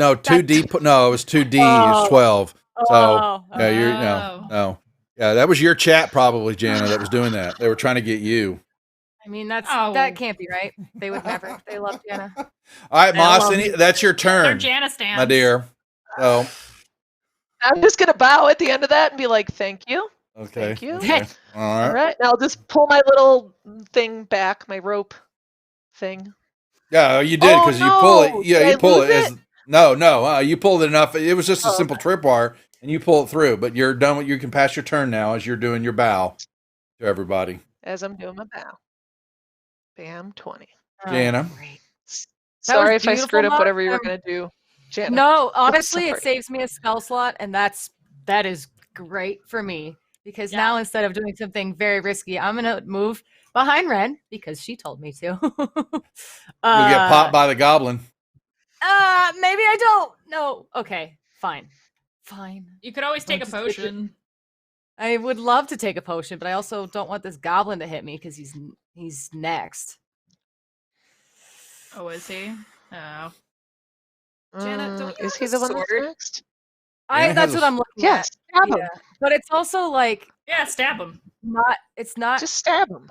Speaker 3: No, it was 2D. It was
Speaker 5: Oh.
Speaker 3: 12. So
Speaker 5: Oh,
Speaker 3: yeah, you're
Speaker 4: Oh.
Speaker 3: no. Yeah, that was your chat probably, Jana, that was doing that. They were trying to get you.
Speaker 5: I mean, that
Speaker 4: Oh.
Speaker 5: can't be right. They would never. They love Jenna.
Speaker 3: All right,
Speaker 5: I
Speaker 3: Moss,
Speaker 5: love
Speaker 3: that's your
Speaker 4: They're
Speaker 3: turn,
Speaker 4: Jana stands.
Speaker 3: my dear. So,
Speaker 2: I'm just gonna bow at the end of that and be like, "Thank you."
Speaker 3: okay.
Speaker 2: Thank you.
Speaker 3: Okay. All
Speaker 2: All
Speaker 3: right.
Speaker 2: right. Now I'll just pull my little thing back, my rope thing.
Speaker 3: Yeah, you did because you pull
Speaker 2: no!
Speaker 3: it. Yeah,
Speaker 2: Did
Speaker 3: you
Speaker 2: I
Speaker 3: pull it
Speaker 2: lose
Speaker 3: as no. You pulled it enough. It was just a
Speaker 2: Oh,
Speaker 3: simple tripwire, and you pull it through. But you're done. You can pass your turn now as you're doing your bow to everybody.
Speaker 2: As I'm doing my bow. Bam, 20.
Speaker 3: Jana.
Speaker 5: Great.
Speaker 2: Sorry if I
Speaker 5: beautiful,
Speaker 2: screwed up
Speaker 5: Mark.
Speaker 2: whatever you were gonna do. Jana.
Speaker 5: No, honestly,
Speaker 2: sorry.
Speaker 5: it saves me a spell slot, and that is great for me because
Speaker 4: Yeah.
Speaker 5: now instead of doing something very risky, I'm gonna move behind Ren because she told me to.
Speaker 3: You'll get popped by the goblin.
Speaker 5: Maybe I don't. No. Okay. Fine.
Speaker 4: You could always take a
Speaker 5: Just take it.
Speaker 4: potion.
Speaker 5: I would love to take a potion, but I also don't want this goblin to hit me because he's next.
Speaker 4: Oh, is he? Oh.
Speaker 7: Jana, don't you
Speaker 2: Is
Speaker 7: have
Speaker 2: he
Speaker 7: a
Speaker 2: the one that's
Speaker 7: sword?
Speaker 2: next?
Speaker 3: Jana
Speaker 5: That's
Speaker 3: has
Speaker 5: what
Speaker 3: a
Speaker 5: I'm looking
Speaker 2: Yes.
Speaker 5: at.
Speaker 2: Stab him.
Speaker 5: Yeah. But it's also like
Speaker 4: Yeah, stab him.
Speaker 5: not. It's not.
Speaker 2: Just stab him.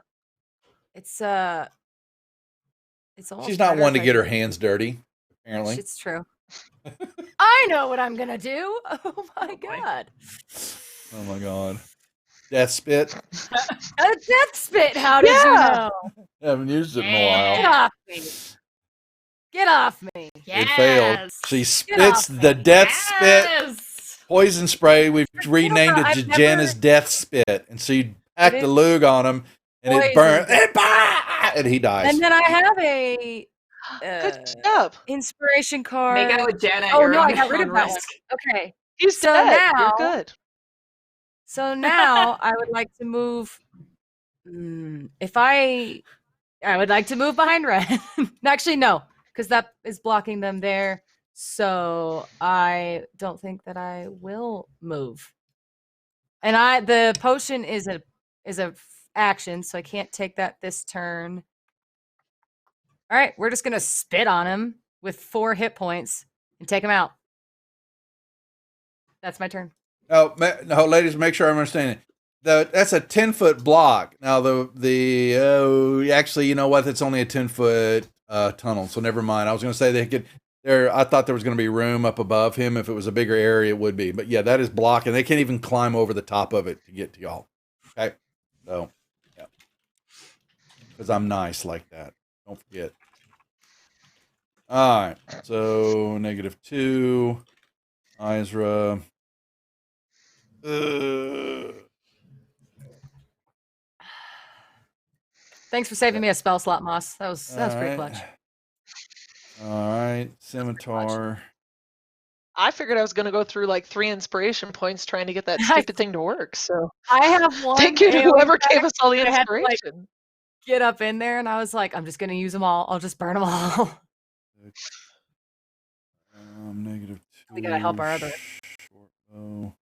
Speaker 5: It's It's almost
Speaker 3: She's not
Speaker 5: better
Speaker 3: one to
Speaker 5: if I
Speaker 3: get her
Speaker 5: do-
Speaker 3: hands dirty. Apparently.
Speaker 5: It's true. I know what I'm gonna do. Oh my
Speaker 4: boy.
Speaker 5: god.
Speaker 3: Oh my god. Death spit.
Speaker 5: A death spit. How did you
Speaker 2: Yeah.
Speaker 5: know?
Speaker 3: Haven't used it in a
Speaker 5: Get
Speaker 3: while.
Speaker 5: off me. Get off me.
Speaker 3: It failed.
Speaker 4: Yes.
Speaker 3: She spits
Speaker 5: off
Speaker 3: the death spit
Speaker 4: Yes.
Speaker 3: poison spray. We've renamed it
Speaker 5: I've
Speaker 3: to Jana's
Speaker 5: never-
Speaker 3: death spit. And so you pack
Speaker 5: It
Speaker 3: the
Speaker 5: is
Speaker 3: lug on him and it
Speaker 5: poison.
Speaker 3: burns and he dies.
Speaker 5: And then I have a
Speaker 2: Good job.
Speaker 5: inspiration card.
Speaker 7: Make out with Jana.
Speaker 5: Oh,
Speaker 7: you're
Speaker 5: no,
Speaker 7: on
Speaker 5: I got rid
Speaker 7: your
Speaker 5: of that one.
Speaker 7: risk.
Speaker 5: Okay.
Speaker 2: He's
Speaker 5: So
Speaker 2: dead.
Speaker 5: now-
Speaker 2: You're good.
Speaker 5: So now I would like to move. I would like to move behind Red. Actually, no, because that is blocking them there. So I don't think that I will move. And the potion is a action, so I can't take that this turn. All right, we're just gonna spit on him with 4 hit points and take him out. That's my turn.
Speaker 3: Oh, no, ladies, make sure I'm understanding. That's a 10-foot block. Now actually, you know what? It's only a 10-foot tunnel, so never mind. I was going to say they could. I thought there was going to be room up above him. If it was a bigger area, it would be. But yeah, that is blocking. They can't even climb over the top of it to get to y'all. Okay, so yeah, because I'm nice like that. Don't forget. All right, so -2. Izra.
Speaker 5: Thanks for saving me a spell slot, Moss. That was pretty clutch.
Speaker 3: All right, Scimitar.
Speaker 2: I figured I was going to go through like 3 inspiration points trying to get that stupid thing to work. So
Speaker 5: I have one.
Speaker 2: thank you to
Speaker 5: AoE
Speaker 2: whoever
Speaker 5: attack
Speaker 2: gave us all the
Speaker 5: that I had to, like,
Speaker 2: inspiration.
Speaker 5: get up in there, and I was like, I'm just gonna use them all. I'll just burn them all.
Speaker 3: -2.
Speaker 5: We gotta help our other.
Speaker 3: Short bow.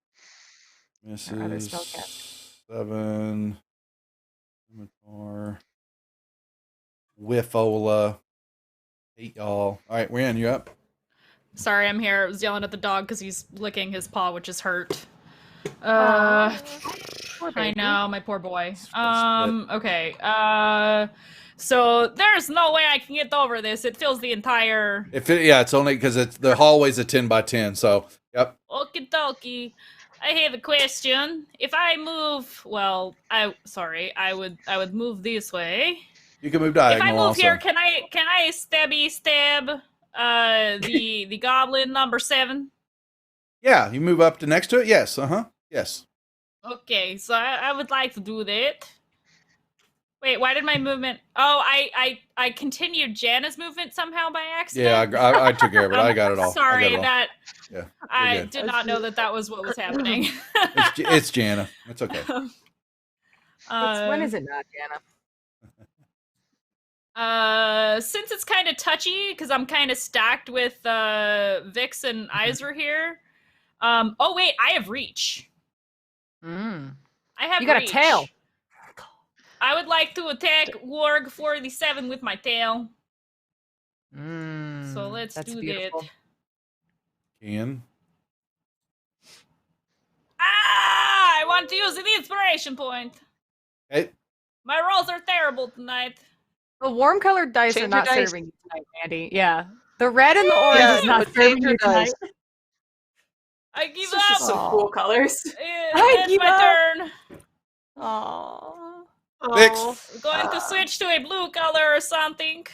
Speaker 5: Our other
Speaker 3: Misses.
Speaker 5: spellcaster.
Speaker 3: 7. Scimitar. Whiffola. Hate y'all. All right, Ryan, you up?
Speaker 4: Sorry, I'm here. I was yelling at the dog because he's licking his paw, which is hurt.
Speaker 2: Poor
Speaker 4: I
Speaker 2: baby.
Speaker 4: know, my poor boy.
Speaker 3: Split.
Speaker 4: Okay. So there's no way I can get over this. It fills the entire.
Speaker 3: It's only because it's the hallway's a 10 by 10. So, yep.
Speaker 4: Okie dokie. I have a question. If I move, well, I would move this way.
Speaker 3: You can move
Speaker 4: If I
Speaker 3: diagonal
Speaker 4: move
Speaker 3: also.
Speaker 4: here, can I stab the goblin number 7?
Speaker 3: Yeah, you move up to next to it. Yes. Yes.
Speaker 4: Okay, so I would like to do that. Wait, why did my movement? Oh, I continued Jana's movement somehow by
Speaker 3: Yeah,
Speaker 4: accident.
Speaker 3: I took care of it. I got it all.
Speaker 4: Sorry,
Speaker 3: I got it all.
Speaker 4: that
Speaker 3: Yeah,
Speaker 4: I
Speaker 3: you're good.
Speaker 4: did not know that was what was happening.
Speaker 3: It's Jana. It's okay.
Speaker 5: When is it not, Jana?
Speaker 4: Since it's kind of touchy, because I'm kind of stacked with Vix and Izra here. Oh wait, I have reach.
Speaker 5: Mm.
Speaker 4: I have.
Speaker 5: You got
Speaker 4: reach.
Speaker 5: a tail.
Speaker 4: I would like to attack Warg 47 with my tail. So let's
Speaker 5: That's
Speaker 4: do
Speaker 5: beautiful.
Speaker 4: that.
Speaker 3: Can.
Speaker 4: I want to use an inspiration point.
Speaker 3: Okay.
Speaker 4: My rolls are terrible tonight.
Speaker 5: The warm colored dice
Speaker 2: Change
Speaker 5: are
Speaker 2: your
Speaker 5: not
Speaker 2: dice.
Speaker 5: serving you tonight, Andy. Yeah. The red and the orange
Speaker 2: Yeah,
Speaker 5: is not
Speaker 2: but
Speaker 5: serving
Speaker 2: change your
Speaker 5: you tonight.
Speaker 2: dice.
Speaker 4: I give
Speaker 7: It's just
Speaker 4: up.
Speaker 7: some cool colors.
Speaker 5: I
Speaker 4: It's
Speaker 5: give
Speaker 4: my
Speaker 5: up.
Speaker 4: turn.
Speaker 5: Aww.
Speaker 3: Vix.
Speaker 2: Oh,
Speaker 4: We're going to switch to a blue color or something.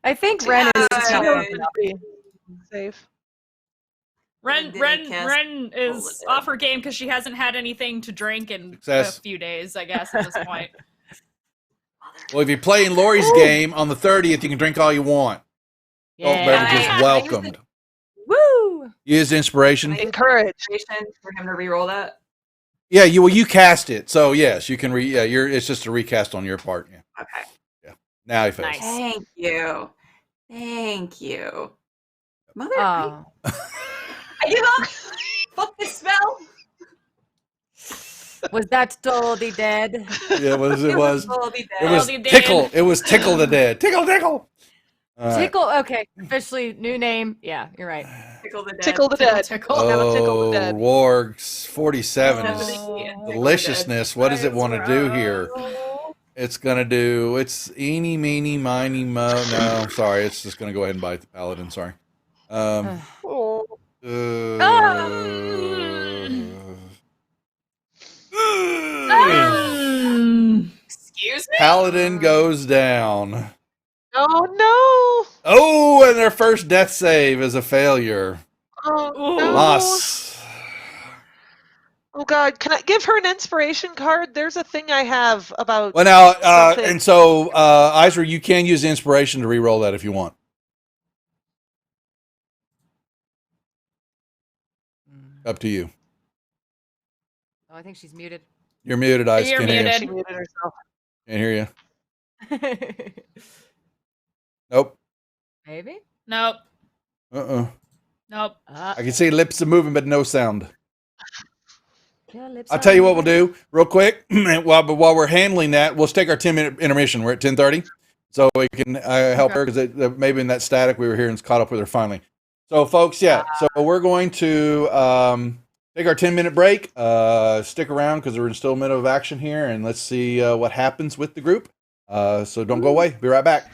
Speaker 5: I think Ren is
Speaker 7: Uh,
Speaker 2: safe.
Speaker 4: Ren
Speaker 7: Didn't cast
Speaker 4: is
Speaker 7: Holodeck.
Speaker 4: off her game because she hasn't had anything to drink in
Speaker 3: Success.
Speaker 4: a few days, I guess, at this point.
Speaker 3: Well, if you're playing Lori's game on the 30th, you can drink all you want. Adult
Speaker 5: Yeah.
Speaker 3: beverages
Speaker 7: I-
Speaker 3: welcomed.
Speaker 5: Woo!
Speaker 3: Use inspiration.
Speaker 2: Encourage.
Speaker 7: For him to re-roll that.
Speaker 3: Yeah, you cast it, so yes, you can it's just a recast on your part. Yeah.
Speaker 7: Okay.
Speaker 3: Now he fails.
Speaker 5: Nice.
Speaker 7: Thank you. Thank you. Mother,
Speaker 5: Oh.
Speaker 7: I give up. Fuck this spell.
Speaker 5: Was that Doldy dead?
Speaker 3: Yeah, what it was.
Speaker 7: I'll be
Speaker 3: It
Speaker 7: dead.
Speaker 3: was
Speaker 4: Well, he did.
Speaker 3: tickle. It was tickle the dead. Tickle, tickle. All right.
Speaker 5: Tickle. Okay. Officially new name. Yeah, you're right.
Speaker 7: Tickle the dead.
Speaker 2: Tickle the dead.
Speaker 4: Tickle.
Speaker 2: Gotta tickle the dead.
Speaker 3: Wargs 47 is
Speaker 7: Tickle the dead.
Speaker 3: deliciousness. What does it want to do here? It's gonna do. It's eeny, meeny, miny, mo. No, sorry. It's just gonna go ahead and bite the paladin. Sorry.
Speaker 2: Oh.
Speaker 7: Excuse me.
Speaker 3: Paladin goes down.
Speaker 2: Oh
Speaker 3: Oh, and their first death save is a failure.
Speaker 2: no! Oh no!
Speaker 3: Moss.
Speaker 2: Oh god, can I give her an inspiration card? There's a thing I have about.
Speaker 3: Well, now,
Speaker 2: Something.
Speaker 3: and so, Izra, you can use inspiration to re-roll that if you want. Up to you.
Speaker 5: Oh, I think she's muted.
Speaker 3: You're muted, Ice.
Speaker 4: You're
Speaker 3: Can't hear
Speaker 4: muted.
Speaker 2: She muted herself.
Speaker 3: you. Can't hear you. Nope.
Speaker 5: Maybe.
Speaker 4: Nope. Nope.
Speaker 3: I can see lips are moving, but no sound.
Speaker 5: Yeah, lips
Speaker 3: I'll
Speaker 5: are
Speaker 3: tell you what we'll
Speaker 5: moving.
Speaker 3: do real quick. while we're handling that, we'll take our 10-minute intermission. We're at 10:30, so we can help her because maybe in that static we were hearing is caught up with her finally. So, folks, yeah. So we're going to take our 10-minute break. Stick around because we're still in the middle of action here, and let's see what happens with the group. So don't go away. Be right back.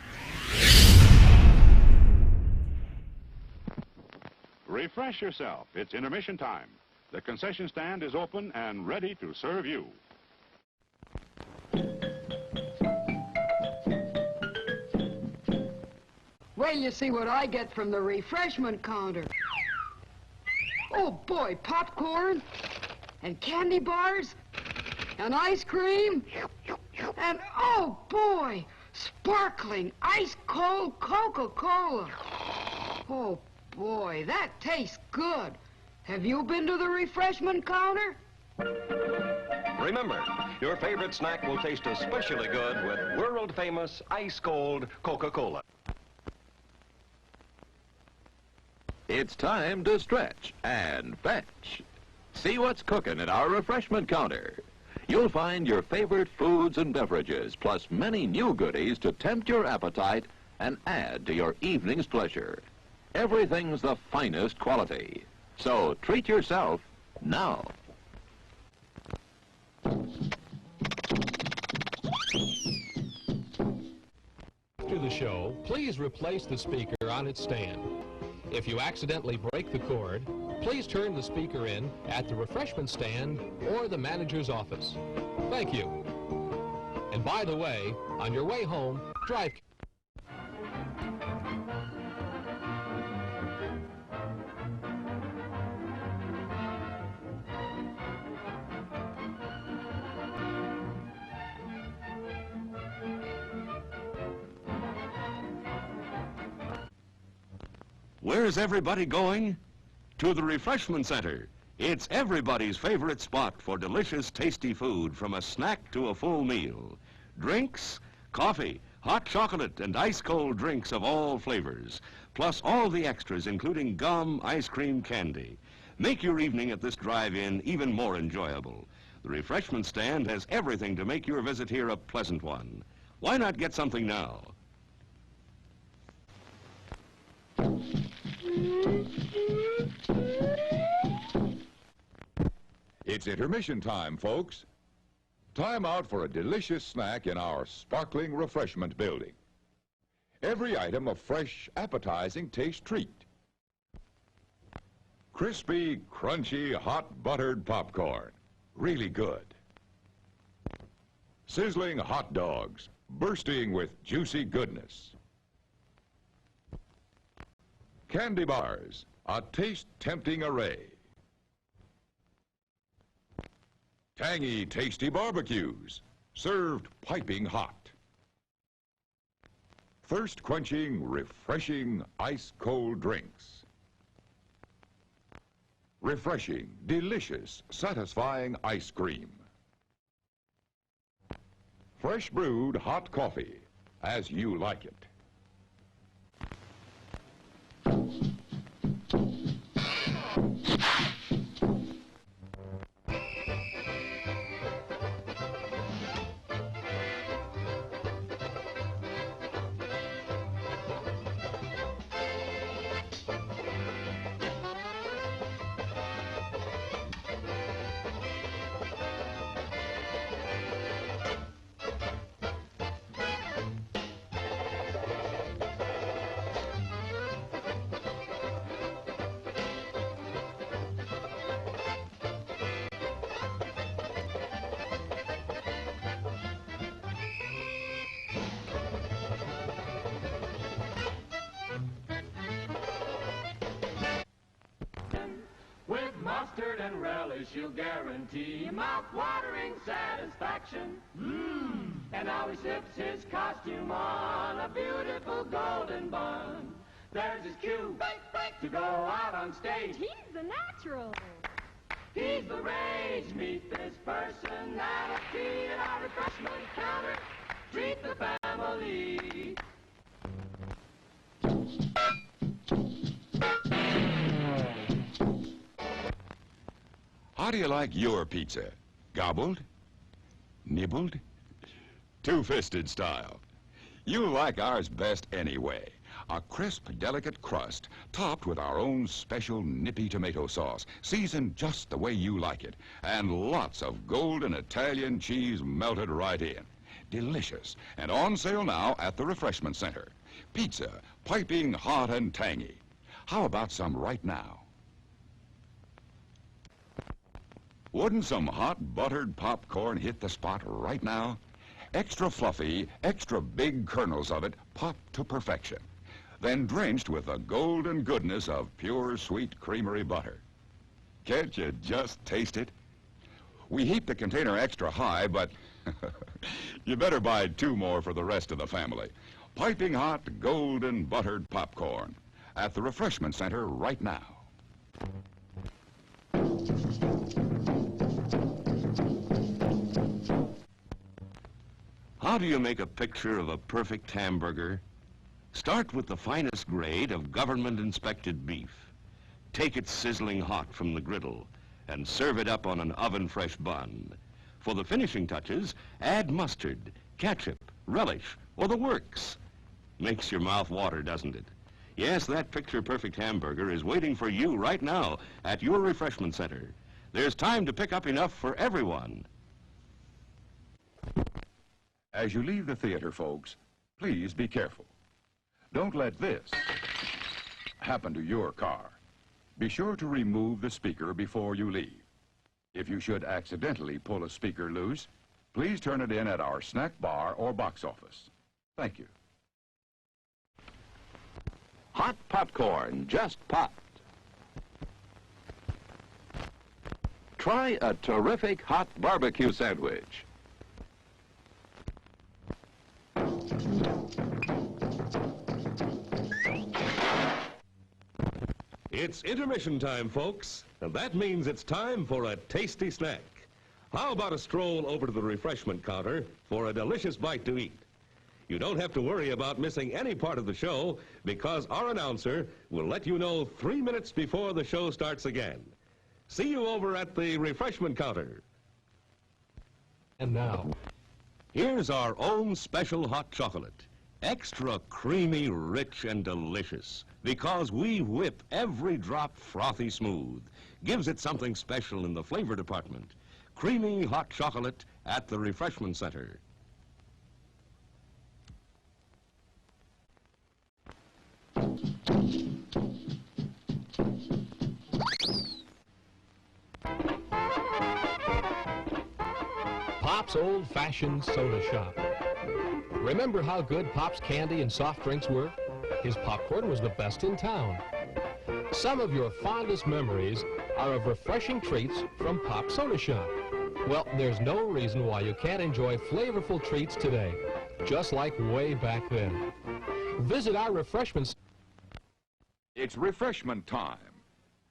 Speaker 8: Refresh yourself. It's intermission time. The concession stand is open and ready to serve you.
Speaker 9: Wait till you see what I get from the refreshment counter. Oh boy, popcorn and candy bars and ice cream and oh boy, sparkling ice-cold Coca-Cola. Oh boy, that tastes good. Have you been to the refreshment counter?
Speaker 10: Remember, your favorite snack will taste especially good with world-famous ice-cold Coca-Cola.
Speaker 11: It's time to stretch and fetch. See what's cooking at our refreshment counter. You'll find your favorite foods and beverages, plus many new goodies to tempt your appetite and add to your evening's pleasure. Everything's the finest quality. So treat yourself now.
Speaker 12: After the show, please replace the speaker on its stand. If you accidentally break the cord, please turn the speaker in at the refreshment stand or the manager's office. Thank you. And by the way, on your way home, drive.
Speaker 8: Where's everybody going? To the refreshment center. It's everybody's favorite spot for delicious, tasty food, from a snack to a full meal. Drinks, coffee, hot chocolate, and ice-cold drinks of all flavors, plus all the extras, including gum, ice cream, candy. Make your evening at this drive-in even more enjoyable. The refreshment stand has everything to make your visit here a pleasant one. Why not get something now?
Speaker 13: It's intermission time, folks. Time out for a delicious snack in our sparkling refreshment building. Every item a fresh, appetizing taste treat. Crispy, crunchy, hot buttered popcorn. Really good. Sizzling hot dogs, bursting with juicy goodness. Candy bars, a taste-tempting array. Tangy, tasty barbecues, served piping hot. Thirst-quenching, refreshing, ice-cold drinks. Refreshing, delicious, satisfying ice cream. Fresh brewed hot coffee, as you like it.
Speaker 14: With mustard and relish, you'll guarantee mouth-watering satisfaction. And now he slips his costume on a beautiful golden bun. There's his cue to go out on stage.
Speaker 15: He's the natural.
Speaker 14: He's the rage. Meet this personality at our refreshment counter. Treat the family.
Speaker 13: How do you like your pizza? Gobbled? Nibbled? Two-fisted style. You'll like ours best anyway. A crisp, delicate crust, topped with our own special nippy tomato sauce, seasoned just the way you like it, and lots of golden Italian cheese melted right in. Delicious, and on sale now at the Refreshment Center. Pizza, piping hot and tangy. How about some right now? Wouldn't some hot buttered popcorn hit the spot right now? Extra fluffy, extra big kernels of it popped to perfection. then drenched with the golden goodness of pure sweet creamery butter. Can't you just taste it? We heat the container extra high, but you better buy 2 more for the rest of the family. Piping hot, golden buttered popcorn at the Refreshment Center right now.
Speaker 8: How do you make a picture of a perfect hamburger? Start with the finest grade of government-inspected beef. Take it sizzling hot from the griddle and serve it up on an oven-fresh bun. For the finishing touches, add mustard, ketchup, relish, or the works. Makes your mouth water, doesn't it? Yes, that picture-perfect hamburger is waiting for you right now at your Refreshment Center. There's time to pick up enough for everyone.
Speaker 13: As you leave the theater, folks, please be careful. Don't let this happen to your car. Be sure to remove the speaker before you leave. If you should accidentally pull a speaker loose, please turn it in at our snack bar or box office. Thank you.
Speaker 11: Hot popcorn, just popped. Try a terrific hot barbecue sandwich.
Speaker 8: It's intermission time, folks, and that means it's time for a tasty snack. How about a stroll over to the refreshment counter for a delicious bite to eat? You don't have to worry about missing any part of the show because our announcer will let you know 3 minutes before the show starts again. See you over at the refreshment counter.
Speaker 12: And now,
Speaker 8: here's our own special hot chocolate. Extra creamy, rich, and delicious because we whip every drop frothy smooth. Gives it something special in the flavor department. Creamy hot chocolate at the Refreshment Center.
Speaker 12: Pop's old-fashioned soda shop. Remember how good Pop's candy and soft drinks were? His popcorn was the best in town. Some of your fondest memories are of refreshing treats from Pop's Soda Shop. Well, there's no reason why you can't enjoy flavorful treats today, just like way back then. Visit our refreshments.
Speaker 13: It's refreshment time,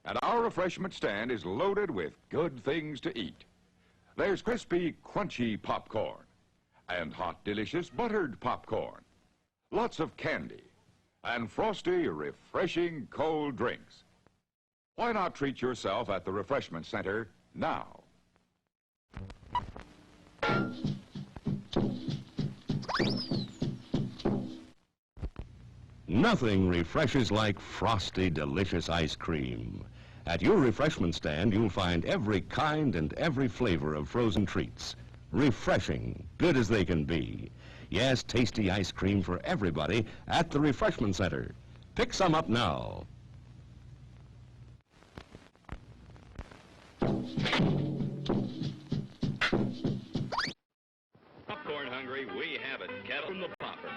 Speaker 13: and our refreshment stand is loaded with good things to eat. There's crispy, crunchy popcorn and hot, delicious buttered popcorn. Lots of candy and frosty, refreshing cold drinks. Why not treat yourself at the Refreshment Center now?
Speaker 8: Nothing refreshes like frosty, delicious ice cream. At your refreshment stand, you'll find every kind and every flavor of frozen treats. Refreshing, good as they can be. Yes, tasty ice cream for everybody at the Refreshment Center. Pick some up now.
Speaker 15: Popcorn hungry, we have it. Kettle from the popper.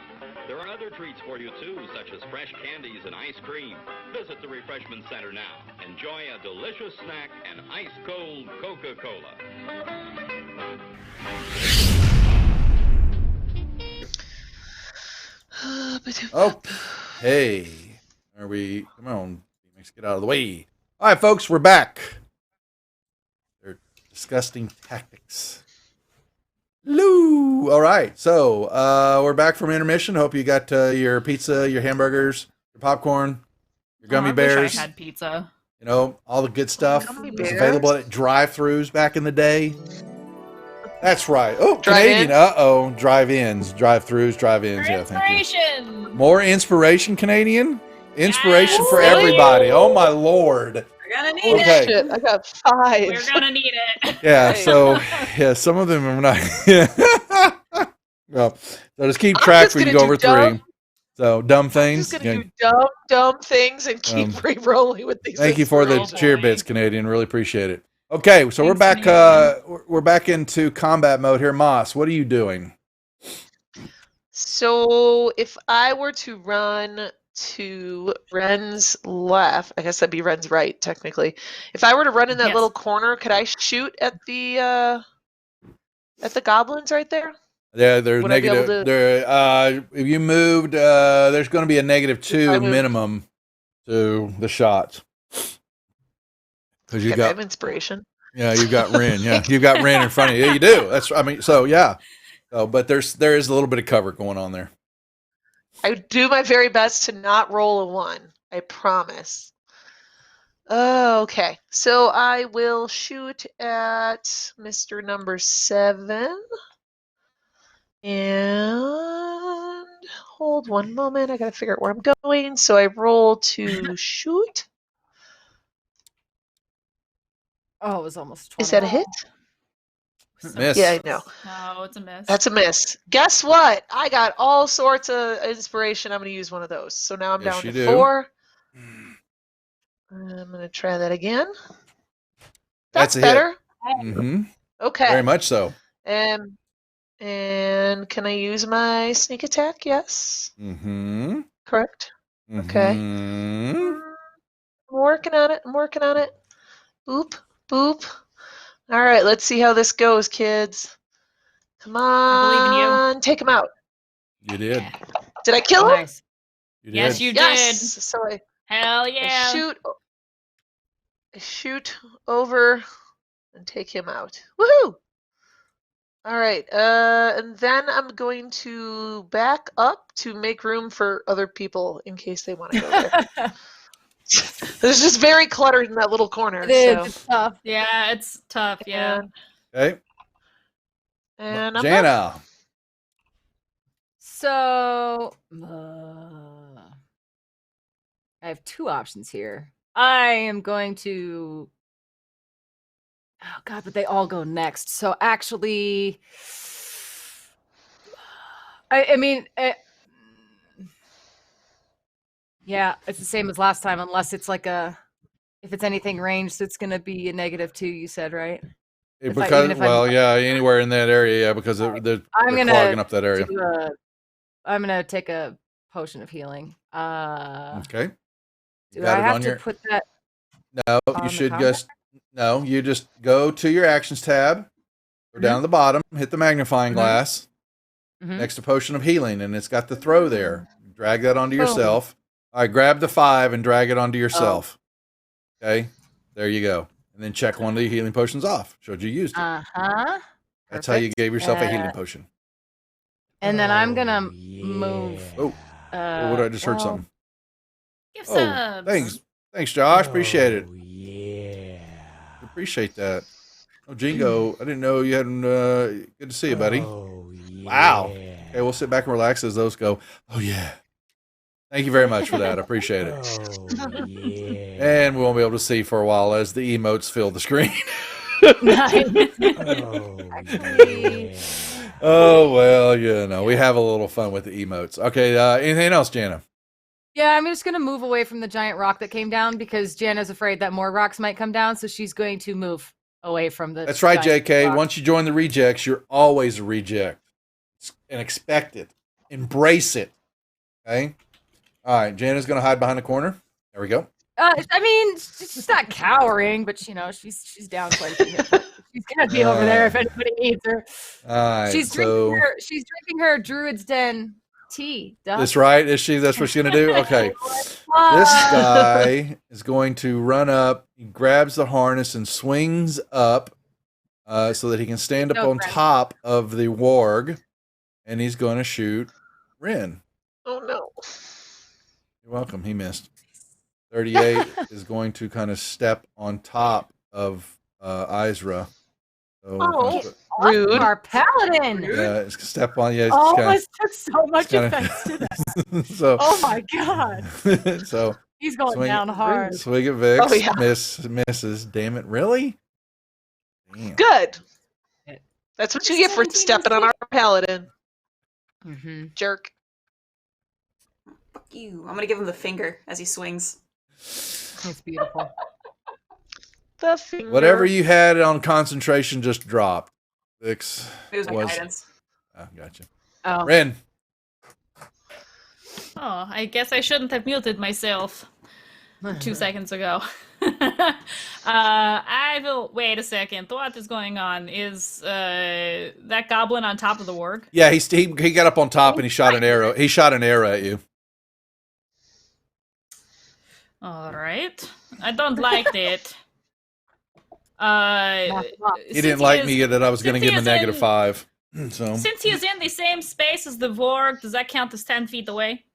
Speaker 15: There are other treats for you too, such as fresh candies and ice cream. Visit the Refreshment Center now. Enjoy a delicious snack and ice-cold Coca-Cola.
Speaker 3: Oh, hey. Are we? Come on. Let's get out of the way. All right, folks, we're back. They're disgusting tactics. Lou. All right, so we're back from intermission. Hope you got your pizza, your hamburgers, your popcorn, your gummy bears.
Speaker 4: I wish I had pizza.
Speaker 3: You know, all the good stuff.
Speaker 2: Gummy
Speaker 3: It was
Speaker 2: bears?
Speaker 3: available at drive-thrus back in the day. That's right. Oh,
Speaker 2: Drive-in?
Speaker 3: Canadian. Uh-oh. Drive-ins, drive-thrus, drive-ins. Yeah, thank you.
Speaker 4: Inspiration!
Speaker 3: More inspiration, Canadian? Inspiration for
Speaker 2: Really?
Speaker 3: everybody. Oh, my Lord.
Speaker 7: We're gonna need
Speaker 3: Okay.
Speaker 7: it.
Speaker 2: Shit, I got 5.
Speaker 4: We're gonna need it.
Speaker 3: Yeah,
Speaker 2: Right.
Speaker 3: so, yeah, some of them are not. Well, so just keep
Speaker 2: I'm
Speaker 3: track
Speaker 2: just
Speaker 3: when you
Speaker 2: gonna
Speaker 3: go over
Speaker 2: do dumb-
Speaker 3: 3. So, dumb
Speaker 2: I'm
Speaker 3: things.
Speaker 2: just gonna
Speaker 3: Yeah.
Speaker 2: do dumb things and keep re-rolling with these.
Speaker 3: Thank you for the
Speaker 2: inspirations.
Speaker 3: cheer bits, Canadian. Really appreciate it. Okay, so we're
Speaker 4: Thanks,
Speaker 3: back. We're back into combat mode here. Moss, what are you doing?
Speaker 2: So if I were to run to Ren's left, I guess that'd be Ren's right, technically. If I were to run in that
Speaker 4: Yes.
Speaker 2: little corner, could I shoot at the goblins right there?
Speaker 3: Yeah, there's
Speaker 2: Would I be able
Speaker 3: negative.
Speaker 2: to-
Speaker 3: There, if you moved, there's going to be a -2
Speaker 2: I moved-
Speaker 3: minimum to the shots because you
Speaker 2: Can I have
Speaker 3: got
Speaker 2: inspiration?
Speaker 3: yeah, you got Ren. Yeah, you got Ren in front of you. Yeah, you do. That's I mean, so yeah. So, but there is a little bit of cover going on there.
Speaker 2: I would do my very best to not roll a 1. I promise. Oh, okay. So I will shoot at Mr. Number 7. And hold one moment. I gotta figure out where I'm going. So I roll to shoot.
Speaker 5: Oh, it was almost 20.
Speaker 2: Is that a hit?
Speaker 3: Miss.
Speaker 2: Yeah, I know.
Speaker 4: Oh, it's a miss.
Speaker 2: That's a miss. Guess what? I got all sorts of inspiration. I'm going to use one of those. So now I'm
Speaker 3: Yes,
Speaker 2: down
Speaker 3: you
Speaker 2: to
Speaker 3: do.
Speaker 2: 4. I'm going to try that again.
Speaker 3: That's
Speaker 2: That's
Speaker 3: a
Speaker 2: better.
Speaker 3: Mm-hmm.
Speaker 2: Okay.
Speaker 3: Very much so.
Speaker 2: And can I use my sneak attack? Yes.
Speaker 3: Mm-hmm.
Speaker 2: Correct. Okay.
Speaker 3: Mhm.
Speaker 2: I'm working on it. I'm working on it. Boop, boop. All right, let's see how this goes, kids. Come
Speaker 4: believe in you.
Speaker 2: on, take him out.
Speaker 3: You did.
Speaker 2: Did I kill him?
Speaker 5: Nice.
Speaker 3: You
Speaker 4: Yes,
Speaker 3: did.
Speaker 4: you
Speaker 2: Yes.
Speaker 4: did.
Speaker 2: So
Speaker 4: Hell
Speaker 2: I
Speaker 4: yeah.
Speaker 2: shoot over and take him out. Woohoo! All right, and then I'm going to back up to make room for other people in case they want to go there. It's just very cluttered in that little corner.
Speaker 5: It is.
Speaker 2: So.
Speaker 5: It's tough.
Speaker 4: Yeah, it's tough. Yeah.
Speaker 3: Okay.
Speaker 2: And I'm up.
Speaker 3: Jana.
Speaker 5: So I have 2 options here. I am going to. Oh God, but they all go next. So actually, I mean, yeah, it's the same as last time, unless it's like if it's anything ranged, it's gonna be a -2. You said, right?
Speaker 3: Because yeah, anywhere in that area, yeah, because they're
Speaker 5: I'm gonna
Speaker 3: clogging up that area.
Speaker 5: I'm gonna take a potion of healing.
Speaker 3: Okay.
Speaker 5: Do
Speaker 3: Got
Speaker 5: I
Speaker 3: it
Speaker 5: have
Speaker 3: on
Speaker 5: to
Speaker 3: your-
Speaker 5: put that?
Speaker 3: No,
Speaker 5: on
Speaker 3: you
Speaker 5: the
Speaker 3: should
Speaker 5: combat?
Speaker 3: just no. You just go to your actions tab, go down to the bottom, hit the magnifying glass
Speaker 5: Mhm.
Speaker 3: next to potion of healing, and it's got the throw there. Drag that onto
Speaker 5: Boom.
Speaker 3: yourself. All right, grab the 5 and drag it onto yourself. Okay, there you go. And then check one of the healing potions off. Showed you used it.
Speaker 5: Uh-huh.
Speaker 3: That's how you
Speaker 5: Perfect.
Speaker 3: gave yourself a healing potion.
Speaker 5: And then I'm gonna move.
Speaker 3: Oh, what did I just heard
Speaker 5: well,
Speaker 3: something?
Speaker 4: Give
Speaker 3: Oh,
Speaker 4: subs.
Speaker 3: thanks, Josh. Appreciate it. Appreciate that. Oh, Jingo, I didn't know you hadn't. Good to see you, buddy. Wow. Okay, we'll sit back and relax as those go. Oh yeah. Thank you very much for that. I appreciate it. And we won't be able to see for a while as the emotes fill the screen. Oh well, you know, we have a little fun with the emotes. Okay, anything else, Jana?
Speaker 5: Yeah, I'm just gonna move away from the giant rock that came down because Jana's afraid that more rocks might come down, so she's going to move away from the.
Speaker 3: That's right,
Speaker 5: giant
Speaker 3: JK.
Speaker 5: rock.
Speaker 3: Once you join the rejects, you're always a reject. And expect it. Embrace it. Okay? All right, Jana's going to hide behind the corner. There we go.
Speaker 5: I mean, she's not cowering, but she's down quite a bit. She's gonna be over there if anybody needs her.
Speaker 3: All right,
Speaker 5: She's
Speaker 3: so
Speaker 5: drinking her Druid's Den tea. Duh.
Speaker 3: that's right. Is she? That's what she's going to do? Okay. This guy is going to run up. He grabs the harness and swings up so that he can stand up
Speaker 5: No,
Speaker 3: on
Speaker 5: Brent.
Speaker 3: top of the warg. And he's going to shoot Ren.
Speaker 2: Oh no.
Speaker 3: You're welcome. He missed. 38 is going to kind of step on top of Izra. So
Speaker 2: Oh,
Speaker 5: Rude. Our paladin.
Speaker 3: yeah, it's gonna step on. Yeah, it's
Speaker 5: Oh,
Speaker 3: kinda,
Speaker 5: this took so much
Speaker 3: kinda-
Speaker 5: offense to that.
Speaker 3: so.
Speaker 5: Oh my god.
Speaker 3: So
Speaker 5: He's going
Speaker 3: swing
Speaker 5: down hard.
Speaker 3: Swing at Vix.
Speaker 2: Oh, yeah.
Speaker 3: Misses. Damn it! Really? Damn.
Speaker 2: Good. That's what you get for stepping on our paladin.
Speaker 5: Mm-hmm.
Speaker 2: Jerk.
Speaker 7: Fuck you. I'm gonna give him the finger as he swings.
Speaker 5: It's beautiful.
Speaker 2: The finger.
Speaker 3: Whatever you had on concentration just dropped. Vix
Speaker 7: It was my guidance.
Speaker 3: Oh, gotcha.
Speaker 5: Oh.
Speaker 3: Ren.
Speaker 4: Oh, I guess I shouldn't have muted myself 2 seconds ago. I will wait a second. What is going on? Is that goblin on top of the warg?
Speaker 3: Yeah, he got up on top and he shot an arrow. He shot an arrow at you.
Speaker 4: All right. I don't like that.
Speaker 3: He didn't like me that I was going to give him a -5. So
Speaker 4: Since he is in the same space as the Vorg, does that count as 10 feet away?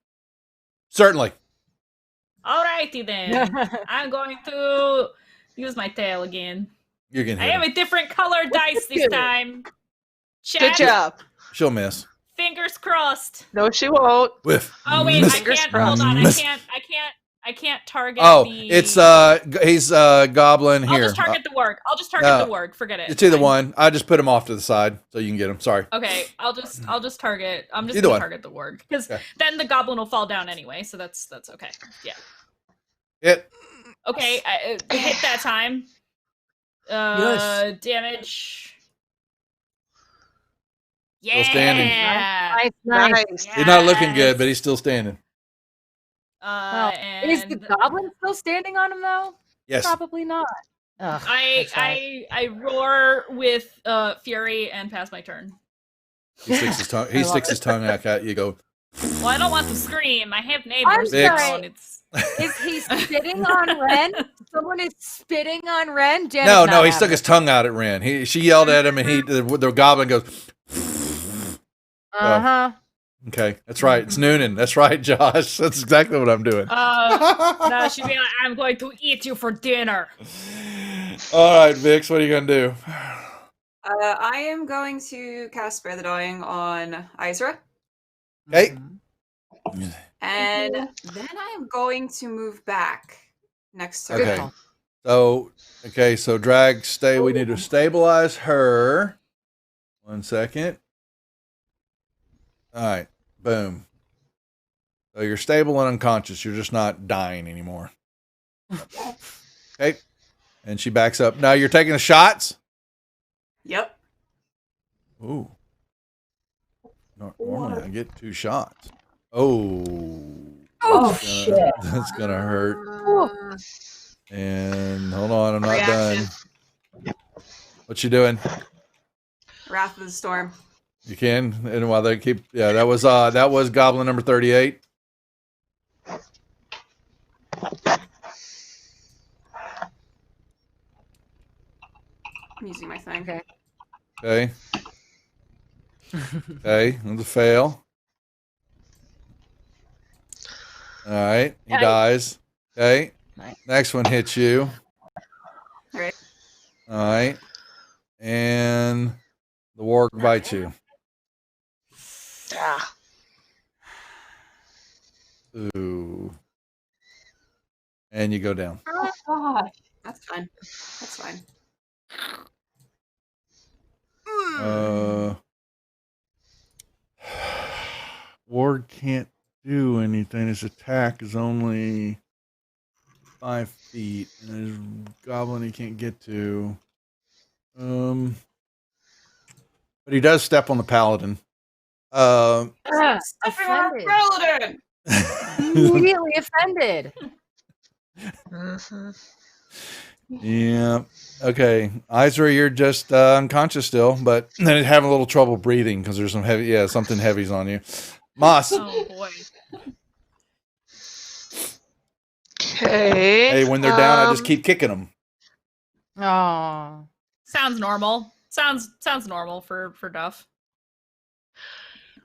Speaker 3: certainly.
Speaker 4: Alrighty then. I'm going to use my tail again.
Speaker 3: You're going to
Speaker 4: I
Speaker 3: hit
Speaker 4: have
Speaker 3: him.
Speaker 4: a different colored dice this
Speaker 2: good.
Speaker 4: time.
Speaker 2: Good
Speaker 4: Chat,
Speaker 2: job.
Speaker 3: She'll miss.
Speaker 4: Fingers crossed.
Speaker 2: No, she won't.
Speaker 3: Whiff.
Speaker 4: Oh wait,
Speaker 3: Miss.
Speaker 4: I can't. Hold on.
Speaker 3: Miss.
Speaker 4: I can't target.
Speaker 3: Oh,
Speaker 4: the...
Speaker 3: it's he's goblin
Speaker 4: I'll
Speaker 3: here.
Speaker 4: just target the warg. I'll just target
Speaker 3: No,
Speaker 4: the warg. Forget it.
Speaker 3: It's either one. I just put him off to the side so you can get him. Sorry.
Speaker 4: Okay, I'll just target. I'm just
Speaker 3: Either
Speaker 4: gonna
Speaker 3: one.
Speaker 4: target the warg because
Speaker 3: Okay.
Speaker 4: then the goblin will fall down anyway. So that's okay. Yeah.
Speaker 3: Hit.
Speaker 4: Okay, I hit that time.
Speaker 3: Yes.
Speaker 4: Damage.
Speaker 3: Still standing.
Speaker 4: Yeah.
Speaker 2: Nice.
Speaker 3: He's not looking good, but he's still standing.
Speaker 4: And
Speaker 5: Is the goblin still standing on him though?
Speaker 3: Yes.
Speaker 5: Probably not. Ugh, that's sad.
Speaker 4: I roar with fury and pass my turn.
Speaker 3: He sticks his tongue. He sticks his tongue out at you. Go.
Speaker 4: Well, I don't want to scream. I have
Speaker 5: I'm
Speaker 4: neighbors.
Speaker 5: sorry.
Speaker 4: It's
Speaker 5: Is he spitting on Ren? Someone is spitting on Ren? Janet's
Speaker 3: No,
Speaker 5: not
Speaker 3: no, he
Speaker 5: having
Speaker 3: stuck his tongue out at Ren. She yelled at him, and the goblin goes.
Speaker 5: Uh-huh.
Speaker 3: Okay, that's right. It's Noonan. That's right, Josh. That's exactly what I'm doing.
Speaker 4: no, she'd be like, I'm going to eat you for dinner.
Speaker 3: All right, Vix, what are you gonna do?
Speaker 7: I am going to cast Spare the Dying on Isra.
Speaker 3: Okay.
Speaker 7: And then I am going to move back next turn.
Speaker 3: Okay. So drag stay. We need to stabilize her. 1 second. All right. Boom. So you're stable and unconscious. You're just not dying anymore. Okay. And she backs up. Now you're taking the shots?
Speaker 7: Yep.
Speaker 3: Ooh. Normally I get 2 shots. Oh.
Speaker 6: Shit.
Speaker 3: That's gonna hurt. And hold on, I'm not
Speaker 7: Reaction.
Speaker 3: done. What you doing?
Speaker 7: Wrath of the Storm.
Speaker 3: You can, and while they keep, yeah, that was goblin number 38.
Speaker 7: I'm using my thing.
Speaker 5: Okay.
Speaker 3: Okay. Okay, that's a fail. All right, he dies. Okay, next one hits you.
Speaker 7: Right.
Speaker 3: All right, and the warg bites you.
Speaker 2: Ah.
Speaker 3: Ooh. And you go down.
Speaker 6: Oh, God.
Speaker 7: That's fine. That's fine.
Speaker 3: Ward can't do anything. His attack is only 5 feet, and his goblin he can't get to. But he does step on the paladin.
Speaker 7: Stepping on
Speaker 5: Offended.
Speaker 7: Paladin!
Speaker 5: Immediately offended.
Speaker 3: Yeah. Okay. Isra, you're just unconscious still, but then having a little trouble breathing because there's some heavy, something heavy's on you. Moss.
Speaker 4: Oh boy.
Speaker 2: Okay.
Speaker 3: Hey, when they're down, I just keep kicking them.
Speaker 5: Oh.
Speaker 4: Sounds normal. Sounds normal for Duff.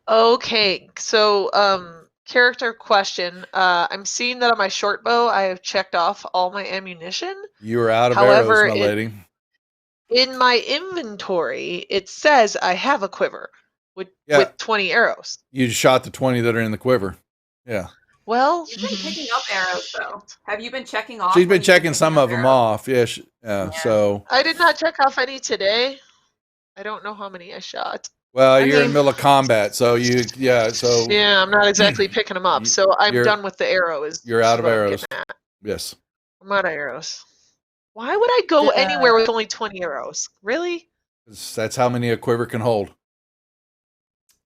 Speaker 2: Okay, so character question. I'm seeing that on my short bow I have checked off all my ammunition.
Speaker 3: You are out of
Speaker 2: However,
Speaker 3: arrows, my lady.
Speaker 2: In my inventory, it says I have a quiver with 20 arrows.
Speaker 3: You shot the 20 that are in the quiver. Yeah.
Speaker 2: Well,
Speaker 7: You've been picking up arrows, though. Have you been checking off?
Speaker 3: She's
Speaker 7: when
Speaker 3: been
Speaker 7: you've
Speaker 3: checking
Speaker 7: picking
Speaker 3: some
Speaker 7: up
Speaker 3: of them
Speaker 7: arrows?
Speaker 3: off. Yeah. So,
Speaker 2: I did not check off any today. I don't know how many I shot.
Speaker 3: well, you're in the middle of combat. So so.
Speaker 2: Yeah, I'm not exactly picking them up. So I'm
Speaker 3: you're-
Speaker 2: done with the arrow.
Speaker 3: You're out of
Speaker 2: what I'm
Speaker 3: arrows.
Speaker 2: getting at.
Speaker 3: Yes.
Speaker 2: I'm out of arrows. Why would I go anywhere with only 20 arrows? Really?
Speaker 3: That's how many a quiver can hold.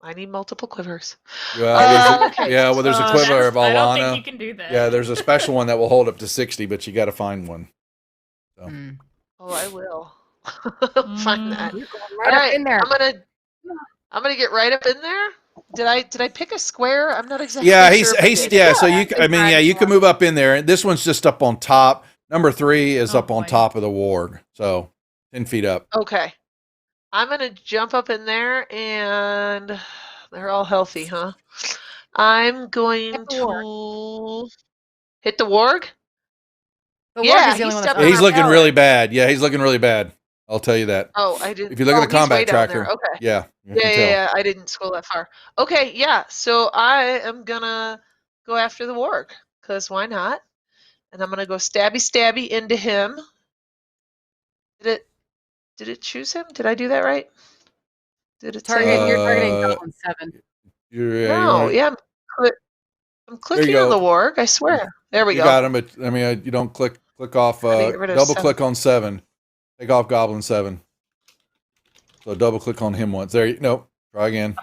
Speaker 2: I need multiple quivers.
Speaker 3: Okay. Yeah, well, there's a quiver of Alana.
Speaker 4: I don't think you can do that.
Speaker 3: Yeah, there's a special one that will hold up to 60, but you got to find one. So.
Speaker 2: Oh, I will find that.
Speaker 5: Right up in there.
Speaker 2: I'm gonna get right up in there. Did I pick a square? I'm not exactly
Speaker 3: Yeah,
Speaker 2: sure.
Speaker 3: So you can move up in there. This one's just up on top. Number 3 is up on top of the warg, so 10 feet up.
Speaker 2: Okay. I'm gonna jump up in there, and they're all healthy, huh? I'm going to hit the warg.
Speaker 3: He's looking really bad. Yeah, he's looking really bad. I'll tell you that.
Speaker 2: Oh, I didn't.
Speaker 3: If you look at the combat tracker,
Speaker 2: okay.
Speaker 3: Yeah.
Speaker 2: Yeah. I didn't scroll that far. Okay, yeah. So I am gonna go after the warg, because why not? And I'm gonna go stabby into him. Did it choose him? Did I do that right? Did it say?
Speaker 5: You're targeting Goblin 7.
Speaker 2: I'm clicking on the warg. I swear. There we go.
Speaker 3: You got him, but I mean, you don't click off. Double click on 7. Take off Goblin 7. So double click on him once. There you nope. Try again.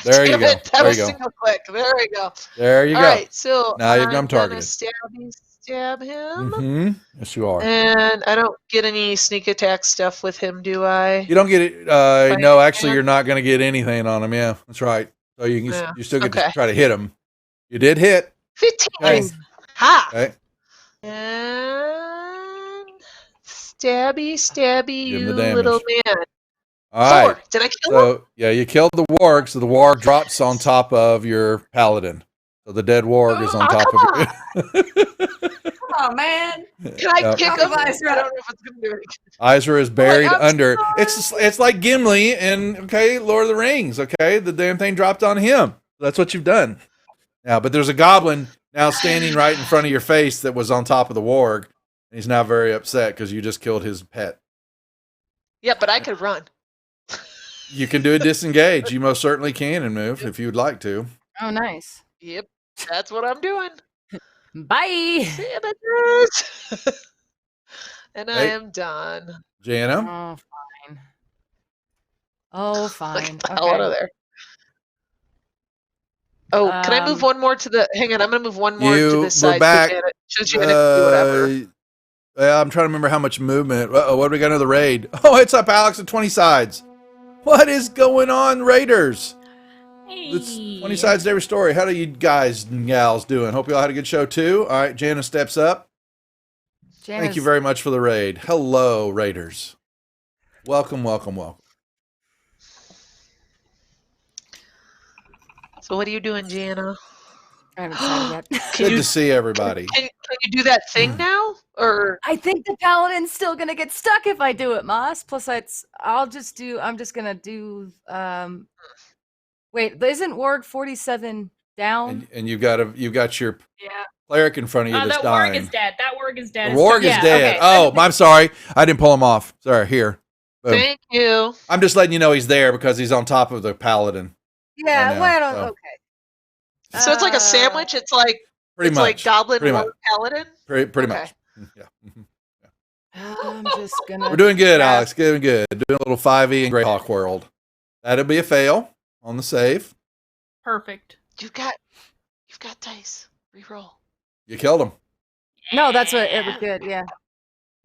Speaker 3: There you go. There you go.
Speaker 2: Single click. There we go.
Speaker 3: There you go.
Speaker 2: All right. So
Speaker 3: now you've got him targeted.
Speaker 2: Stab him.
Speaker 3: Mm-hmm. Yes, you are.
Speaker 2: And I don't get any sneak attack stuff with him, do I?
Speaker 3: You don't get it. No, actually, you're not going to get anything on him. Yeah, that's right. So you still get to try to hit him. You did hit.
Speaker 2: 15.
Speaker 3: Okay.
Speaker 2: Ha.
Speaker 3: Okay.
Speaker 2: And stabby,
Speaker 3: Give him
Speaker 2: you
Speaker 3: the damage.
Speaker 2: little man.
Speaker 3: All right.
Speaker 2: 4. Did I kill him?
Speaker 3: Yeah, you killed the warg, so the warg drops on top of your paladin. So the dead warg is on top of it.
Speaker 7: Oh man!
Speaker 2: Can I kick him? I don't know if it's gonna do anything.
Speaker 3: Isra is buried under. It's like Gimli in Lord of the Rings. Okay, the damn thing dropped on him. That's what you've done. Now, but there's a goblin now standing right in front of your face that was on top of the warg. And he's now very upset because you just killed his pet.
Speaker 2: Yeah, but I could run.
Speaker 3: You can do a disengage. You most certainly can and move if you would like to.
Speaker 5: Oh, nice.
Speaker 2: Yep, that's what I'm doing.
Speaker 5: Bye.
Speaker 2: See you, bitches. And I am done.
Speaker 3: Jana?
Speaker 5: Oh, fine. Oh, fine.
Speaker 2: Get the hell out of there. Oh, can I move one more to the... Hang on, I'm going to move one more to the side.
Speaker 3: We're back.
Speaker 2: Should Janet do whatever?
Speaker 3: I'm trying to remember how much movement. What do we got in the raid? Oh, it's up, Alex, at 20 sides. What is going on, Raiders? It's 20 sides to every story. How do you guys and gals doing? Hope you all had a good show, too. All right, Jana steps up. Thank you very much for the raid. Hello, Raiders. Welcome.
Speaker 2: So what are you doing, Jana?
Speaker 5: I haven't started yet.
Speaker 3: Good to see everybody.
Speaker 2: Can you do that thing now? Or
Speaker 5: I think the paladin's still gonna get stuck if I do it, Moss. Plus, I'm just gonna do. Wait, isn't Warg 47 down?
Speaker 3: And you've got your cleric in front of you that's
Speaker 4: that
Speaker 3: dying.
Speaker 4: warg is dead. That warg is dead.
Speaker 3: The warg is dead. Okay. Oh, I'm sorry. I didn't pull him off. Sorry. Here. Boom.
Speaker 2: Thank you.
Speaker 3: I'm just letting you know he's there because he's on top of the paladin.
Speaker 5: Yeah.
Speaker 3: Well,
Speaker 5: okay.
Speaker 2: So it's like a sandwich. It's like
Speaker 3: pretty much
Speaker 2: like goblin
Speaker 3: pretty
Speaker 2: warg
Speaker 3: much.
Speaker 2: paladin.
Speaker 3: Pretty much. Yeah.
Speaker 5: I'm just gonna.
Speaker 3: We're doing good, Alex. Doing good. Doing a little 5e in Greyhawk World. That'll be a fail on the save.
Speaker 4: Perfect.
Speaker 2: You've got dice. Reroll.
Speaker 3: You killed him.
Speaker 5: No, that's what it was good. Yeah.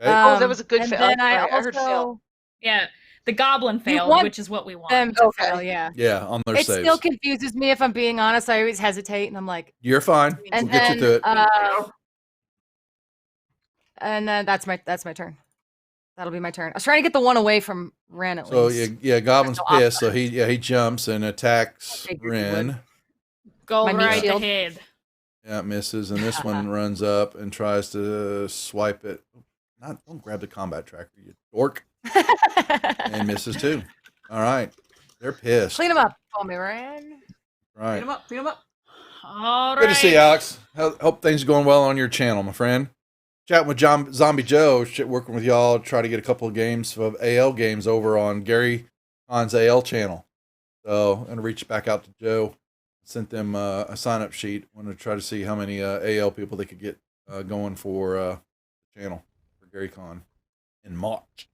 Speaker 3: Okay.
Speaker 2: Oh, that was a good
Speaker 5: and
Speaker 2: fail.
Speaker 5: Then I
Speaker 2: heard fail.
Speaker 5: also.
Speaker 4: Yeah, the goblin failed,
Speaker 5: want
Speaker 4: which is what we want.
Speaker 5: Them to fail, yeah.
Speaker 3: Yeah, on their
Speaker 5: It
Speaker 3: saves.
Speaker 5: still confuses me if I'm being honest. I always hesitate, and I'm like.
Speaker 3: You're fine.
Speaker 5: And
Speaker 3: We'll get you through it.
Speaker 5: And then that's my turn. That'll be my turn. I was trying to get the one away from Ren at
Speaker 3: So
Speaker 5: least.
Speaker 3: yeah, Goblin's pissed. So he jumps and attacks Ren.
Speaker 4: Go
Speaker 5: My meat
Speaker 4: right
Speaker 5: shield.
Speaker 4: ahead.
Speaker 3: Yeah, it misses, and this one runs up and tries to swipe it. Don't grab the combat tracker, you dork. And misses too. All right, they're pissed.
Speaker 5: Clean them up for me, Ren.
Speaker 3: Right.
Speaker 7: Clean them up.
Speaker 4: All right.
Speaker 3: Good to see you, Alex. Hope things are going well on your channel, my friend. Chatting with Zombie Joe, working with y'all, try to get a couple of games of AL games over on Gary Khan's AL channel. So I'm gonna reach back out to Joe. Sent them a sign-up sheet. Wanted to try to see how many AL people they could get going for the channel for Gary Khan in March.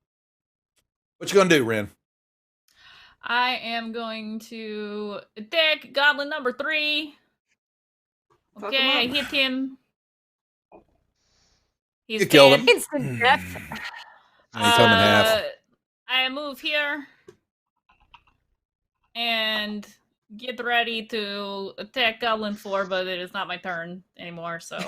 Speaker 3: What you gonna do, Ren?
Speaker 4: I am going to attack goblin number 3.
Speaker 7: Fuck
Speaker 4: Okay, I
Speaker 7: him up.
Speaker 4: hit him. He's
Speaker 3: You killed
Speaker 4: dead.
Speaker 3: him.
Speaker 5: Instant death.
Speaker 3: And he cut him in half.
Speaker 4: I move here and get ready to attack Goblin 4, but it is not my turn anymore, so.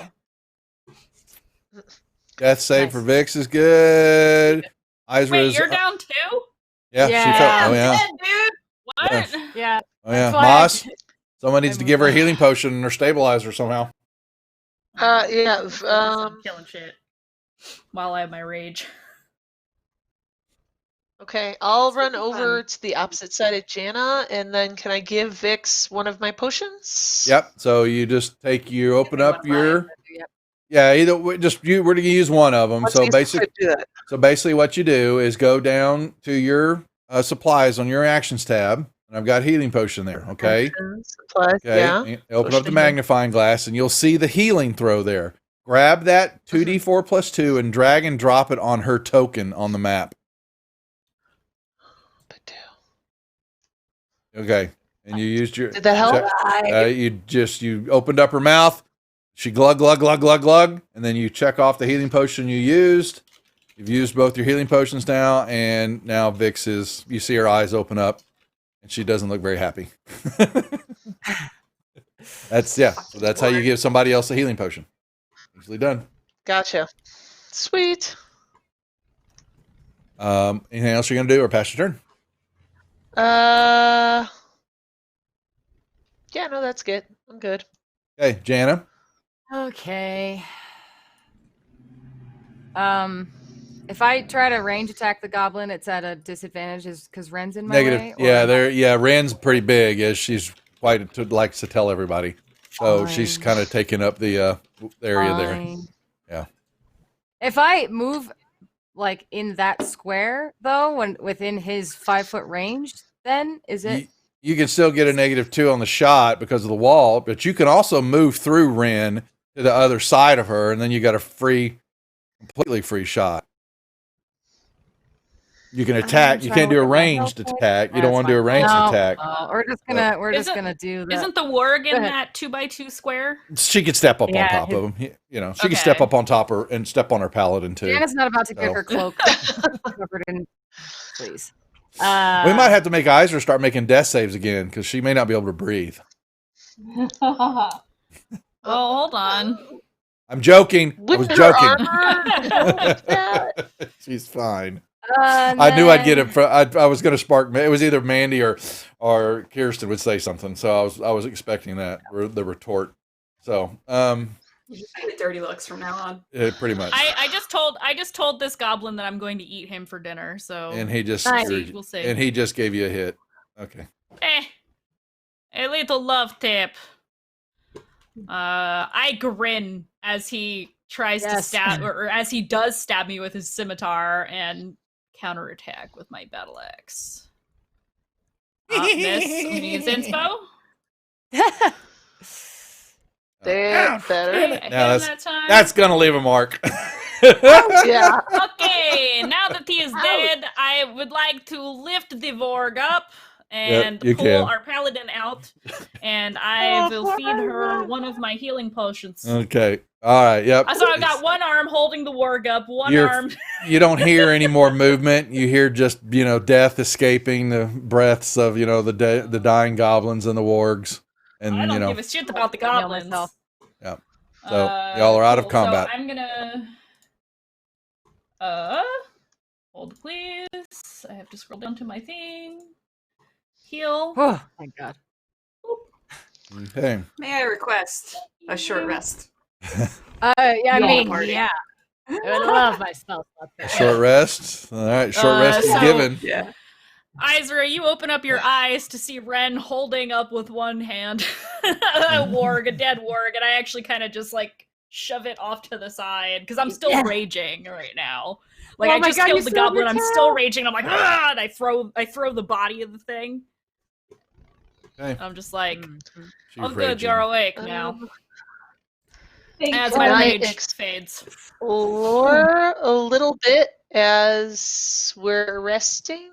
Speaker 3: Death save for Vix is good. Izra
Speaker 4: Wait,
Speaker 3: is
Speaker 4: you're down too?
Speaker 3: Yeah, she fell. Oh yeah.
Speaker 4: Dead, dude. What?
Speaker 5: Yeah.
Speaker 3: Oh yeah.
Speaker 5: That's why I-
Speaker 3: Moss. Someone needs to give her a healing potion and her stabilizer somehow.
Speaker 2: Yeah.
Speaker 4: I'm killing shit while I have my rage.
Speaker 2: Okay, I'll run over to the opposite side of Jana, and then can I give Vix one of my potions?
Speaker 3: Yep. So you just you open up your. Yeah, either we're going to use one of them.
Speaker 2: What's
Speaker 3: So
Speaker 2: the easiest way
Speaker 3: basically,
Speaker 2: to do that?
Speaker 3: what you do is go down to your supplies on your actions tab, and I've got healing potion there. Okay.
Speaker 2: Supplies,
Speaker 3: Okay.
Speaker 2: yeah.
Speaker 3: And open up the
Speaker 2: Potion.
Speaker 3: magnifying glass, and you'll see the healing throw there. Grab that 2d4 plus 2 and drag and drop it on her token on the map. Okay. And you used your.
Speaker 2: Did that help?
Speaker 3: You opened up her mouth. She glug, glug, glug, glug, glug. And then you check off the healing potion you used. You've used both your healing potions now. And now Vix is, you see her eyes open up. And she doesn't look very happy. So that's how you give somebody else a healing potion. Easily done.
Speaker 2: Gotcha. Sweet.
Speaker 3: Anything else you're going to do or pass your turn?
Speaker 2: Yeah, no, that's good. I'm good.
Speaker 3: Okay, Jana.
Speaker 5: Okay. If I try to range attack the goblin, it's at a disadvantage because Ren's in my way?
Speaker 3: Negative. Ren's pretty big, as she's likes to tell everybody. So she's kind of taking up the area there.
Speaker 5: Fine.
Speaker 3: Yeah.
Speaker 5: If I move like in that square though, when within his 5-foot range, then is it?
Speaker 3: You can still get a -2 on the shot because of the wall, but you can also move through Ren to the other side of her, and then you got a completely free shot. You can attack. You can't do a ranged attack. You don't want to do a ranged attack.
Speaker 5: We're just gonna do that.
Speaker 4: Isn't the warg in that 2x2 square?
Speaker 3: She could step up on top of him. She can step up on top her and step on her paladin too.
Speaker 5: Jana's not about to get
Speaker 3: So.
Speaker 5: her cloak covered in. Please.
Speaker 3: We might have to make Izra start making death saves again because she may not be able to breathe.
Speaker 4: Oh, hold on.
Speaker 3: I'm joking. I was
Speaker 2: With her
Speaker 3: joking.
Speaker 2: armor?
Speaker 3: She's fine. I knew I'd get it. I was going to spark. It was either Mandy or Kirsten would say something, so I was expecting that the retort. So
Speaker 7: You just get dirty looks from now on.
Speaker 3: pretty much.
Speaker 4: I just told this goblin that I'm going to eat him for dinner. So
Speaker 3: And he just
Speaker 4: we'll see.
Speaker 3: And he just gave you a hit. Okay.
Speaker 4: A little love tip. I grin as he tries to stab, or as he does stab me with his scimitar and counterattack with my battle axe. Miss, use inspo.
Speaker 2: Better.
Speaker 3: Now that's gonna leave a mark.
Speaker 2: Yeah.
Speaker 4: Okay, now that he is dead, I would like to lift the Vorg up and
Speaker 3: you
Speaker 4: pull
Speaker 3: can.
Speaker 4: our paladin out, and I will feed her one of my healing potions.
Speaker 3: Okay. All right. Yep.
Speaker 4: So I've got one arm holding the Vorg up, one arm.
Speaker 3: You don't hear any more movement. You hear just death escaping the breaths of the dying goblins and the wargs, and
Speaker 4: I don't give a shit about the goblins.
Speaker 3: Yeah. So y'all are out of combat.
Speaker 4: So I'm gonna hold please. I have to scroll down to my thing. Heal.
Speaker 5: Oh, thank God.
Speaker 3: Okay.
Speaker 7: May I request a short rest?
Speaker 5: I mean,
Speaker 7: party.
Speaker 5: yeah. I would love myself up there.
Speaker 3: Short rest. All right. Short rest is given.
Speaker 7: Yeah.
Speaker 4: Izra, you open up your eyes to see Ren holding up with one hand a dead warg, and I actually kind of just shove it off to the side because I'm still raging right now. I just killed the goblin. I'm still raging. I'm like, ah! And I throw the body of the thing.
Speaker 3: Okay.
Speaker 4: I'm just like,
Speaker 3: She's
Speaker 4: I'm good.
Speaker 3: raging.
Speaker 4: You're awake now. As
Speaker 2: Can
Speaker 4: my
Speaker 2: I
Speaker 4: rage fades.
Speaker 2: explore a little bit as we're resting?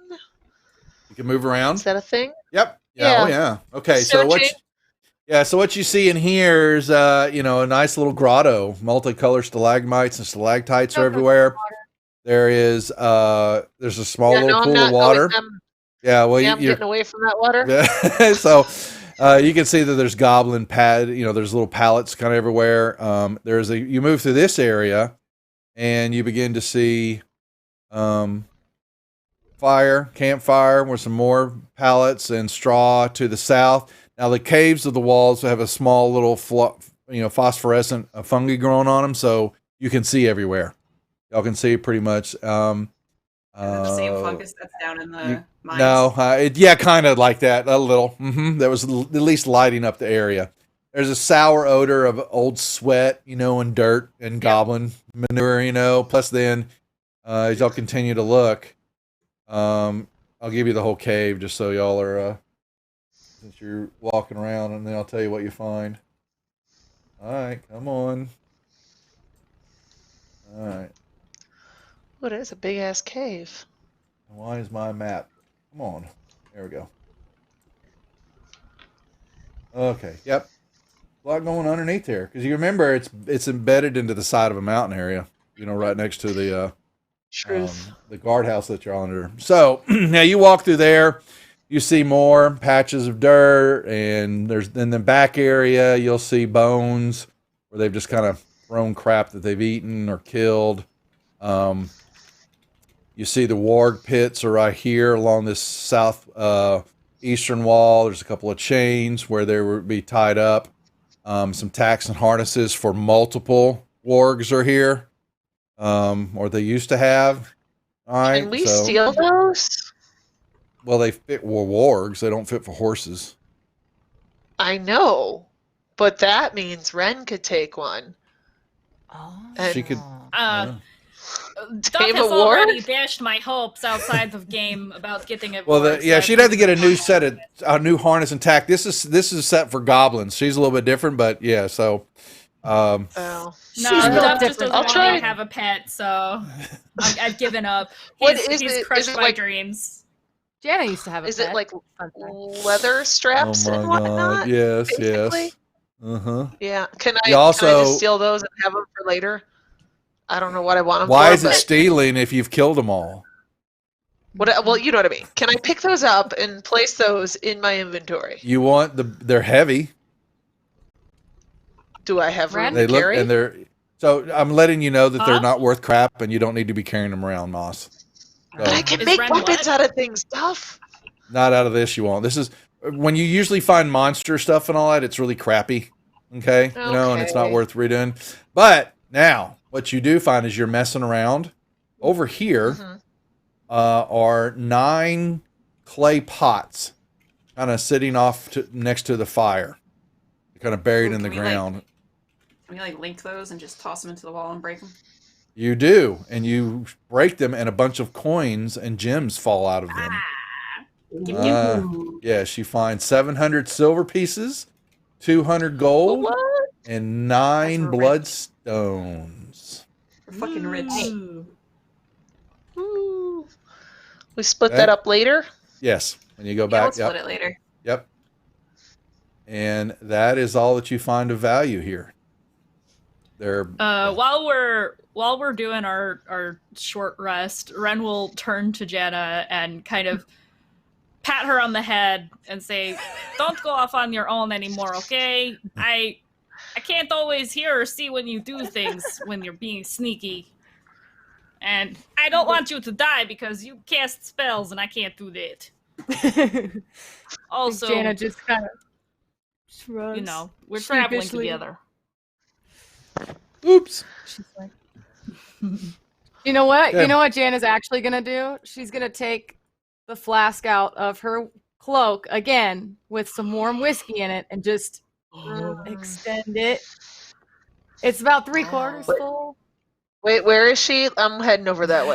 Speaker 3: You can move around.
Speaker 2: Is that a thing?
Speaker 3: Yep.
Speaker 2: Yeah.
Speaker 3: Oh yeah. Okay. So what you see in here is a nice little grotto. Multicolored stalagmites and stalactites are everywhere. There is there's a small little pool of water. Yeah, well,
Speaker 2: I'm getting away from that water.
Speaker 3: Yeah. So you can see that there's goblin pad. There's little pallets kind of everywhere. You move through this area, and you begin to see campfire with some more pallets and straw to the south. Now the caves of the walls have a small little phosphorescent fungi growing on them, so you can see everywhere. Y'all can see pretty much.
Speaker 7: The same fungus that's down in the mines.
Speaker 3: No, kind of like that, a little. That was at least lighting up the area. There's a sour odor of old sweat, and dirt and goblin manure, Plus, then as y'all continue to look, I'll give you the whole cave just so y'all are, since you're walking around, and then I'll tell you what you find. All right, come on. All right.
Speaker 2: What is a big ass cave?
Speaker 3: Why is my map? Come on. There we go. Okay. Yep. A lot going underneath there, because you remember it's embedded into the side of a mountain area. Right next to the guardhouse that you're under. So now you walk through there, you see more patches of dirt, and there's in the back area you'll see bones where they've just kind of thrown crap that they've eaten or killed. You see the warg pits are right here along this south eastern wall. There's a couple of chains where they would be tied up. Some tacks and harnesses for multiple wargs are here, or they used to have. All right,
Speaker 2: Can we steal those?
Speaker 3: Well, they fit for wargs. They don't fit for horses.
Speaker 2: I know, but that means Ren could take one.
Speaker 3: She could.
Speaker 4: Duff has already dashed my hopes outside of game about getting it.
Speaker 3: Well, she'd have to get a new harness and tack. This is set for goblins. She's a little bit different, but yeah. So,
Speaker 4: No, Duff just doesn't want to have a pet, so I've given up. He's crushed my dreams.
Speaker 5: Jana used to have a pet.
Speaker 2: Is it like leather straps
Speaker 3: oh my
Speaker 2: and whatnot?
Speaker 3: God! Yes,
Speaker 2: basically?
Speaker 3: yes.
Speaker 2: Yeah. Can I just steal those and have them for later? I don't know what I want them for.
Speaker 3: Why is it stealing if you've killed them all?
Speaker 2: Well, you know what I mean. Can I pick those up and place those in my inventory?
Speaker 3: You want they're heavy.
Speaker 2: Do I have room
Speaker 3: They
Speaker 2: to
Speaker 3: look
Speaker 2: carry?
Speaker 3: and they're so. I'm letting you know that they're not worth crap, and you don't need to be carrying them around, Moss. So,
Speaker 2: I can make weapons out of things, Duff.
Speaker 3: not out of this. You won't. This is when you usually find monster stuff and all that. It's really crappy. Okay, and it's not worth redoing. But now, what you do find is you're messing around. Over here are 9 clay pots, kind of sitting off next to the fire, kind of buried in the ground.
Speaker 7: Can we link those and just toss them into the wall and break them?
Speaker 3: You do, and you break them, and a bunch of coins and gems fall out of them. Yes, you find 700 silver pieces, 200 gold, and 9 bloodstones.
Speaker 7: We're fucking rich.
Speaker 2: Ooh. We split that up later?
Speaker 3: Yes, when you go
Speaker 7: Yeah,
Speaker 3: back.
Speaker 7: we'll split it later.
Speaker 3: Yep. And that is all that you find of value here.
Speaker 4: While we're doing our short rest, Ren will turn to Jana and kind of pat her on the head and say, "Don't go off on your own anymore, okay? I can't always hear or see when you do things when you're being sneaky. And I don't want you to die because you cast spells and I can't do that." Also,
Speaker 5: Jana just kind of shrugs.
Speaker 4: We're traveling
Speaker 5: sheepishly.
Speaker 4: together.
Speaker 3: Oops.
Speaker 5: She's like, you know what?
Speaker 3: Yeah.
Speaker 5: You know what Jana's actually gonna do? She's gonna take the flask out of her cloak again with some warm whiskey in it and just extend it. It's about 3/4 full.
Speaker 2: Wait, where is she? I'm heading over that way.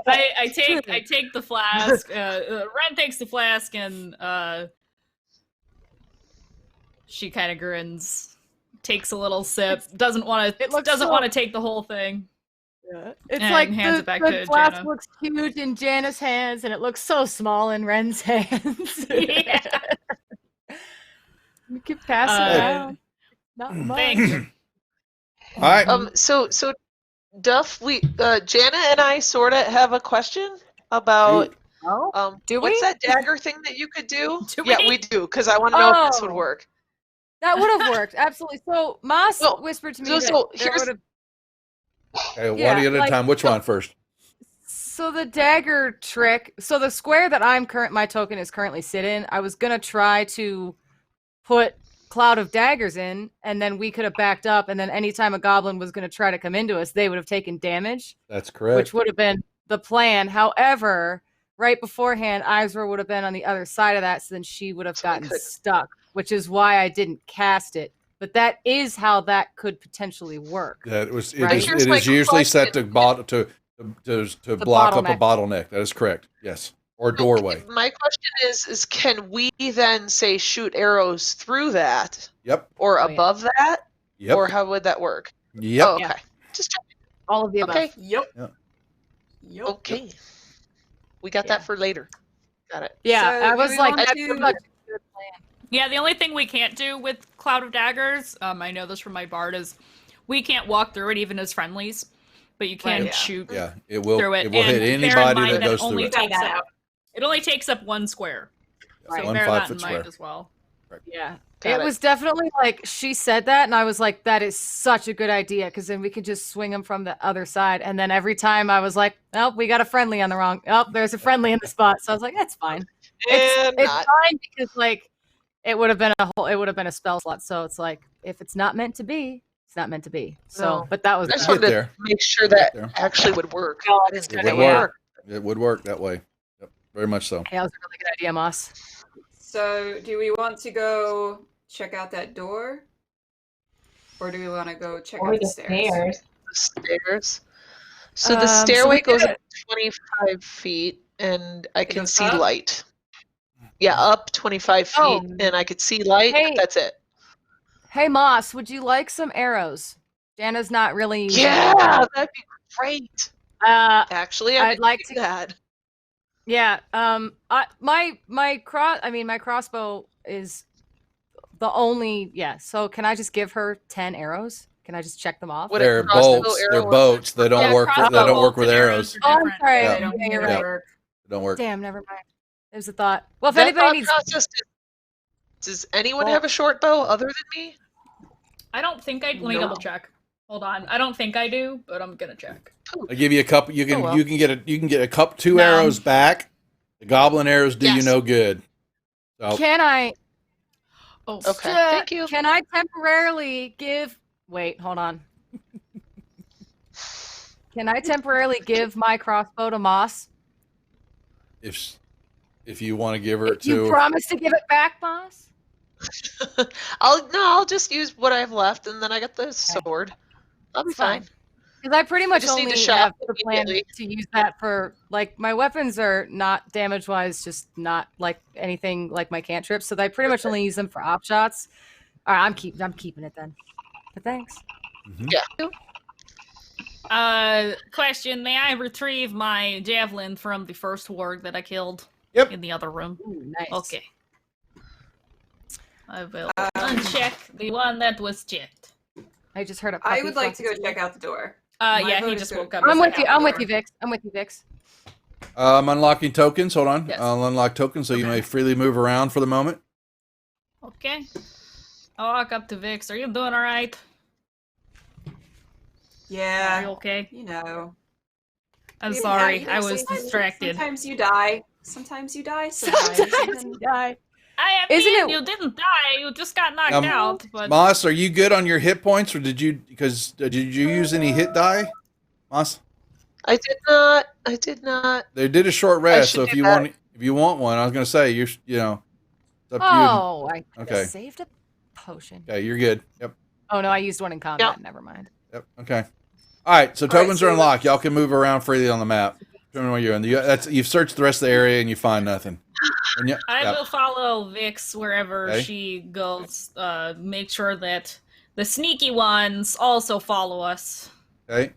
Speaker 4: I take the flask. Ren takes the flask and she kind of grins, takes a little sip. Doesn't want to take the whole thing.
Speaker 5: It's
Speaker 4: And
Speaker 5: like
Speaker 4: hands
Speaker 5: the,
Speaker 4: it back
Speaker 5: the
Speaker 4: to
Speaker 5: glass
Speaker 4: Jana.
Speaker 5: looks huge in Jana's hands, and it looks so small in Ren's hands.
Speaker 4: Yeah.
Speaker 5: You can pass it around. Not much.
Speaker 4: Thank you.
Speaker 3: All right.
Speaker 2: So Duff, Jana and I sort of have a question about.
Speaker 5: Do
Speaker 2: what's
Speaker 5: we?
Speaker 2: that dagger thing that you could do?
Speaker 4: Do
Speaker 2: Yeah,
Speaker 4: we?
Speaker 2: we do, because I want to know if this would
Speaker 5: Oh.
Speaker 2: work.
Speaker 5: That would have worked, absolutely. So Moss
Speaker 2: No,
Speaker 5: whispered to me
Speaker 2: so-
Speaker 5: that
Speaker 2: so
Speaker 5: there
Speaker 2: here's-
Speaker 5: would have.
Speaker 3: Okay, one
Speaker 5: Yeah,
Speaker 3: at a
Speaker 5: like-
Speaker 3: time. Which one first?
Speaker 5: So the dagger trick. So the square that my token is currently sit in. I was gonna try to put Cloud of Daggers in, and then we could have backed up. And then anytime a goblin was gonna try to come into us, they would have taken damage.
Speaker 3: That's correct.
Speaker 5: Which would have been the plan. However, right beforehand, Izra would have been on the other side of that, so then she would have gotten stuck, which is why I didn't cast it. But that is how that could potentially work.
Speaker 3: That was. It
Speaker 5: Right?
Speaker 3: is.
Speaker 5: Here's
Speaker 3: It
Speaker 5: my
Speaker 3: is usually set to
Speaker 2: question.
Speaker 3: to block up a
Speaker 5: bottleneck.
Speaker 3: bottleneck. That is correct. Yes, or doorway.
Speaker 2: My question is can we then say shoot arrows through that
Speaker 3: Yep.
Speaker 2: or above that?
Speaker 3: Yep.
Speaker 2: Or how would that work?
Speaker 3: Yep.
Speaker 2: Oh, okay. Just check.
Speaker 5: All of the above.
Speaker 2: Okay.
Speaker 7: Yep.
Speaker 3: Yep.
Speaker 2: Okay. We got that for later. Got it.
Speaker 5: Yeah,
Speaker 7: So
Speaker 5: I
Speaker 7: do
Speaker 5: was
Speaker 7: we
Speaker 5: like,
Speaker 7: want
Speaker 5: that's
Speaker 7: to-
Speaker 5: such a good plan.
Speaker 4: Yeah, the only thing we can't do with Cloud of Daggers, I know this from my bard, is we can't walk through it even as friendlies, but you can
Speaker 7: Right.
Speaker 4: shoot
Speaker 3: Yeah, it will.
Speaker 4: through it.
Speaker 3: It will hit
Speaker 4: And bear in
Speaker 3: anybody
Speaker 4: mind
Speaker 3: that goes through
Speaker 4: only
Speaker 3: it.
Speaker 4: takes
Speaker 7: That
Speaker 4: up, it only takes up one square. So
Speaker 3: One
Speaker 4: bear that
Speaker 3: 5-foot
Speaker 4: in
Speaker 3: square.
Speaker 4: mind as well.
Speaker 5: Yeah.
Speaker 2: Got
Speaker 5: It
Speaker 2: it.
Speaker 5: was definitely like she said that, and I was like, that is such a good idea because then we could just swing them from the other side. And then every time I was like, oh, we got a friendly on the wrong. Oh, there's a friendly in the spot. So I was like, that's fine.
Speaker 2: And
Speaker 5: It's
Speaker 2: not.
Speaker 5: fine because like it would have been a spell slot. So it's like if it's not meant to be, it's not meant to be. So,
Speaker 2: No.
Speaker 5: but that was
Speaker 2: I just
Speaker 3: Get
Speaker 2: wanted to
Speaker 3: there.
Speaker 2: make sure
Speaker 3: Get
Speaker 2: that
Speaker 3: there.
Speaker 2: actually would work.
Speaker 5: No,
Speaker 2: I didn't
Speaker 3: It
Speaker 2: think
Speaker 3: would
Speaker 2: that
Speaker 5: yeah.
Speaker 3: work. It would work that way. Yep. Very much so.
Speaker 5: yeah, that was a really good idea, Moss.
Speaker 7: So, do we want to go check out that door? Or do we want to go check
Speaker 6: Or
Speaker 7: out
Speaker 6: the
Speaker 7: the stairs?
Speaker 6: stairs.
Speaker 2: The stairs. So the
Speaker 5: So
Speaker 2: stairway
Speaker 5: we
Speaker 2: goes
Speaker 5: did
Speaker 2: up 25 feet, and I can
Speaker 7: goes
Speaker 2: see
Speaker 7: up?
Speaker 2: light. Yeah, up 25 feet,
Speaker 5: Oh.
Speaker 2: and I could see light.
Speaker 5: Hey.
Speaker 2: But that's it.
Speaker 5: Hey, Moss, would you like some arrows? Jana's not really.
Speaker 2: Yeah, that'd be great. Actually,
Speaker 5: I'd like
Speaker 2: do
Speaker 5: to-
Speaker 2: that.
Speaker 5: Yeah. My crossbow is the only. Yeah. So can I just give her 10 arrows? Can I just check them off?
Speaker 2: Would a
Speaker 3: They're
Speaker 2: crossbow
Speaker 3: bolts.
Speaker 2: arrow
Speaker 3: They're
Speaker 2: work?
Speaker 3: boats. They don't
Speaker 4: Yeah,
Speaker 3: work. They
Speaker 4: crossbow
Speaker 3: don't work
Speaker 4: bolts
Speaker 3: with
Speaker 4: and
Speaker 3: arrows.
Speaker 5: Oh, I'm
Speaker 4: different.
Speaker 5: sorry.
Speaker 3: Yeah.
Speaker 7: They don't
Speaker 5: Yeah, you're
Speaker 3: Yeah.
Speaker 5: right.
Speaker 7: work.
Speaker 3: They don't work.
Speaker 5: Damn, never mind. It was a thought. Well, if
Speaker 2: That
Speaker 5: anybody
Speaker 2: thought
Speaker 5: needs,
Speaker 2: process, does anyone
Speaker 5: Well-
Speaker 2: have a short bow other than me?
Speaker 4: I don't think I. Let me
Speaker 2: No.
Speaker 4: double check. Hold on. I don't think I do, but I'm gonna check.
Speaker 3: I give you a couple. You can
Speaker 5: Oh, well.
Speaker 3: you can get a couple two
Speaker 4: No.
Speaker 3: arrows back. The goblin arrows do you
Speaker 2: Yes.
Speaker 3: no good. So
Speaker 5: can I?
Speaker 4: Oh,
Speaker 2: Okay, thank you.
Speaker 5: Can I temporarily give? Wait, hold on. Can I temporarily give my crossbow to Moss?
Speaker 3: if you want to give her
Speaker 5: If you
Speaker 3: to
Speaker 5: promise to give it back, Moss.
Speaker 2: I'll just use what I have left, and then I got the sword. I'll be
Speaker 5: It's fine.
Speaker 2: fine.
Speaker 5: Because I pretty much
Speaker 2: just need
Speaker 5: only
Speaker 2: to shop
Speaker 5: have the plan
Speaker 2: immediately.
Speaker 5: to use that for like my weapons are not damage wise, just not like anything like my cantrips. So I pretty much only use them for op shots. All right, I'm keeping it then. But thanks.
Speaker 2: Yeah.
Speaker 4: Question: may I retrieve my javelin from the first warg that I killed?
Speaker 3: Yep.
Speaker 4: In the other room.
Speaker 5: Ooh, nice.
Speaker 4: Okay. I will uncheck the one that was checked.
Speaker 5: I just heard a
Speaker 7: I
Speaker 5: puppy
Speaker 7: would like to go
Speaker 5: fucking
Speaker 7: check out the door.
Speaker 4: Yeah,
Speaker 7: vote
Speaker 4: he
Speaker 7: is
Speaker 4: just
Speaker 7: to-
Speaker 4: woke up.
Speaker 5: I'm
Speaker 4: He's
Speaker 5: with
Speaker 4: like,
Speaker 5: you.
Speaker 4: "Out
Speaker 5: I'm
Speaker 4: the
Speaker 5: with you,
Speaker 4: door."
Speaker 5: Vix. I'm with you, Vix.
Speaker 3: I'm unlocking tokens. Hold on.
Speaker 4: Yes.
Speaker 3: I'll unlock tokens so you may freely move around for the moment.
Speaker 4: Okay. I'll walk up to Vix. Are you doing all right? Are
Speaker 7: Yeah.
Speaker 4: you okay?
Speaker 7: You know.
Speaker 4: I'm
Speaker 7: Yeah,
Speaker 4: sorry.
Speaker 7: you know,
Speaker 4: I was
Speaker 7: sometimes-
Speaker 4: distracted.
Speaker 7: Sometimes you die. Sometimes you die. Sometimes,
Speaker 5: Sometimes you die.
Speaker 4: I
Speaker 5: Isn't
Speaker 4: mean,
Speaker 5: it-
Speaker 4: you didn't die. You just got knocked out. But
Speaker 3: Moss, are you good on your hit points, or did you use any hit die, Moss?
Speaker 2: I did not. I did not.
Speaker 3: They did a short rest,
Speaker 2: should
Speaker 3: so if
Speaker 2: do
Speaker 3: you
Speaker 2: that.
Speaker 3: want one, I was gonna say it's up to
Speaker 5: Oh, I could
Speaker 3: Okay.
Speaker 5: have saved a potion.
Speaker 3: you. Okay, you're good. Yep.
Speaker 5: Oh no, I used one in combat. Never mind.
Speaker 3: Yep. Okay. All right. So
Speaker 7: All right,
Speaker 3: tokens
Speaker 7: so
Speaker 3: are unlocked. Y'all can move around freely on the map. Depending on where you're in. You've searched the rest of the area and you find nothing. And
Speaker 4: I
Speaker 3: yeah.
Speaker 4: will follow Vix wherever
Speaker 3: Okay.
Speaker 4: she goes. Make sure that the sneaky ones also follow us.
Speaker 3: Okay.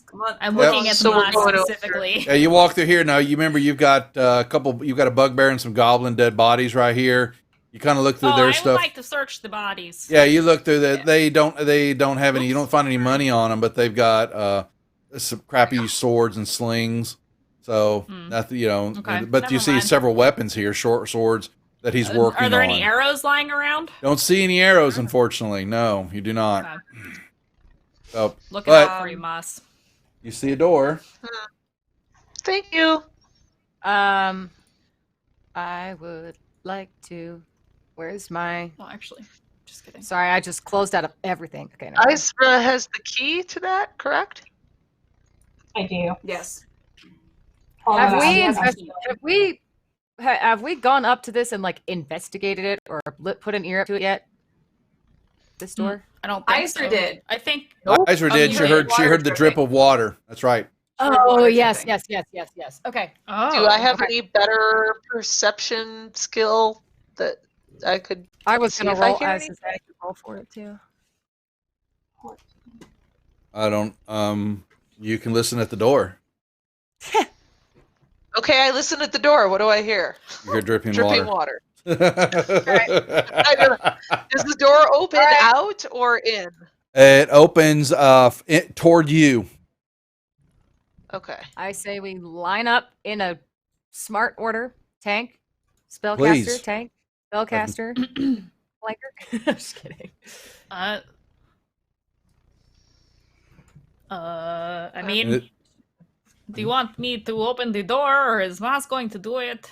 Speaker 7: Come on.
Speaker 4: I'm
Speaker 3: Yep.
Speaker 4: looking at the
Speaker 2: So we're
Speaker 4: moss
Speaker 2: going over.
Speaker 4: specifically.
Speaker 3: Yeah, you walk through here now. You remember you've got you've got a bugbear and some goblin dead bodies right here. You kind of look through
Speaker 4: Oh,
Speaker 3: their
Speaker 4: I would
Speaker 3: stuff.
Speaker 4: like to search the bodies.
Speaker 3: Yeah, you look through that. They don't have any. You don't find any money on them, but they've got some crappy swords and slings. So nothing,
Speaker 4: Okay,
Speaker 3: but you
Speaker 4: never
Speaker 3: see
Speaker 4: mind.
Speaker 3: several weapons here, short swords that he's working on.
Speaker 4: Are there any arrows lying around?
Speaker 3: Don't see any arrows, unfortunately. No, you do not.
Speaker 4: Okay.
Speaker 3: So,
Speaker 4: Looking
Speaker 3: but
Speaker 4: out for you, Moss.
Speaker 3: you see a door.
Speaker 2: Thank you.
Speaker 5: I would like to. Where's my?
Speaker 4: Well, actually, just kidding.
Speaker 5: Sorry, I just closed out of everything. Okay. never mind.
Speaker 2: Isra has the key to that, correct?
Speaker 6: I do.
Speaker 7: Yes.
Speaker 5: Have we gone up to this and like investigated it or put an ear up to it yet? This door?
Speaker 4: I don't think
Speaker 7: Isra
Speaker 4: so.
Speaker 7: did.
Speaker 4: I think.
Speaker 3: Isra did. She heard the drip of water. That's right.
Speaker 5: Oh yes. Okay.
Speaker 4: Oh.
Speaker 2: Do I have any better perception skill that I could?
Speaker 5: I was
Speaker 2: see
Speaker 5: gonna
Speaker 2: if I
Speaker 5: roll.
Speaker 2: hear
Speaker 5: I was
Speaker 2: anything?
Speaker 5: gonna say I could roll for it too.
Speaker 3: I don't. You can listen at the door.
Speaker 2: Okay, I listen at the door. What do I hear?
Speaker 3: You hear dripping
Speaker 2: Dripping
Speaker 3: water.
Speaker 2: water. Does the door open out or in?
Speaker 3: It opens toward you.
Speaker 2: Okay.
Speaker 5: I say we line up in a smart order. Tank, spellcaster,
Speaker 3: Please.
Speaker 5: tank, spellcaster, flanker. I'm just kidding.
Speaker 4: I mean, do you want me to open the door, or is Moss going to do it?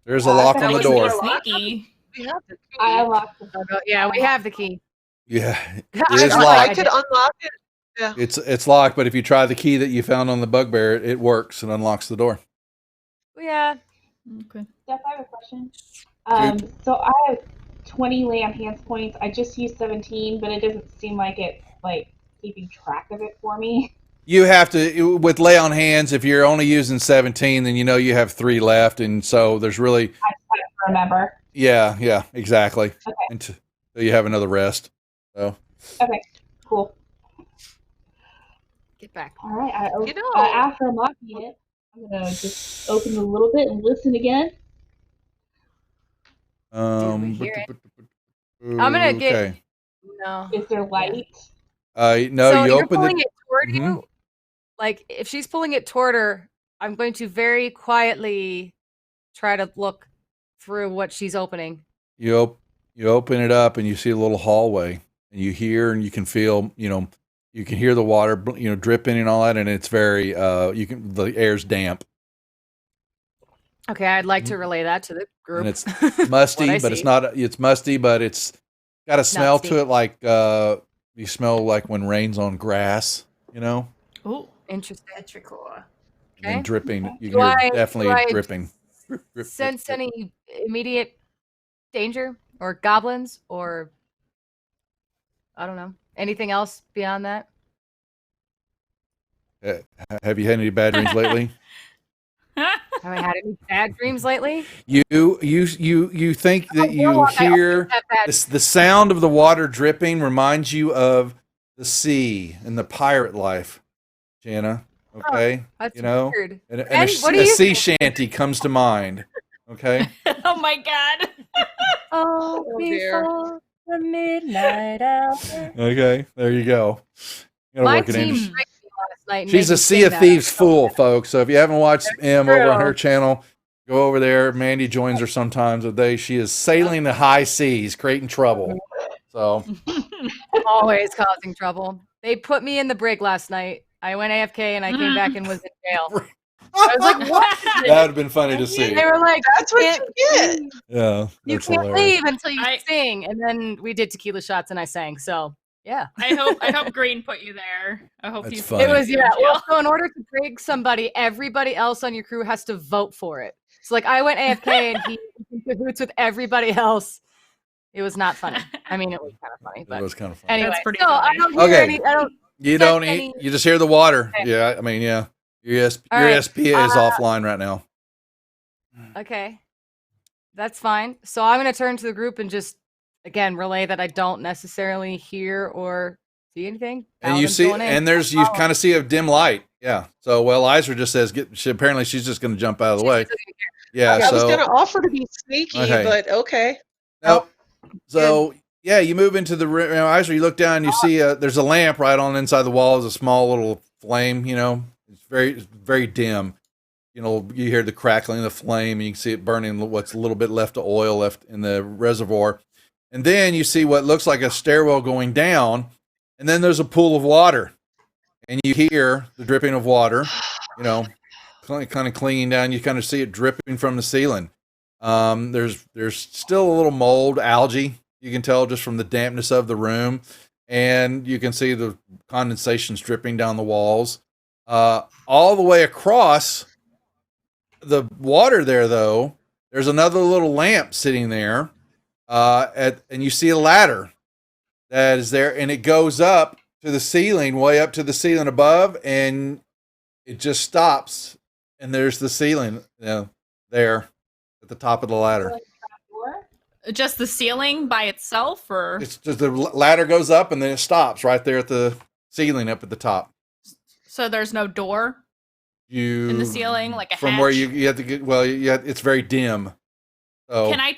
Speaker 3: There's a lock on the
Speaker 4: That was
Speaker 3: door.
Speaker 4: sneaky.
Speaker 2: We have the key.
Speaker 6: I unlocked the
Speaker 5: Yeah, we have the key.
Speaker 3: Yeah, it
Speaker 5: I-
Speaker 3: is
Speaker 5: I-
Speaker 2: I
Speaker 3: locked.
Speaker 2: could unlock it. Yeah.
Speaker 3: It's locked, but if you try the key that you found on the bugbear, it works and unlocks the door.
Speaker 5: Yeah.
Speaker 4: Okay.
Speaker 6: Steph, I have a question. So I have 20 lay on hands points. I just used 17, but it doesn't seem like it's like keeping track of it for me.
Speaker 3: You have to with lay on hands. If you're only using 17, then you have 3 left, and so there's really
Speaker 6: I just have to remember.
Speaker 3: yeah, exactly.
Speaker 6: Okay.
Speaker 3: So you have another rest. So
Speaker 6: Okay, cool.
Speaker 5: Get back.
Speaker 6: All right.
Speaker 2: You know-
Speaker 6: After unlocking it, I'm gonna just open it a little bit and listen again.
Speaker 5: hear I'm gonna get.
Speaker 3: okay.
Speaker 5: No.
Speaker 6: Is there light?
Speaker 3: No,
Speaker 5: so
Speaker 3: you
Speaker 5: you're
Speaker 3: open
Speaker 5: pulling
Speaker 3: the.
Speaker 5: it toward
Speaker 3: Mhm.
Speaker 5: you. Like if she's pulling it toward her, I'm going to very quietly try to look through what she's opening.
Speaker 3: You open it up and you see a little hallway, and you hear and you can feel, you can hear the water, dripping and all that, and it's very, the air's damp
Speaker 5: Okay, I'd like to relay that to the group.
Speaker 3: and it's musty,
Speaker 5: What I
Speaker 3: but it's
Speaker 5: see.
Speaker 3: not. It's musty, but it's got a smell
Speaker 5: Nusty.
Speaker 3: to it like you smell like when rain's on grass,
Speaker 4: Ooh.
Speaker 5: Interesting.
Speaker 7: Petrichor.
Speaker 3: and dripping. You
Speaker 5: Do
Speaker 3: can hear
Speaker 5: I-
Speaker 3: definitely
Speaker 5: do I
Speaker 3: dripping. Drip, drip,
Speaker 5: Sense
Speaker 3: drip.
Speaker 5: any immediate danger or goblins or I don't know anything else beyond that?
Speaker 3: Have you had any bad dreams lately?
Speaker 5: Have I had any bad dreams lately?
Speaker 3: You think that you
Speaker 5: warlock, I always
Speaker 3: hear
Speaker 5: have bad-
Speaker 3: the sound of the water dripping reminds you of the sea and the pirate life, Jana. Okay,
Speaker 5: that's weird.
Speaker 3: and
Speaker 5: And
Speaker 3: a,
Speaker 5: what do
Speaker 3: a
Speaker 5: you
Speaker 3: sea
Speaker 5: think?
Speaker 3: shanty comes to mind. Okay,
Speaker 4: Oh my god.
Speaker 5: Oh,
Speaker 2: dear.
Speaker 5: before the midnight hour.
Speaker 3: okay, there you go. You gotta
Speaker 5: My
Speaker 3: work it
Speaker 5: team
Speaker 3: in.
Speaker 5: tricked me last night. and
Speaker 3: She's
Speaker 5: made
Speaker 3: a
Speaker 5: me
Speaker 3: Sea
Speaker 5: sing
Speaker 3: of
Speaker 5: that.
Speaker 3: Thieves fool, folks. So if you haven't watched M over on
Speaker 5: true.
Speaker 3: her channel, go over there. Mandy joins her sometimes a day. She is sailing the high seas, creating trouble. So
Speaker 5: Always causing trouble. They put me in the brig last night. I went AFK and I came back and was in jail. I was like, what? is
Speaker 3: that
Speaker 5: this?
Speaker 3: would have been funny to see.
Speaker 5: They were like,
Speaker 2: That's what
Speaker 5: can't
Speaker 2: you get.
Speaker 5: leave.
Speaker 3: Yeah,
Speaker 5: You
Speaker 3: that's
Speaker 5: can't
Speaker 3: hilarious.
Speaker 5: leave until you sing. And then we did tequila shots and I sang. So yeah.
Speaker 4: I hope Green put you there. I hope
Speaker 3: That's
Speaker 4: you.
Speaker 3: funny.
Speaker 5: It was,
Speaker 4: you
Speaker 5: yeah.
Speaker 4: in jail.
Speaker 5: Well, so in order to brig somebody, everybody else on your crew has to vote for it. So like I went AFK and he was in cahoots with everybody else. It was not funny. I mean, it was kind of funny,
Speaker 3: It
Speaker 5: but
Speaker 3: was kind of funny.
Speaker 5: anyway.
Speaker 4: That's pretty
Speaker 5: so I
Speaker 4: funny.
Speaker 5: don't hear
Speaker 3: Okay.
Speaker 5: any. I don't.
Speaker 3: You
Speaker 5: sense
Speaker 3: don't
Speaker 5: any-
Speaker 3: eat. You just hear the water.
Speaker 5: Okay.
Speaker 3: Yeah, I mean, yeah. Your
Speaker 5: All
Speaker 3: your
Speaker 5: right.
Speaker 3: SP is offline right now.
Speaker 5: Okay, that's fine. So I'm gonna turn to the group and just again relay that I don't necessarily hear or see anything.
Speaker 3: And you
Speaker 5: Paladin's
Speaker 3: see,
Speaker 5: going in.
Speaker 3: and there's you kind of see a dim light. Yeah. So Isra just says, apparently she's just going to jump out of the way. Yeah.
Speaker 2: I was
Speaker 3: So
Speaker 2: going to offer to be sneaky,
Speaker 3: Okay.
Speaker 2: but okay.
Speaker 3: nope. So yeah, you move into the room. Isra, you look down, you see there's a lamp right on the inside the wall. There's a small little flame. It's very dim. You hear the crackling of the flame, and you can see it burning what's a little bit left of oil left in the reservoir. And then you see what looks like a stairwell going down, and then there's a pool of water. And you hear the dripping of water, kind of clinging down. You kind of see it dripping from the ceiling. There's still a little mold, algae, you can tell just from the dampness of the room. And you can see the condensations dripping down the walls. All the way across the water there, though, there's another little lamp sitting there. And you see a ladder that is there, and it goes up to the ceiling, way up to the ceiling above, and it just stops. And there's the ceiling, there at the top of the ladder.
Speaker 4: Just the ceiling by itself, or
Speaker 3: It's just the ladder goes up and then it stops right there at the ceiling up at the top.
Speaker 4: so there's no door in the ceiling, like a
Speaker 3: from
Speaker 4: hatch?
Speaker 3: where you have to get. Well, yeah, it's very dim. So
Speaker 4: Can I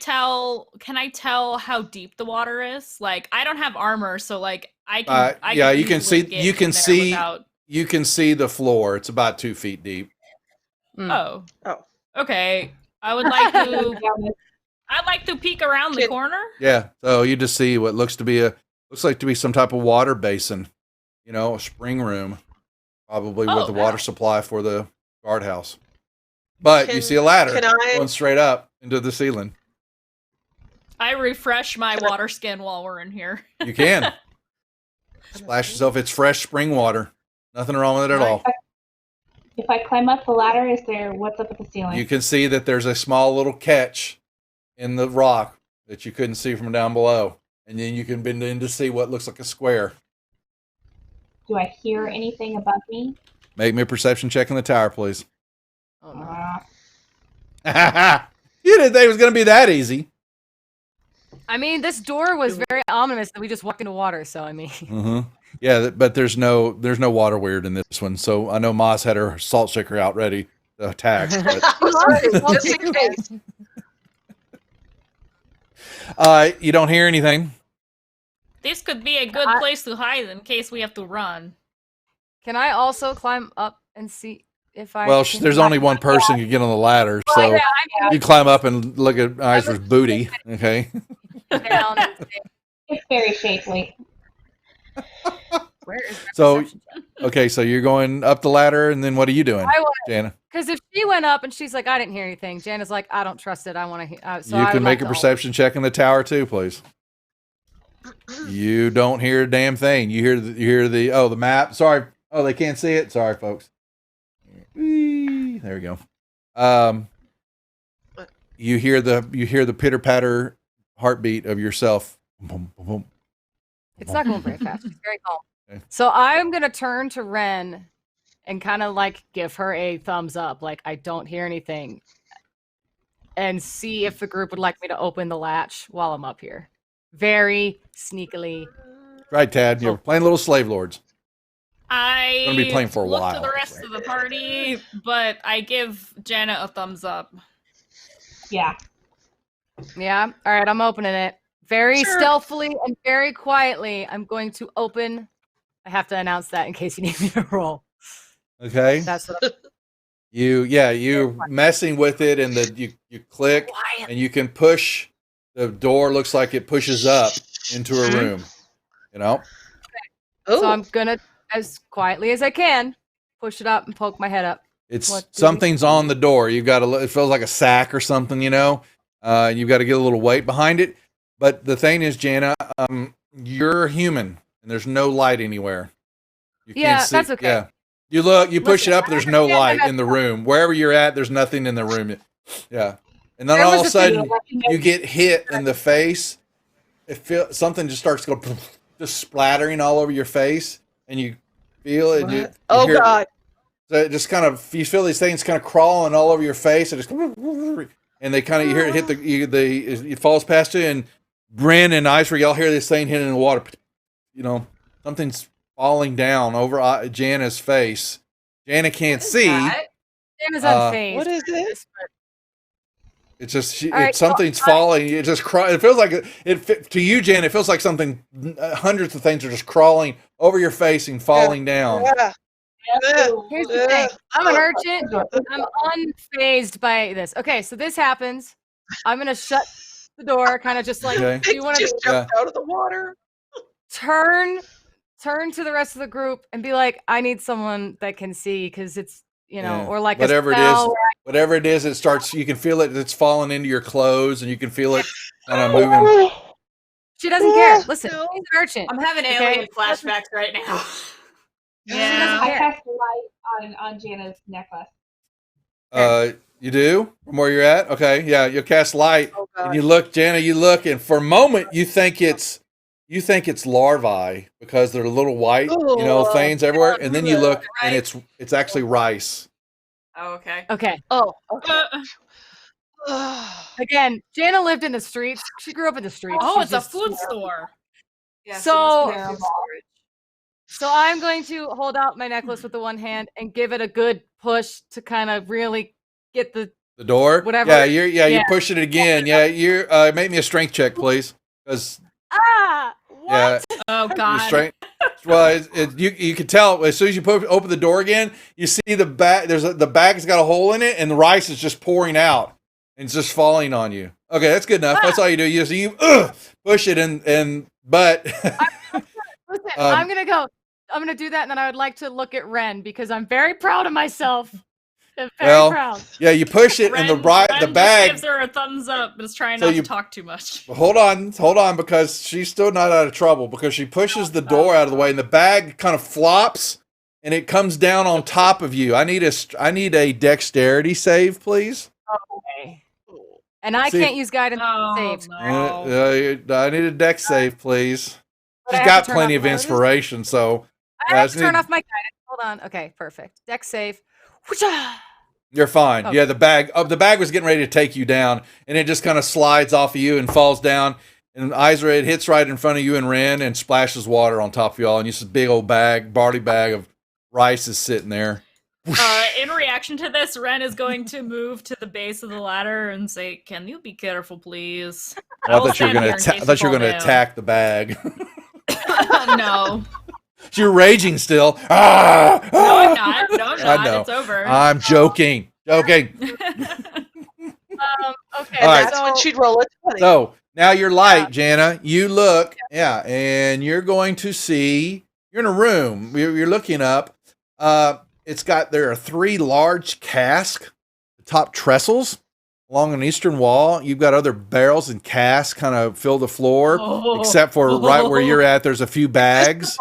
Speaker 4: tell how deep the water is? Like, I don't have armor, so like I can.
Speaker 3: yeah, you can
Speaker 4: easily
Speaker 3: see.
Speaker 4: get
Speaker 3: You
Speaker 4: in
Speaker 3: can
Speaker 4: there
Speaker 3: see.
Speaker 4: without-
Speaker 3: You can see the floor. It's about 2 feet deep.
Speaker 4: Oh. Okay. I would like to. I'd like to peek around the corner.
Speaker 3: Yeah. So you just see what looks like to be some type of water basin. A spring room, probably with the water supply for the guardhouse. But you see a ladder
Speaker 2: can I-
Speaker 3: going straight up into the ceiling.
Speaker 4: I refresh my water skin while we're in here.
Speaker 3: You can splash yourself. It's fresh spring water. Nothing wrong with it at all.
Speaker 6: If I climb up the ladder, what's up at the ceiling?
Speaker 3: You can see that there's a small little catch in the rock that you couldn't see from down below. And then you can bend in to see what looks like a square.
Speaker 6: Do I hear anything above me?
Speaker 3: Make me a perception check in the tower, please.
Speaker 5: Oh, no.
Speaker 3: You didn't think it was going to be that easy.
Speaker 5: I mean, this door was very ominous that we just walked into water. So I mean,
Speaker 3: Mm-hmm. Yeah, but there's no water weird in this one. So I know Moss had her salt shaker out ready to attack. But,
Speaker 2: Just in case.
Speaker 3: you don't hear anything.
Speaker 4: This could be a good place to hide in case we have to run.
Speaker 5: can I also climb up and see if I?
Speaker 3: Well,
Speaker 5: can
Speaker 3: there's
Speaker 5: climb
Speaker 3: only one
Speaker 5: up?
Speaker 3: person who can get on the ladder,
Speaker 5: Oh,
Speaker 3: so
Speaker 5: yeah, I mean,
Speaker 3: you climb up and look at Isra's booty. Okay.
Speaker 5: down and see.
Speaker 6: It's very shapely.
Speaker 5: Where is that
Speaker 3: So,
Speaker 5: perception check?
Speaker 3: okay, so you're going up the ladder, and then what are you doing,
Speaker 5: I was,
Speaker 3: Jana?
Speaker 5: because if she went up and she's like, I didn't hear anything. Jana's like, I don't trust it. I want to hear. So
Speaker 3: You
Speaker 5: I
Speaker 3: can
Speaker 5: would
Speaker 3: make
Speaker 5: like
Speaker 3: a
Speaker 5: to
Speaker 3: perception check in the tower too, please. You don't hear a damn thing. You hear the map. Sorry. Oh, they can't see it. Sorry, folks. Whee! There we go. You hear the pitter patter heartbeat of yourself. Boom, boom, boom.
Speaker 5: It's not going very fast. It's very calm.
Speaker 3: Okay.
Speaker 5: So I'm gonna turn to Ren and kind of like give her a thumbs up, like I don't hear anything, and see if the group would like me to open the latch while I'm up here, very sneakily.
Speaker 3: Right, Tad. You're playing Little Slave Lords.
Speaker 4: I
Speaker 3: Gonna be playing for a
Speaker 4: look
Speaker 3: while.
Speaker 4: to the rest of the party, but I give Jana a thumbs up.
Speaker 6: Yeah.
Speaker 5: Yeah. All right. I'm opening it very
Speaker 2: Sure.
Speaker 5: stealthily and very quietly. I'm going to open. I have to announce that in case you need me to roll.
Speaker 3: Okay.
Speaker 5: That's what I'm
Speaker 3: You're messing with it, and you click, and you can push. The door looks like it pushes up into a room.
Speaker 5: So I'm gonna, as quietly as I can, push it up and poke my head up.
Speaker 3: It's
Speaker 5: What do we
Speaker 3: something's on the door. You've got to. It feels like a sack or something. You've got to get a little weight behind it. But the thing is, Jana, you're human, and there's no light anywhere. You
Speaker 5: Yeah, that's okay.
Speaker 3: Yeah, you look, you push
Speaker 5: Listen,
Speaker 3: it up. There's no
Speaker 5: understand
Speaker 3: light
Speaker 5: that
Speaker 3: in the room. Wherever you're at, there's nothing in the room. Yeah, and then
Speaker 5: There
Speaker 3: all of
Speaker 5: was
Speaker 3: a
Speaker 5: a few,
Speaker 3: sudden,
Speaker 5: like, you know-
Speaker 3: you get hit in the face. Something just starts to go, just splattering all over your face, and you feel it. You
Speaker 2: Oh
Speaker 3: hear-
Speaker 2: God.
Speaker 3: So it just kind of, you feel these things kind of crawling all over your face, and they kind of, you hear it hit it falls past you, and Bryn and Isra, y'all hear this thing hitting in the water. something's falling down over Jana's face. Jana can't see.
Speaker 5: Jana's unfazed.
Speaker 2: What is it?
Speaker 3: It's just
Speaker 5: right,
Speaker 3: something's falling. It just it feels like to you, Jan. It feels like something. Hundreds of things are just crawling over your face and falling down.
Speaker 2: Yeah.
Speaker 5: Here's the thing. I'm an urchin. I'm unfazed by this. Okay, so this happens. I'm gonna shut the door, kind of just like
Speaker 3: Okay.
Speaker 5: you want to
Speaker 2: Just jumped out of the water.
Speaker 5: turn to the rest of the group and be like, I need someone that can see because it's
Speaker 3: Yeah.
Speaker 5: or like
Speaker 3: whatever
Speaker 5: a
Speaker 3: it
Speaker 5: spell
Speaker 3: is,
Speaker 5: where
Speaker 3: whatever it is, it starts. You can feel it. It's falling into your clothes, and you can feel it kind of moving.
Speaker 5: she doesn't care. Listen, she's an urchin.
Speaker 7: I'm having
Speaker 5: okay?
Speaker 7: alien flashbacks right now.
Speaker 5: Yeah.
Speaker 6: I cast light on Jana's necklace.
Speaker 3: You do from where you're at. Okay, yeah. You cast light,
Speaker 2: Oh,
Speaker 3: and you look, Jana. You look, and for a moment, you think it's larvae because they're little white, things everywhere, and then you look, and it's actually rice.
Speaker 7: Oh, okay.
Speaker 5: Okay.
Speaker 2: Oh, okay.
Speaker 5: Again, Jana lived in the streets. She grew up in the streets.
Speaker 4: Oh,
Speaker 5: She's
Speaker 4: it's a
Speaker 5: just-
Speaker 4: food store.
Speaker 7: Yeah,
Speaker 5: So I'm going to hold out my necklace with the one hand and give it a good push to kind of really get the
Speaker 3: door.
Speaker 5: Whatever.
Speaker 3: Yeah, you're
Speaker 5: Yeah.
Speaker 3: pushing it again. Yeah, you're make me a strength check, please, because
Speaker 5: what?
Speaker 4: Oh
Speaker 3: your
Speaker 4: God.
Speaker 3: strength. Well, you can tell as soon as you open the door again, you see the bag. The bag's got a hole in it, and the rice is just pouring out and it's just falling on you. Okay, that's good enough. That's all you do. You push it but
Speaker 5: Listen, I'm gonna do that, and then I would like to look at Ren because I'm very proud of myself. I'm very proud.
Speaker 3: yeah, you push it, and the
Speaker 4: Ren
Speaker 3: bag.
Speaker 4: just gives her a thumbs up, but is trying
Speaker 3: So
Speaker 4: not
Speaker 3: you-
Speaker 4: to talk too much.
Speaker 3: Well, hold on, because she's still not out of trouble because she pushes the door out of the way and the bag kind of flops and it comes down on top of you. I need a dexterity save, please.
Speaker 5: Okay. And I can't use guidance saves.
Speaker 3: I need a dex save, please.
Speaker 5: But I
Speaker 3: She's
Speaker 5: have
Speaker 3: got
Speaker 5: to turn
Speaker 3: plenty
Speaker 5: off
Speaker 3: of
Speaker 5: notice?
Speaker 3: inspiration, so
Speaker 5: I have to
Speaker 3: just
Speaker 5: turn
Speaker 3: need-
Speaker 5: off my guidance. Hold on. Okay, perfect. Dex save. Whoosh-ah!
Speaker 3: You're fine.
Speaker 5: Oh.
Speaker 3: Yeah, the bag was getting ready to take you down, and it just kind of slides off of you and falls down. And Izra, it hits right in front of you and Ren and splashes water on top of y'all. And you see this big old barley bag of rice is sitting there.
Speaker 4: In reaction to this, Ren is going to move to the base of the ladder and say, "Can you be careful, please?"
Speaker 3: I thought you were going to attack the bag.
Speaker 4: No.
Speaker 3: You're raging still. Ah!
Speaker 4: No, I'm not. No, I'm
Speaker 3: I
Speaker 4: not.
Speaker 3: know.
Speaker 4: It's over.
Speaker 3: I'm joking.
Speaker 5: Okay.
Speaker 3: All right.
Speaker 2: That's when she'd roll a 20.
Speaker 3: So now you're light, Jana. You look, and you're going to see. You're in a room. You're looking up. There are 3 large casks, top trestles along an eastern wall. You've got other barrels and casks kind of fill the floor, except for right where you're at. There's a few bags.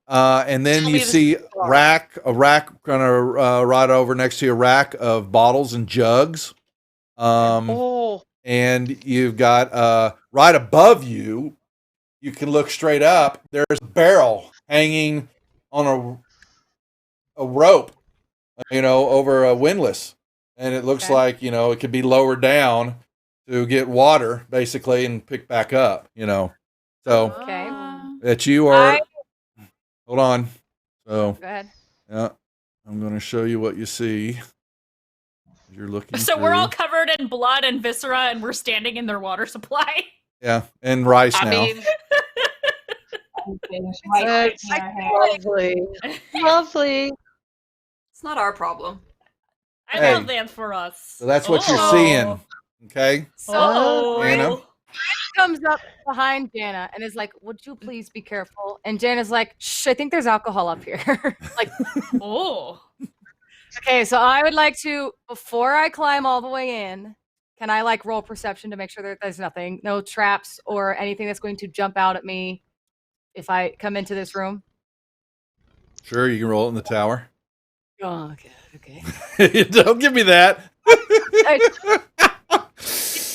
Speaker 3: And then you see a rack kind of right over next to you, a rack of bottles and jugs. And you've got right above you, you can look straight up. There's a barrel hanging on a rope, over a windlass. And it looks like, it could be lowered down to get water, basically, and pick back up, So
Speaker 5: Okay.
Speaker 3: that you are. Hold on. So
Speaker 5: Go ahead.
Speaker 3: yeah, I'm going to show you what you see. You're looking.
Speaker 4: So we're
Speaker 3: through.
Speaker 4: all covered in blood and viscera, and we're standing in their water supply.
Speaker 3: Yeah, and rice
Speaker 2: I
Speaker 3: now.
Speaker 2: mean, that's lovely. Lovely.
Speaker 7: It's not our problem.
Speaker 4: I
Speaker 3: Hey.
Speaker 4: love that for us.
Speaker 3: So that's what you're seeing. Okay.
Speaker 5: So
Speaker 3: Jana?
Speaker 5: Ren comes up behind Jana and is like, "Would you please be careful?" And Jana's like, "Shh, I think there's alcohol up here." Like,
Speaker 4: oh.
Speaker 5: Okay, so I would like to, before I climb all the way in, can I roll perception to make sure that there's nothing, no traps or anything that's going to jump out at me if I come into this room?
Speaker 3: Sure, you can roll it in the tower.
Speaker 5: Oh, okay.
Speaker 3: Don't give me that.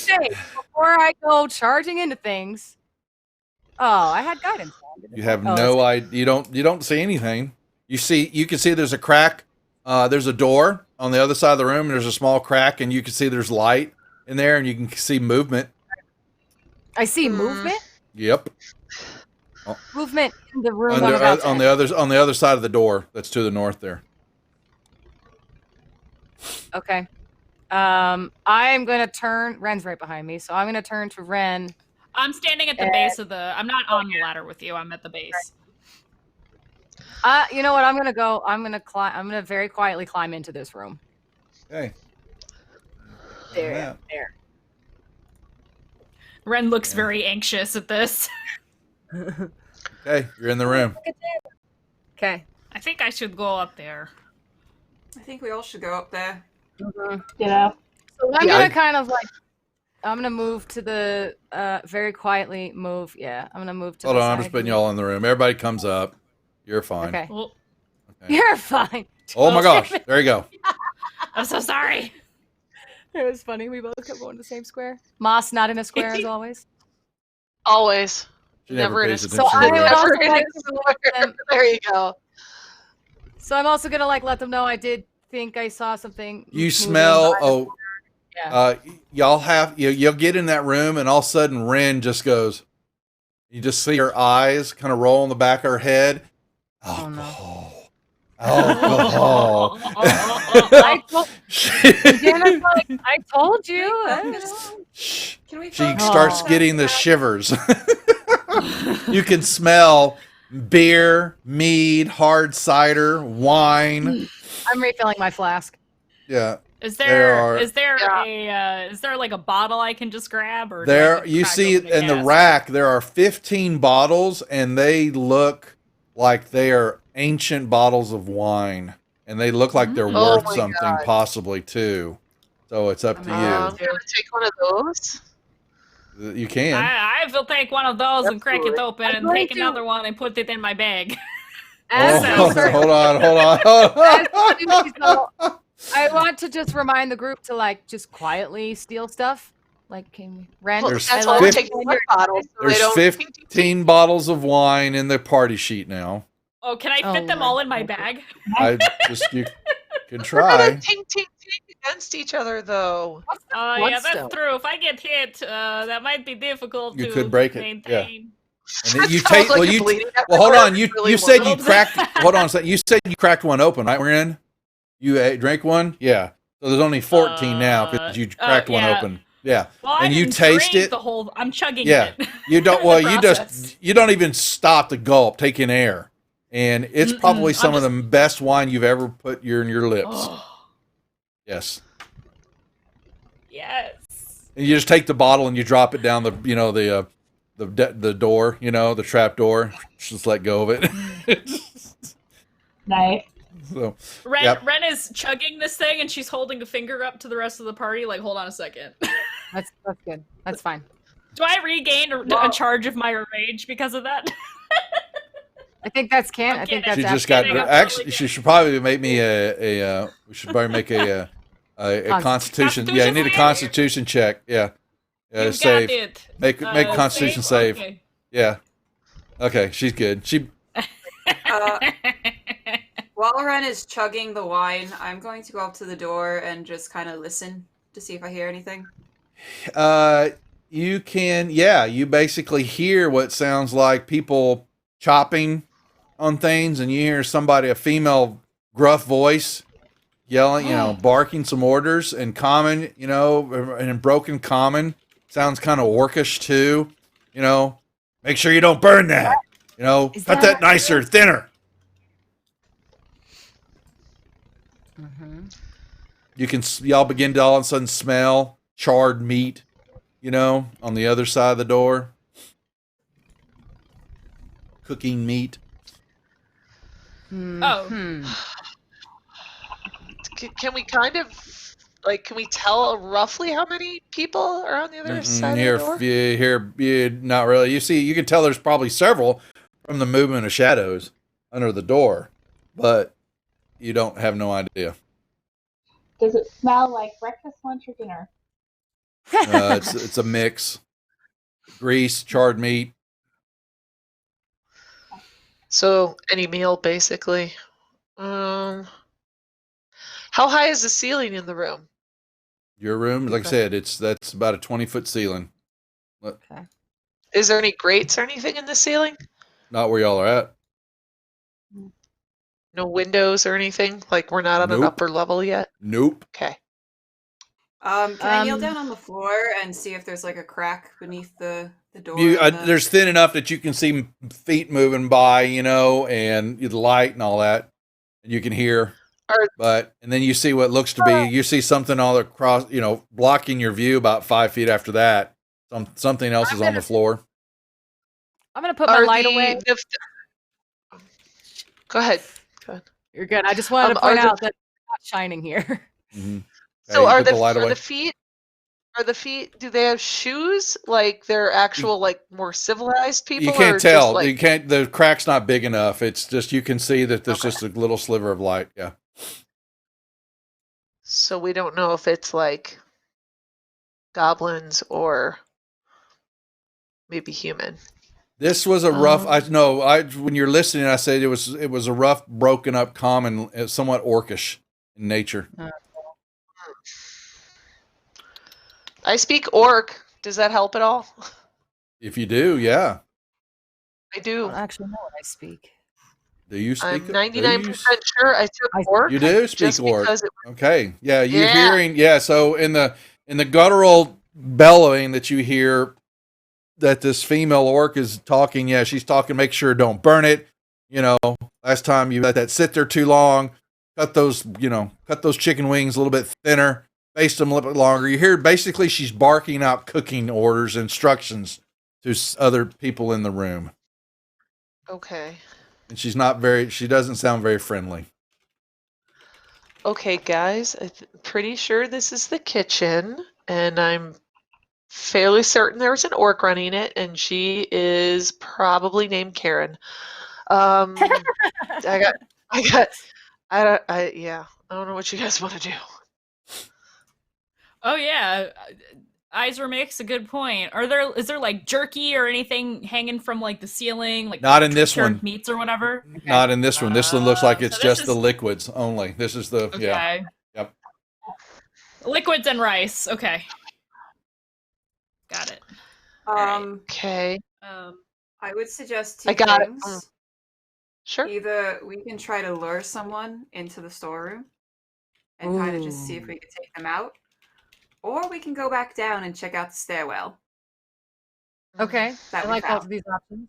Speaker 5: Hey, before I go charging into things. Oh, I had guidance.
Speaker 3: You have no idea. You don't see anything. You can see there's a crack. There's a door on the other side of the room, and there's a small crack, and you can see there's light in there, and you can see movement.
Speaker 5: I see movement.
Speaker 3: Yep.
Speaker 5: movement in the room.
Speaker 3: On
Speaker 5: I'm about to
Speaker 3: on the other side of the door. That's to the north there.
Speaker 5: Okay. I'm gonna turn. Ren's right behind me, so I'm gonna turn to Ren.
Speaker 4: I'm standing at the base of the. I'm not on the ladder with you. I'm at the base.
Speaker 5: You know what? I'm gonna go. I'm gonna climb. I'm gonna very quietly climb into this room.
Speaker 3: Okay.
Speaker 5: There. There.
Speaker 4: Ren looks very anxious at this.
Speaker 3: Okay, you're in the room.
Speaker 5: Okay.
Speaker 4: I think I should go up there.
Speaker 7: I think we all should go up there.
Speaker 6: Yeah.
Speaker 5: So I'm gonna kind of like. I'm gonna move to the very quietly move. Yeah, I'm gonna move to.
Speaker 3: Hold
Speaker 5: the
Speaker 3: on, I'm
Speaker 5: side
Speaker 3: just putting
Speaker 5: here.
Speaker 3: y'all in the room. Everybody comes up. You're fine.
Speaker 5: Okay.
Speaker 4: Well,
Speaker 5: You're fine.
Speaker 3: Oh my gosh, there you go.
Speaker 4: I'm so sorry.
Speaker 5: It was funny. We both kept going to the same square. Moss not in a square as always.
Speaker 2: Always.
Speaker 3: She never
Speaker 2: Never in a
Speaker 3: pays
Speaker 2: square.
Speaker 3: attention to
Speaker 2: Never
Speaker 3: that.
Speaker 2: in a square. There you go.
Speaker 5: So I'm also gonna like let them know I did think I saw something.
Speaker 3: You
Speaker 5: moving
Speaker 3: smell.
Speaker 5: by the
Speaker 3: Oh,
Speaker 5: corner. Yeah.
Speaker 3: y'all have you'll get in that room, and all of a sudden, Ren just goes. You just see her eyes kind of roll on the back of her head.
Speaker 5: Oh no.
Speaker 3: Alcohol.
Speaker 5: I told you.
Speaker 7: Can we
Speaker 3: She starts getting the shivers. You can smell beer, mead, hard cider, wine.
Speaker 5: I'm refilling my flask.
Speaker 3: Yeah.
Speaker 4: Is
Speaker 3: There
Speaker 4: there
Speaker 3: are-
Speaker 4: is there like a bottle I can just grab or do I
Speaker 3: There,
Speaker 4: have to
Speaker 3: you
Speaker 4: crack
Speaker 3: see
Speaker 4: open a
Speaker 3: in the
Speaker 4: cask?
Speaker 3: rack, there are 15 bottles, and they look like they are ancient bottles of wine, and they look like they're
Speaker 2: Oh
Speaker 3: worth
Speaker 2: my
Speaker 3: something,
Speaker 2: God.
Speaker 3: possibly too. So it's up to
Speaker 2: You want to take one of those?
Speaker 3: you. You can.
Speaker 4: I will take one of those and crack it
Speaker 2: Absolutely.
Speaker 4: open
Speaker 5: I'm
Speaker 4: and
Speaker 5: going
Speaker 4: take
Speaker 5: to-
Speaker 4: another one and put it in my bag.
Speaker 5: As
Speaker 3: Oh,
Speaker 5: we start-
Speaker 3: hold on.
Speaker 5: I want to just remind the group to like just quietly steal stuff. Like, can we? Ren,
Speaker 3: There's
Speaker 2: That's
Speaker 3: I
Speaker 2: why
Speaker 3: love-
Speaker 2: we're
Speaker 3: fif-
Speaker 2: taking one bottle. So they
Speaker 3: There's
Speaker 2: don't
Speaker 3: 15 bottles of wine in the party sheet now.
Speaker 4: Oh, can I fit them all in my bag?
Speaker 3: I just you can
Speaker 2: We're
Speaker 3: try.
Speaker 2: gonna ting against each other, though.
Speaker 4: Oh, yeah,
Speaker 5: Bloodstone?
Speaker 4: that's true. If I get hit, that might be difficult
Speaker 3: You
Speaker 4: to
Speaker 3: could break it,
Speaker 4: maintain.
Speaker 3: And then you
Speaker 2: Sounds
Speaker 3: take
Speaker 2: like
Speaker 3: well
Speaker 2: you're
Speaker 3: you
Speaker 2: bleeding
Speaker 3: well hold
Speaker 2: everywhere.
Speaker 3: on you
Speaker 2: Really
Speaker 3: you said you
Speaker 2: wild.
Speaker 3: cracked hold on a second. You said you cracked one open, right? We're in. You drank one, yeah. So there's only 14 now because you cracked one
Speaker 4: yeah.
Speaker 3: open. Yeah,
Speaker 4: Well, I
Speaker 3: and you
Speaker 4: didn't
Speaker 3: taste
Speaker 4: drink
Speaker 3: it.
Speaker 4: the whole. I'm chugging
Speaker 3: Yeah,
Speaker 4: it.
Speaker 3: you don't.
Speaker 4: in
Speaker 3: Well,
Speaker 4: the
Speaker 3: you
Speaker 4: process.
Speaker 3: you don't even stop to gulp, take in air, and it's probably
Speaker 4: I'm
Speaker 3: some of the best wine you've ever put in your lips. Yes,
Speaker 4: Yes.
Speaker 3: and you just take the bottle and you drop it down the the door, the trap door. Just let go of it.
Speaker 6: Nice.
Speaker 3: So,
Speaker 4: Ren,
Speaker 3: yep.
Speaker 4: Ren is chugging this thing and she's holding a finger up to the rest of the party. Like, hold on a second.
Speaker 5: That's good. That's fine.
Speaker 4: Do I regain a charge of my rage because of that?
Speaker 5: I think that's can. I think that's.
Speaker 3: she just got. Actually, she should probably make me we should probably make a constitution. Yeah, I need a constitution check. Yeah,
Speaker 4: You got
Speaker 3: save.
Speaker 4: it.
Speaker 3: Make constitution save.
Speaker 4: Okay.
Speaker 3: Yeah. Okay, she's good. She.
Speaker 7: While Ren is chugging the wine, I'm going to go up to the door and just kind of listen to see if I hear anything.
Speaker 3: You can. Yeah, you basically hear what sounds like people chopping on things, and you hear a female gruff voice yelling, barking some orders in common, and in broken common. Sounds kind of orcish too, Make sure you don't burn that. Cut that nicer, thinner. You can, y'all begin to all of a sudden smell charred meat, on the other side of the door. Cooking meat.
Speaker 4: Oh.
Speaker 2: Can we kind of can we tell roughly how many people are on the other side of the door?
Speaker 3: Here, not really. You can tell there's probably several from the movement of shadows under the door, but you don't have no idea.
Speaker 6: Does it smell like breakfast, lunch, or dinner?
Speaker 3: It's a mix. Grease, charred meat.
Speaker 2: So any meal, basically. How high is the ceiling in the room?
Speaker 3: Your room, like I said, that's about a 20-foot ceiling.
Speaker 2: Is there any grates or anything in the ceiling?
Speaker 3: not where y'all are at.
Speaker 2: No windows or anything? Like we're not on an
Speaker 3: Nope.
Speaker 2: upper level yet?
Speaker 3: Nope.
Speaker 2: Okay.
Speaker 7: Can I kneel down on the floor and see if there's like a crack beneath the door?
Speaker 3: You,
Speaker 7: and the-
Speaker 3: there's thin enough that you can see feet moving by, and the light and all that, and you can hear. And then you see what looks to be, you see something all across, blocking your view about 5 feet after that. Something else is on the floor.
Speaker 5: I'm gonna put my light away.
Speaker 2: Go ahead.
Speaker 5: You're good. I just wanted to point
Speaker 2: are
Speaker 5: out that it's not shining here.
Speaker 3: Mm-hmm.
Speaker 2: So are the feet? Are the feet? Do they have shoes? Like they're actual, like more civilized people?
Speaker 3: You can't
Speaker 2: or
Speaker 3: tell.
Speaker 2: Just like,
Speaker 3: You can't. The crack's not big enough. It's just you can see that there's just a little sliver of light. Yeah.
Speaker 2: so we don't know if it's like goblins or maybe human.
Speaker 3: This was a rough. When you're listening, I said it was a rough, broken up, common, somewhat orcish in nature.
Speaker 2: I speak orc. Does that help at all?
Speaker 3: If you do, yeah.
Speaker 2: I do.
Speaker 5: I don't actually know what I speak.
Speaker 3: Do you speak?
Speaker 2: I'm 99% sure I took orc.
Speaker 3: You do speak
Speaker 2: just
Speaker 3: orc.
Speaker 2: because
Speaker 3: Okay. Yeah, you're
Speaker 2: Yeah.
Speaker 3: hearing. Yeah. So in the guttural bellowing that you hear, that this female orc is talking. Yeah, she's talking. Make sure don't burn it. Last time you let that sit there too long. Cut those chicken wings a little bit thinner. Baste them a little bit longer. You hear basically she's barking out cooking orders, instructions to other people in the room.
Speaker 2: Okay.
Speaker 3: And she doesn't sound very friendly.
Speaker 2: Okay, guys. I'm pretty sure this is the kitchen, and I'm fairly certain there's an orc running it, and she is probably named Karen. I don't know what you guys want to do.
Speaker 4: Oh yeah, Izra makes a good point. Is there like jerky or anything hanging from like the ceiling, like
Speaker 3: Not in this
Speaker 4: turned
Speaker 3: one.
Speaker 4: meats or whatever?
Speaker 3: Not in this one. This one looks like it's
Speaker 4: so this
Speaker 3: just the liquids only. This is the yeah.
Speaker 4: Okay.
Speaker 3: Yep.
Speaker 4: Liquids and rice. Okay. Got it.
Speaker 2: Okay.
Speaker 7: I would suggest two
Speaker 2: I got it.
Speaker 7: things.
Speaker 2: Sure.
Speaker 7: Either we can try to lure someone into the storeroom and kind of just see if we can take them out, or we can go back down and check out the stairwell.
Speaker 5: Okay.
Speaker 7: That
Speaker 5: I
Speaker 7: we
Speaker 5: like both
Speaker 7: found.
Speaker 5: of these options.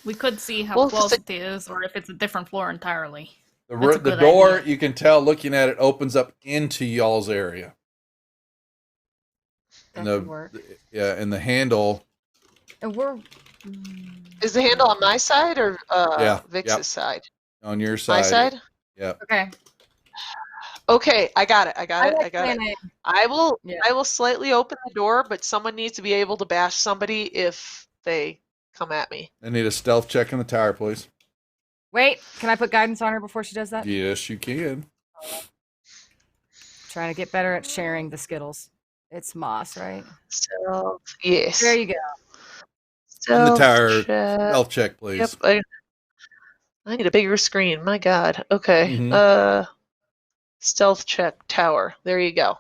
Speaker 4: We could see how
Speaker 2: Well,
Speaker 4: close it is, or if it's a different floor entirely.
Speaker 3: The
Speaker 4: That's a
Speaker 3: the
Speaker 4: good
Speaker 3: door,
Speaker 4: idea.
Speaker 3: you can tell looking at it, opens up into y'all's area. And
Speaker 5: That could work.
Speaker 3: and the handle.
Speaker 5: And we're
Speaker 2: Is the handle on my side or
Speaker 3: Yeah,
Speaker 2: Vix's
Speaker 3: yep.
Speaker 2: side?
Speaker 3: On your side.
Speaker 2: My side?
Speaker 3: Yep.
Speaker 5: okay.
Speaker 2: Okay, I got it. I got
Speaker 5: like
Speaker 2: it.
Speaker 5: plan A.
Speaker 2: I will
Speaker 5: Yeah.
Speaker 2: I will slightly open the door, but someone needs to be able to bash somebody if they come at me.
Speaker 3: I need a stealth check in the tower, please.
Speaker 5: Wait, can I put guidance on her before she does that?
Speaker 3: Yes, you can.
Speaker 5: Trying to get better at sharing the Skittles. It's Moss, right?
Speaker 2: So yes.
Speaker 5: There you go.
Speaker 3: In the
Speaker 2: Stealth
Speaker 3: tower,
Speaker 2: check.
Speaker 3: stealth check, please.
Speaker 2: Yep. I need a bigger screen. My God. Okay.
Speaker 3: Mhm.
Speaker 2: Stealth check tower. There you go.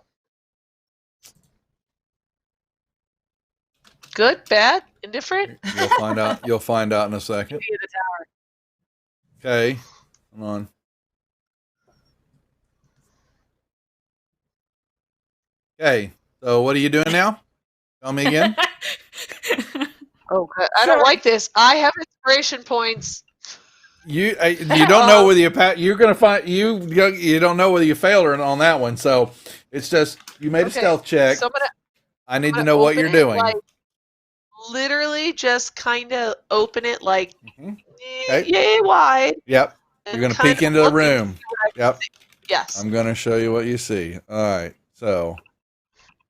Speaker 2: Good, bad, indifferent.
Speaker 3: You'll find out. You'll find out in a second.
Speaker 5: View the tower.
Speaker 3: Okay. Come on. Okay. So what are you doing now? Tell me again.
Speaker 2: Oh, God. I don't like this. I have inspiration points.
Speaker 3: You don't know whether you're gonna find you don't know whether you failed or on that one. So it's just you made a
Speaker 2: Okay,
Speaker 3: stealth check.
Speaker 2: So
Speaker 3: I need to
Speaker 2: I'm
Speaker 3: know
Speaker 2: gonna
Speaker 3: what you're
Speaker 2: open it,
Speaker 3: doing.
Speaker 2: like, literally, just kind of open it like
Speaker 3: Okay.
Speaker 2: yay wide.
Speaker 3: Yep.
Speaker 2: and
Speaker 3: You're gonna
Speaker 2: kind
Speaker 3: peek
Speaker 2: of
Speaker 3: into the
Speaker 2: look and
Speaker 3: room.
Speaker 2: see what I can
Speaker 3: Yep.
Speaker 2: see. Yes.
Speaker 3: I'm gonna show you what you see. All right. So,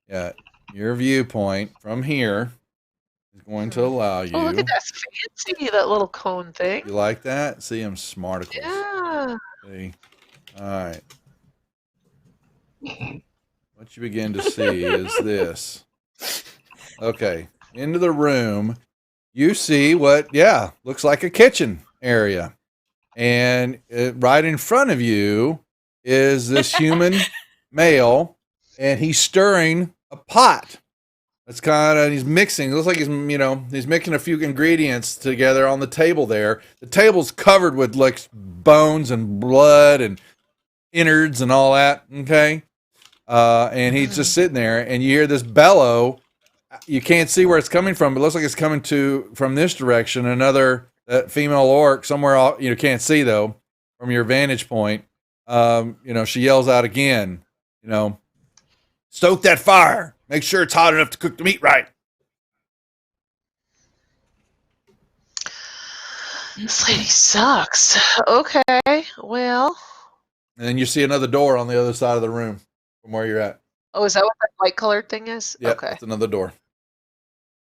Speaker 3: yeah, your viewpoint from here is going to allow you.
Speaker 2: Oh, look at that fancy, that little cone thing.
Speaker 3: You like that? See, I'm smarticles.
Speaker 2: Yeah.
Speaker 3: See. All right. What you begin to see is this. Okay. Into the room, you see what, looks like a kitchen area. And right in front of you is this human male, and he's stirring a pot. It's kind of, he's mixing. It looks like he's mixing a few ingredients together on the table there. The table's covered with like bones and blood and innards and all that. Okay. And he's just sitting there, and you hear this bellow. You can't see where it's coming from, but it looks like it's coming from this direction. Another female orc somewhere, can't see though from your vantage point. She yells out again, stoke that fire. Make sure it's hot enough to cook the meat right.
Speaker 2: This lady sucks. Okay, well.
Speaker 3: And then you see another door on the other side of the room from where you're at.
Speaker 2: Oh, is that what that light colored thing is?
Speaker 3: Yeah,
Speaker 2: Okay.
Speaker 3: it's another door.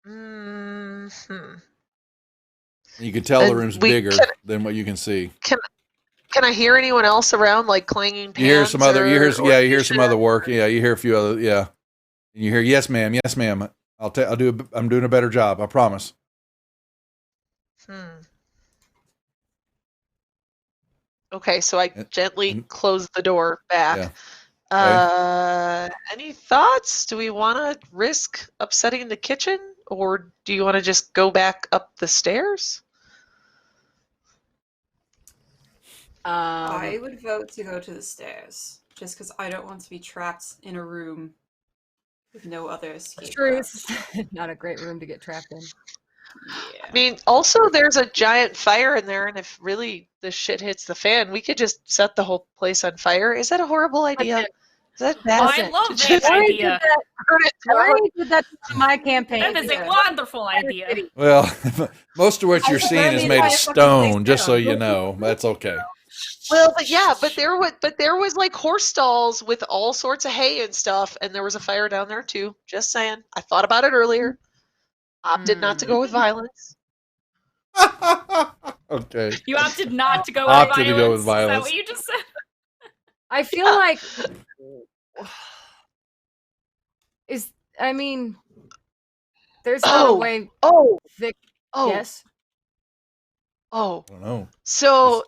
Speaker 2: Hmm.
Speaker 3: You can tell the room's bigger than what you can see.
Speaker 2: Can I hear anyone else around, like clanging pans?
Speaker 3: You hear some other. You hear some other work. Yeah, you hear a few other. Yeah, and you hear yes, ma'am. Yes, ma'am. I'm doing a better job. I promise.
Speaker 2: Okay, so I gently close the door back.
Speaker 3: Yeah.
Speaker 2: Any thoughts? Do we want to risk upsetting the kitchen, or do you want to just go back up the stairs?
Speaker 7: I would vote to go to the stairs, just because I don't want to be trapped in a room with no other escape.
Speaker 5: True, it's not a great room to get trapped in.
Speaker 7: Yeah.
Speaker 2: I mean, also there's a giant fire in there, and if really the shit hits the fan, we could just set the whole place on fire. Is that a horrible idea? Is that bad?
Speaker 4: I love that idea.
Speaker 5: Lori did that to my campaign.
Speaker 4: That is a wonderful idea.
Speaker 3: Well, most of what you're seeing is made of stone. Just so you know, that's okay.
Speaker 2: Well, but there was like horse stalls with all sorts of hay and stuff, and there was a fire down there too. Just saying. I thought about it earlier. Opted not to go with violence.
Speaker 3: Okay.
Speaker 4: You opted not to go
Speaker 3: Opted
Speaker 4: with violence.
Speaker 3: to go with
Speaker 4: Is
Speaker 3: violence.
Speaker 4: that what you just said?
Speaker 5: I feel like there's no way. Vic, yes.
Speaker 2: Oh.
Speaker 3: I don't know.
Speaker 2: So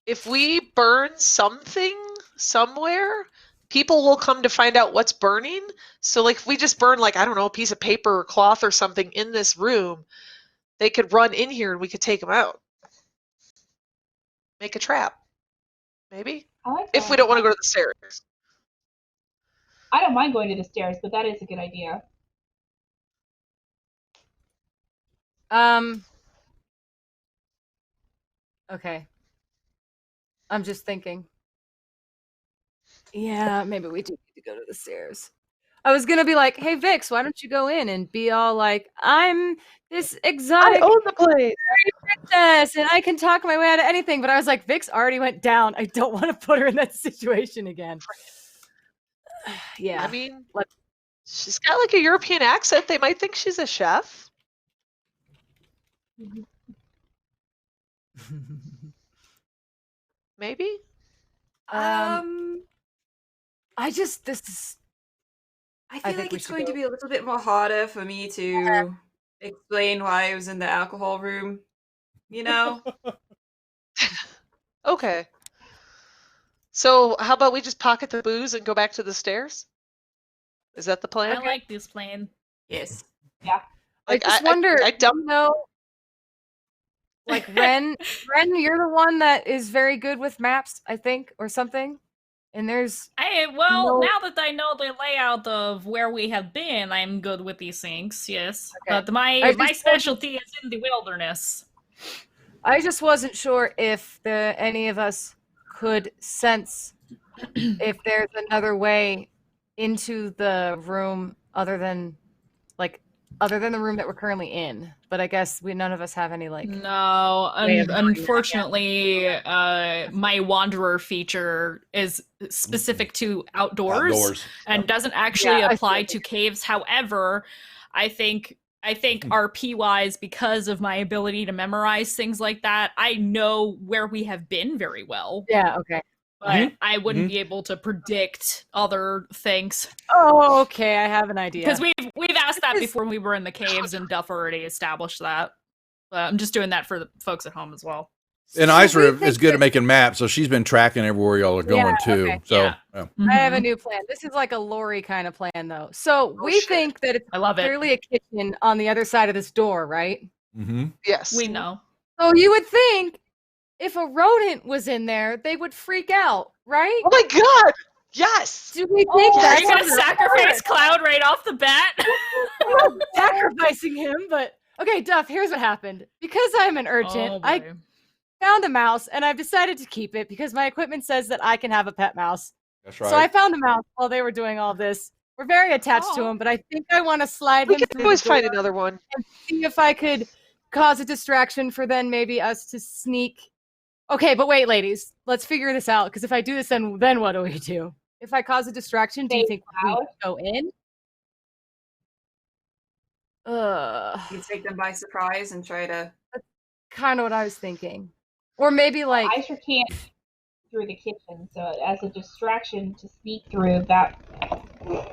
Speaker 2: if we burn something somewhere, people will come to find out what's burning. So like if we just burn like, I don't know, a piece of paper or cloth or something in this room, they could run in here and we could take them out. Make a trap. Maybe?
Speaker 6: I like
Speaker 2: If
Speaker 6: that.
Speaker 2: we don't want to go to the stairs.
Speaker 6: I don't mind going to the stairs, but that is a good idea.
Speaker 5: Okay. I'm just thinking. Yeah, maybe we do need to go to the stairs. I was gonna be like, "Hey, Vix, why don't you go in and be all like, I'm this exotic
Speaker 2: I own the place
Speaker 5: princess, and I can talk my way out of anything." But I was like, Vix already went down. I don't want to put her in that situation again. Yeah.
Speaker 2: I mean, she's got like a European accent. They might think she's a chef. Maybe?
Speaker 5: I
Speaker 7: feel like
Speaker 5: we
Speaker 7: it's
Speaker 5: should
Speaker 7: going to
Speaker 5: go.
Speaker 7: be a little bit more harder for me to explain why I was in the alcohol room. You know?
Speaker 2: Okay. So how about we just pocket the booze and go back to the stairs? Is that the plan?
Speaker 4: I like this plan.
Speaker 7: Yes.
Speaker 6: Yeah.
Speaker 5: I just wonder, like Ren, you're the one that is very good with maps, I think, or something. And there's
Speaker 4: now that I know the layout of where we have been, I'm good with these things. Yes,
Speaker 5: Okay.
Speaker 4: but my specialty is in the wilderness.
Speaker 5: I just wasn't sure if any of us could sense if there's another way into the room other than the room that we're currently in. But I guess none of us have any
Speaker 4: No,
Speaker 5: way of knowing that
Speaker 4: unfortunately, my wanderer feature is specific to outdoors. And doesn't actually apply to caves. However, I think RP wise, because of my ability to memorize things like that, I know where we have been very well.
Speaker 5: Yeah, okay.
Speaker 4: But I wouldn't be able to predict other things.
Speaker 5: Oh, okay, I have an idea.
Speaker 4: Because we've asked that before when we were in the caves, and Duff already established that. I'm just doing that for the folks at home as well.
Speaker 3: And
Speaker 5: So
Speaker 3: Isra
Speaker 5: we
Speaker 3: is
Speaker 5: think
Speaker 3: good at
Speaker 5: that-
Speaker 3: making maps, so she's been tracking everywhere y'all are going
Speaker 5: Yeah,
Speaker 3: too.
Speaker 5: okay.
Speaker 3: So
Speaker 4: Yeah.
Speaker 3: yeah.
Speaker 5: I have a
Speaker 4: Mhm.
Speaker 5: new plan. This is like a Lori kind of plan, though. So we
Speaker 2: shit.
Speaker 5: think that it's
Speaker 4: I love it.
Speaker 5: clearly a kitchen on the other side of this door, right?
Speaker 3: Mm-hmm.
Speaker 2: Yes.
Speaker 4: We know.
Speaker 5: So you would think if a rodent was in there, they would freak out, right?
Speaker 2: Oh my god! Yes!
Speaker 5: Do we think
Speaker 6: Oh,
Speaker 4: Are
Speaker 5: that's
Speaker 4: you gonna
Speaker 5: what
Speaker 4: sacrifice Cloud right off the bat?
Speaker 5: I'm not sacrificing him, but okay, Duff, here's what happened. Because I'm an urchin,
Speaker 4: Oh,
Speaker 5: I
Speaker 4: boy.
Speaker 5: found a mouse and I've decided to keep it because my equipment says that I can have a pet mouse.
Speaker 3: That's
Speaker 5: So I
Speaker 3: right.
Speaker 5: found a mouse while they were doing all this. We're very attached to
Speaker 4: Aw.
Speaker 5: him, but I think I want to slide
Speaker 2: We
Speaker 5: him
Speaker 2: can
Speaker 5: through
Speaker 2: always
Speaker 5: the door
Speaker 2: find another one.
Speaker 5: and see if I could cause a distraction for then maybe us to sneak. Okay, but wait, ladies, let's figure this out. Because if I do this, then what do we do? If I cause a distraction, do you
Speaker 6: Stay
Speaker 5: think we
Speaker 6: loud.
Speaker 5: go in?
Speaker 7: You take them by surprise and try to.
Speaker 5: Kind of what I was thinking. Or maybe like
Speaker 6: I sure can't through the kitchen, so as a distraction to sneak through, that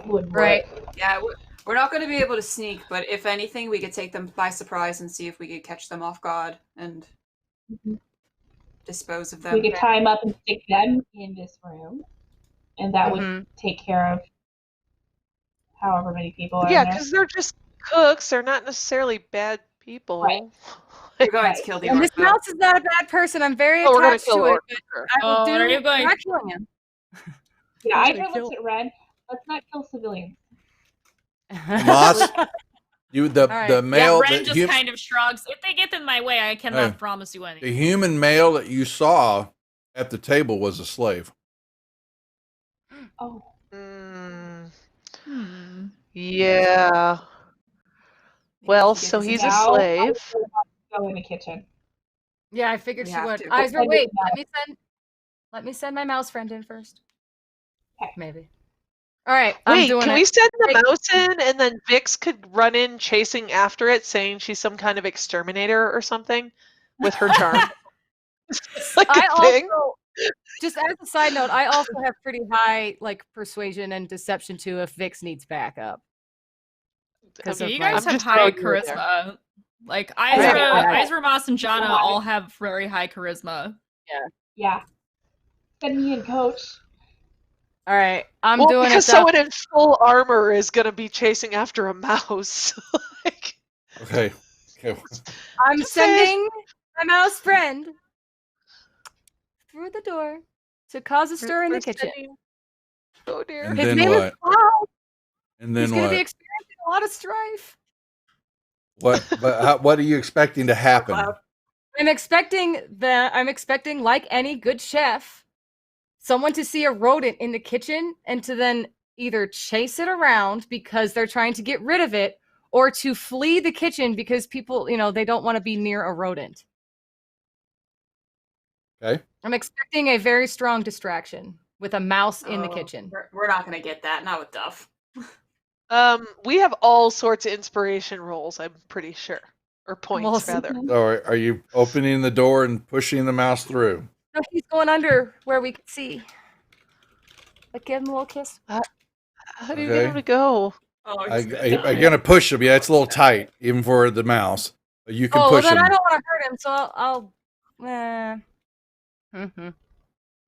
Speaker 6: would work.
Speaker 5: Right.
Speaker 7: Yeah, we're not going to be able to sneak, but if anything, we could take them by surprise and see if we could catch them off guard and dispose of them.
Speaker 6: We could tie them up and stick them in this room, and that would take care of however many people are
Speaker 2: Yeah,
Speaker 6: in there.
Speaker 2: because they're just cooks. They're not necessarily bad people.
Speaker 6: Right.
Speaker 7: We're going to kill the
Speaker 5: and this
Speaker 7: orc, though.
Speaker 5: mouse is not a bad person. I'm very
Speaker 2: Oh, we're gonna
Speaker 5: attached
Speaker 2: kill
Speaker 5: to
Speaker 2: the
Speaker 5: it.
Speaker 2: orc.
Speaker 5: But I will
Speaker 4: Oh,
Speaker 5: do.
Speaker 4: are you going-
Speaker 5: We're not killing him.
Speaker 6: Yeah,
Speaker 5: I'm
Speaker 6: I
Speaker 5: gonna
Speaker 6: just
Speaker 5: kill-
Speaker 6: looked at Ren. Let's not kill civilians.
Speaker 3: Moss, you the
Speaker 5: right.
Speaker 3: the male
Speaker 4: yeah, Ren
Speaker 3: the,
Speaker 4: just kind of shrugs. If they get in my way, I cannot
Speaker 3: Hey.
Speaker 4: promise you anything.
Speaker 3: the human male that you saw at the table was a slave.
Speaker 6: Oh,
Speaker 2: Mm,
Speaker 4: Hmm.
Speaker 2: yeah. Well, so he's a
Speaker 6: now
Speaker 2: slave.
Speaker 6: I would go in the kitchen.
Speaker 5: Yeah, I figured
Speaker 7: We
Speaker 5: she
Speaker 7: have
Speaker 5: would.
Speaker 7: to.
Speaker 5: Isra,
Speaker 6: Send it
Speaker 5: wait.
Speaker 6: back.
Speaker 5: Let me send my mouse friend in first.
Speaker 6: Okay.
Speaker 5: Maybe. All right. I'm
Speaker 2: Wait,
Speaker 5: doing
Speaker 2: can
Speaker 5: it.
Speaker 2: we send the
Speaker 5: Like-
Speaker 2: mouse in and then Vix could run in chasing after it, saying she's some kind of exterminator or something with her charm? like
Speaker 5: I
Speaker 2: a thing?
Speaker 5: also, just as a side note, I also have pretty high like persuasion and deception too if Vix needs backup. Because
Speaker 4: Yeah,
Speaker 5: of
Speaker 4: you
Speaker 5: my-
Speaker 4: guys
Speaker 2: I'm
Speaker 4: have
Speaker 2: just
Speaker 4: high
Speaker 2: throwing you in there.
Speaker 4: charisma. Like
Speaker 6: Yeah.
Speaker 4: Isra, Moss, and Jana all have very high charisma.
Speaker 6: Yeah. Send me in, coach.
Speaker 5: All right, I'm
Speaker 2: well,
Speaker 5: doing
Speaker 2: because
Speaker 5: it. Duff.
Speaker 2: someone in full armor is going to be chasing after a mouse. like,
Speaker 3: Okay. Okay.
Speaker 5: I'm
Speaker 2: Just saying.
Speaker 5: sending my mouse friend through the door to cause a stir in the
Speaker 2: we're
Speaker 5: kitchen.
Speaker 2: sending- Oh dear.
Speaker 3: And
Speaker 5: His
Speaker 3: then
Speaker 5: name
Speaker 3: what?
Speaker 5: is Cloud.
Speaker 3: And then
Speaker 5: He's going to
Speaker 3: what?
Speaker 5: be experiencing a lot of strife.
Speaker 3: What are you expecting to happen?
Speaker 5: I'm expecting like any good chef, someone to see a rodent in the kitchen and to then either chase it around because they're trying to get rid of it or to flee the kitchen because people, they don't want to be near a rodent.
Speaker 3: Okay.
Speaker 5: I'm expecting a very strong distraction with a mouse in the
Speaker 7: Oh,
Speaker 5: kitchen.
Speaker 7: We're not going to get that. Not with Duff.
Speaker 2: We have all sorts of inspiration rolls, I'm pretty sure. Or points,
Speaker 5: Well,
Speaker 2: rather.
Speaker 3: So are you opening the door and pushing the mouse through?
Speaker 5: No, he's going under where we could see. Like, give him a little kiss.
Speaker 2: How do you
Speaker 3: Okay.
Speaker 2: get him to go?
Speaker 7: Oh,
Speaker 3: I'm gonna push him. Yeah, it's a little tight, even for the mouse. But you can
Speaker 5: Oh, well,
Speaker 3: push
Speaker 5: then
Speaker 3: him.
Speaker 5: I don't want to hurt him, so I'll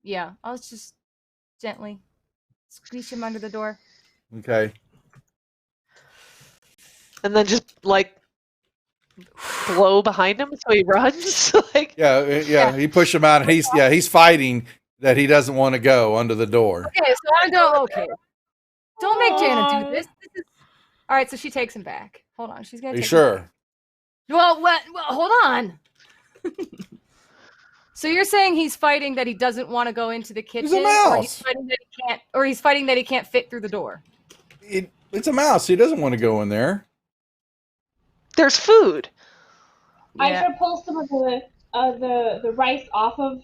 Speaker 5: yeah, I'll just gently squeeze him under the door.
Speaker 3: Okay.
Speaker 2: And then just, like, blow behind him so he runs? like,
Speaker 3: Yeah. He pushed him out, and he's fighting that he doesn't want to go under the door.
Speaker 5: Okay, so I go, okay. Don't make Jana do this. This is all right, so she takes him back. Hold on, she's gonna
Speaker 3: Are you
Speaker 5: take him back.
Speaker 3: sure?
Speaker 5: Well, hold on. So you're saying he's fighting that he doesn't want to go into the kitchen,
Speaker 3: a
Speaker 5: or
Speaker 3: mouse.
Speaker 5: he's fighting that he can't, or he's fighting that he can't fit through the door?
Speaker 3: It's a mouse. He doesn't want to go in there.
Speaker 2: There's food.
Speaker 6: I
Speaker 5: Yeah.
Speaker 6: should pull some of the rice off of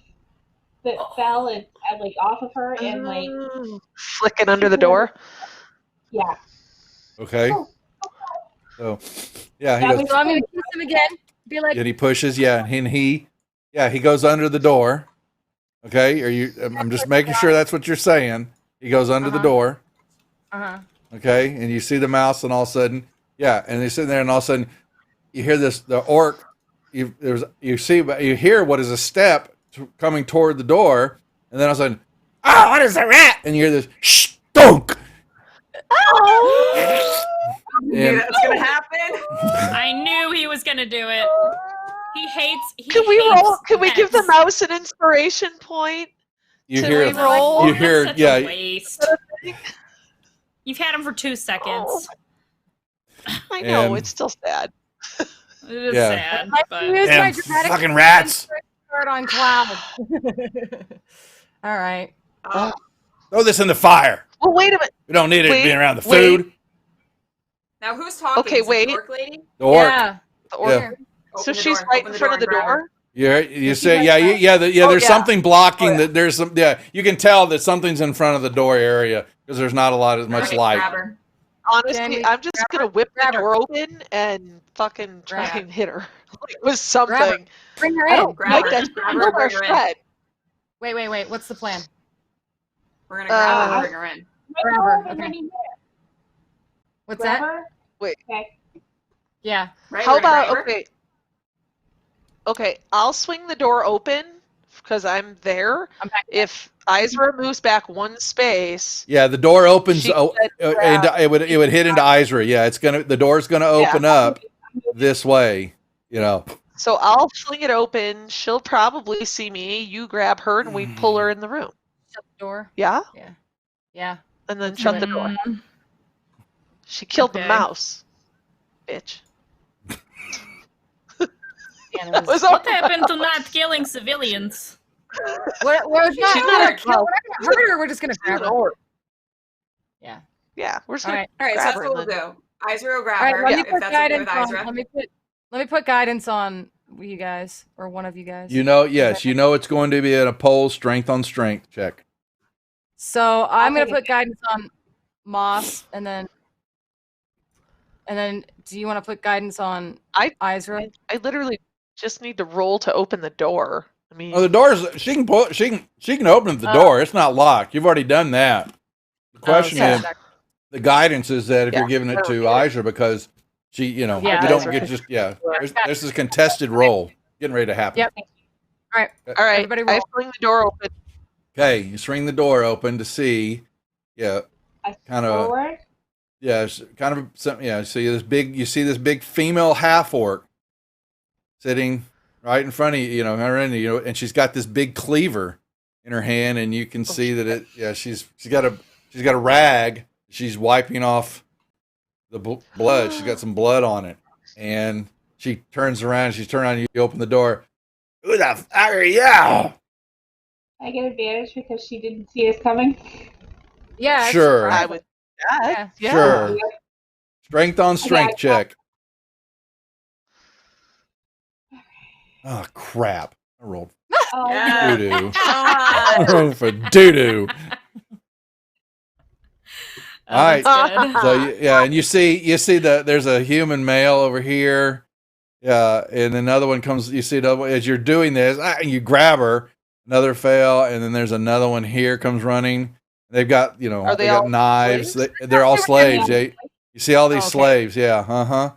Speaker 6: that fell and like off of her and like
Speaker 2: Flicking under the door.
Speaker 6: yeah.
Speaker 3: Okay. So, yeah, he
Speaker 6: That
Speaker 3: goes.
Speaker 5: So I'm gonna kiss him again. Be like,
Speaker 3: And he pushes. Yeah, and he goes under the door. Okay. Are you? I'm just making sure that's what you're saying. He goes under the door. Okay, and you see the mouse, and all of a sudden, and he's sitting there, and all of a sudden, you hear the orc you hear what is a step coming toward the door, and then all of a sudden, oh, what is a rat? And you hear this stunk.
Speaker 7: Knew that's gonna happen.
Speaker 4: I knew he was gonna do it. He hates.
Speaker 2: Can we roll? Can we give the mouse an inspiration point?
Speaker 3: You
Speaker 2: to
Speaker 3: hear,
Speaker 2: re-roll?
Speaker 3: you hear,
Speaker 4: Such
Speaker 3: yeah.
Speaker 4: a waste. You've had him for 2 seconds.
Speaker 2: I know
Speaker 3: And-
Speaker 2: it's still sad.
Speaker 4: It is
Speaker 3: Yeah.
Speaker 4: sad, but
Speaker 5: Use
Speaker 3: Damn
Speaker 5: my dramatic
Speaker 3: fucking rats.
Speaker 5: start on cloud. All right.
Speaker 3: Throw this in the fire.
Speaker 2: Well, wait a minute.
Speaker 3: We don't need it
Speaker 2: Wait,
Speaker 3: being around the
Speaker 2: wait.
Speaker 3: food.
Speaker 7: Now who's talking?
Speaker 2: Okay,
Speaker 7: Is it
Speaker 2: wait.
Speaker 7: The orc lady?
Speaker 3: The orc.
Speaker 5: Yeah.
Speaker 2: The orc.
Speaker 3: Yeah.
Speaker 2: So
Speaker 7: Open the
Speaker 2: she's
Speaker 7: door,
Speaker 2: right
Speaker 7: open
Speaker 2: in front of the
Speaker 7: and grab her.
Speaker 2: door.
Speaker 3: You say, yeah. There's
Speaker 2: yeah.
Speaker 3: something blocking that. There's some, yeah. You can tell that something's in front of the door area because there's not a lot as much
Speaker 7: Alright,
Speaker 3: light.
Speaker 7: grab her.
Speaker 2: Honestly,
Speaker 5: Jenny,
Speaker 2: I'm just gonna whip the
Speaker 5: grab her.
Speaker 2: door open and fucking try
Speaker 5: Grab.
Speaker 2: and hit her like, with something.
Speaker 5: Grab her. Bring her
Speaker 2: I
Speaker 5: in.
Speaker 2: don't
Speaker 7: Grab
Speaker 2: like
Speaker 7: her.
Speaker 2: that.
Speaker 7: Grab her,
Speaker 2: Kill
Speaker 7: bring
Speaker 2: our
Speaker 7: her in.
Speaker 2: friend.
Speaker 5: Wait. What's the plan?
Speaker 7: We're gonna grab her
Speaker 2: Uh,
Speaker 7: and bring her in.
Speaker 5: Grab her. Okay. What's
Speaker 6: Grab
Speaker 5: that?
Speaker 6: her?
Speaker 2: Wait.
Speaker 6: Okay.
Speaker 5: Yeah.
Speaker 7: Right?
Speaker 2: How
Speaker 7: We're gonna
Speaker 2: about
Speaker 7: grab her?
Speaker 2: okay? Okay, I'll swing the door open because I'm there.
Speaker 5: I'm back.
Speaker 2: If Izra moves back one space,
Speaker 3: Yeah, the door opens,
Speaker 2: She said
Speaker 3: and it would hit into Izra. Yeah, the door's gonna open up this way. You know.
Speaker 2: so I'll fling it open. She'll probably see me. You grab her and we pull her in the room.
Speaker 5: Shut the door.
Speaker 2: Yeah,
Speaker 5: Yeah.
Speaker 2: and then
Speaker 5: Let's
Speaker 2: shut
Speaker 5: do
Speaker 2: the
Speaker 5: it.
Speaker 2: door. She killed the
Speaker 4: Okay.
Speaker 2: mouse, bitch.
Speaker 5: Yeah,
Speaker 2: That was
Speaker 4: What
Speaker 2: all-
Speaker 4: happened to not killing civilians?
Speaker 5: We're
Speaker 2: She's not a
Speaker 5: kill. We're not gonna hurt her. We're just gonna
Speaker 2: She's
Speaker 5: grab
Speaker 2: an
Speaker 5: her.
Speaker 2: orc.
Speaker 5: Yeah.
Speaker 2: Yeah, we're just
Speaker 5: All
Speaker 2: gonna
Speaker 5: right.
Speaker 7: All right, so
Speaker 2: grab
Speaker 7: that's
Speaker 2: her
Speaker 7: what
Speaker 2: and
Speaker 7: we'll
Speaker 2: then-
Speaker 7: do. Izra will grab
Speaker 5: All right.
Speaker 7: her
Speaker 5: Let me
Speaker 7: if
Speaker 5: put
Speaker 7: that's okay with
Speaker 5: guidance on.
Speaker 7: Izra.
Speaker 5: Let me put guidance on you guys or one of you guys.
Speaker 3: You know, yes, you know it's going to be in a pole strength on strength check.
Speaker 5: So I'm gonna
Speaker 6: take
Speaker 5: put guidance on Moss, and then do you want to put guidance on Izra?
Speaker 2: I literally just need to roll to open the door. I mean,
Speaker 3: Oh, the door's she can open the door. It's not locked. You've already done that. The question
Speaker 5: so-
Speaker 3: is, the guidance is that if
Speaker 2: Yeah,
Speaker 3: you're giving
Speaker 2: I
Speaker 3: it
Speaker 2: don't
Speaker 3: to
Speaker 2: get
Speaker 3: Izra because she, you know,
Speaker 5: Yeah,
Speaker 3: you don't
Speaker 2: Izra.
Speaker 3: get just This is a contested roll getting ready to happen.
Speaker 5: Yep. All right.
Speaker 2: all right,
Speaker 5: everybody
Speaker 2: I
Speaker 5: roll.
Speaker 2: fling the door open.
Speaker 3: Okay, you swing the door open to see,
Speaker 6: I
Speaker 3: kind of,
Speaker 6: forward.
Speaker 3: kind of something. Yeah, you see this big female half orc sitting right in front of you, and she's got this big cleaver in her hand, and you can see that she's got a rag. She's wiping off the blood. She's got some blood on it, and she turns around. She's turned on you. You open the door. Who the fuck are you?
Speaker 6: I get advantage because she didn't see us coming.
Speaker 5: Yeah. it's
Speaker 3: Sure.
Speaker 2: I
Speaker 5: surprising.
Speaker 2: would.
Speaker 5: Yeah.
Speaker 2: Yeah.
Speaker 3: Sure. Strength on strength check. Oh crap! I rolled
Speaker 6: Oh,
Speaker 7: Yeah.
Speaker 3: doo doo.
Speaker 7: Come on.
Speaker 3: rolled for doo doo.
Speaker 4: Oh,
Speaker 3: All right.
Speaker 4: that's good.
Speaker 3: So and you see that there's a human male over here. Yeah, and another one comes. You see as you're doing this, and you grab her. Another fail, and then there's another one here comes running. They've got
Speaker 2: Are
Speaker 3: they
Speaker 2: they
Speaker 3: got
Speaker 2: all
Speaker 3: knives.
Speaker 2: slaves?
Speaker 3: They're all slaves. You see all these
Speaker 5: Oh, okay.
Speaker 3: slaves. Yeah.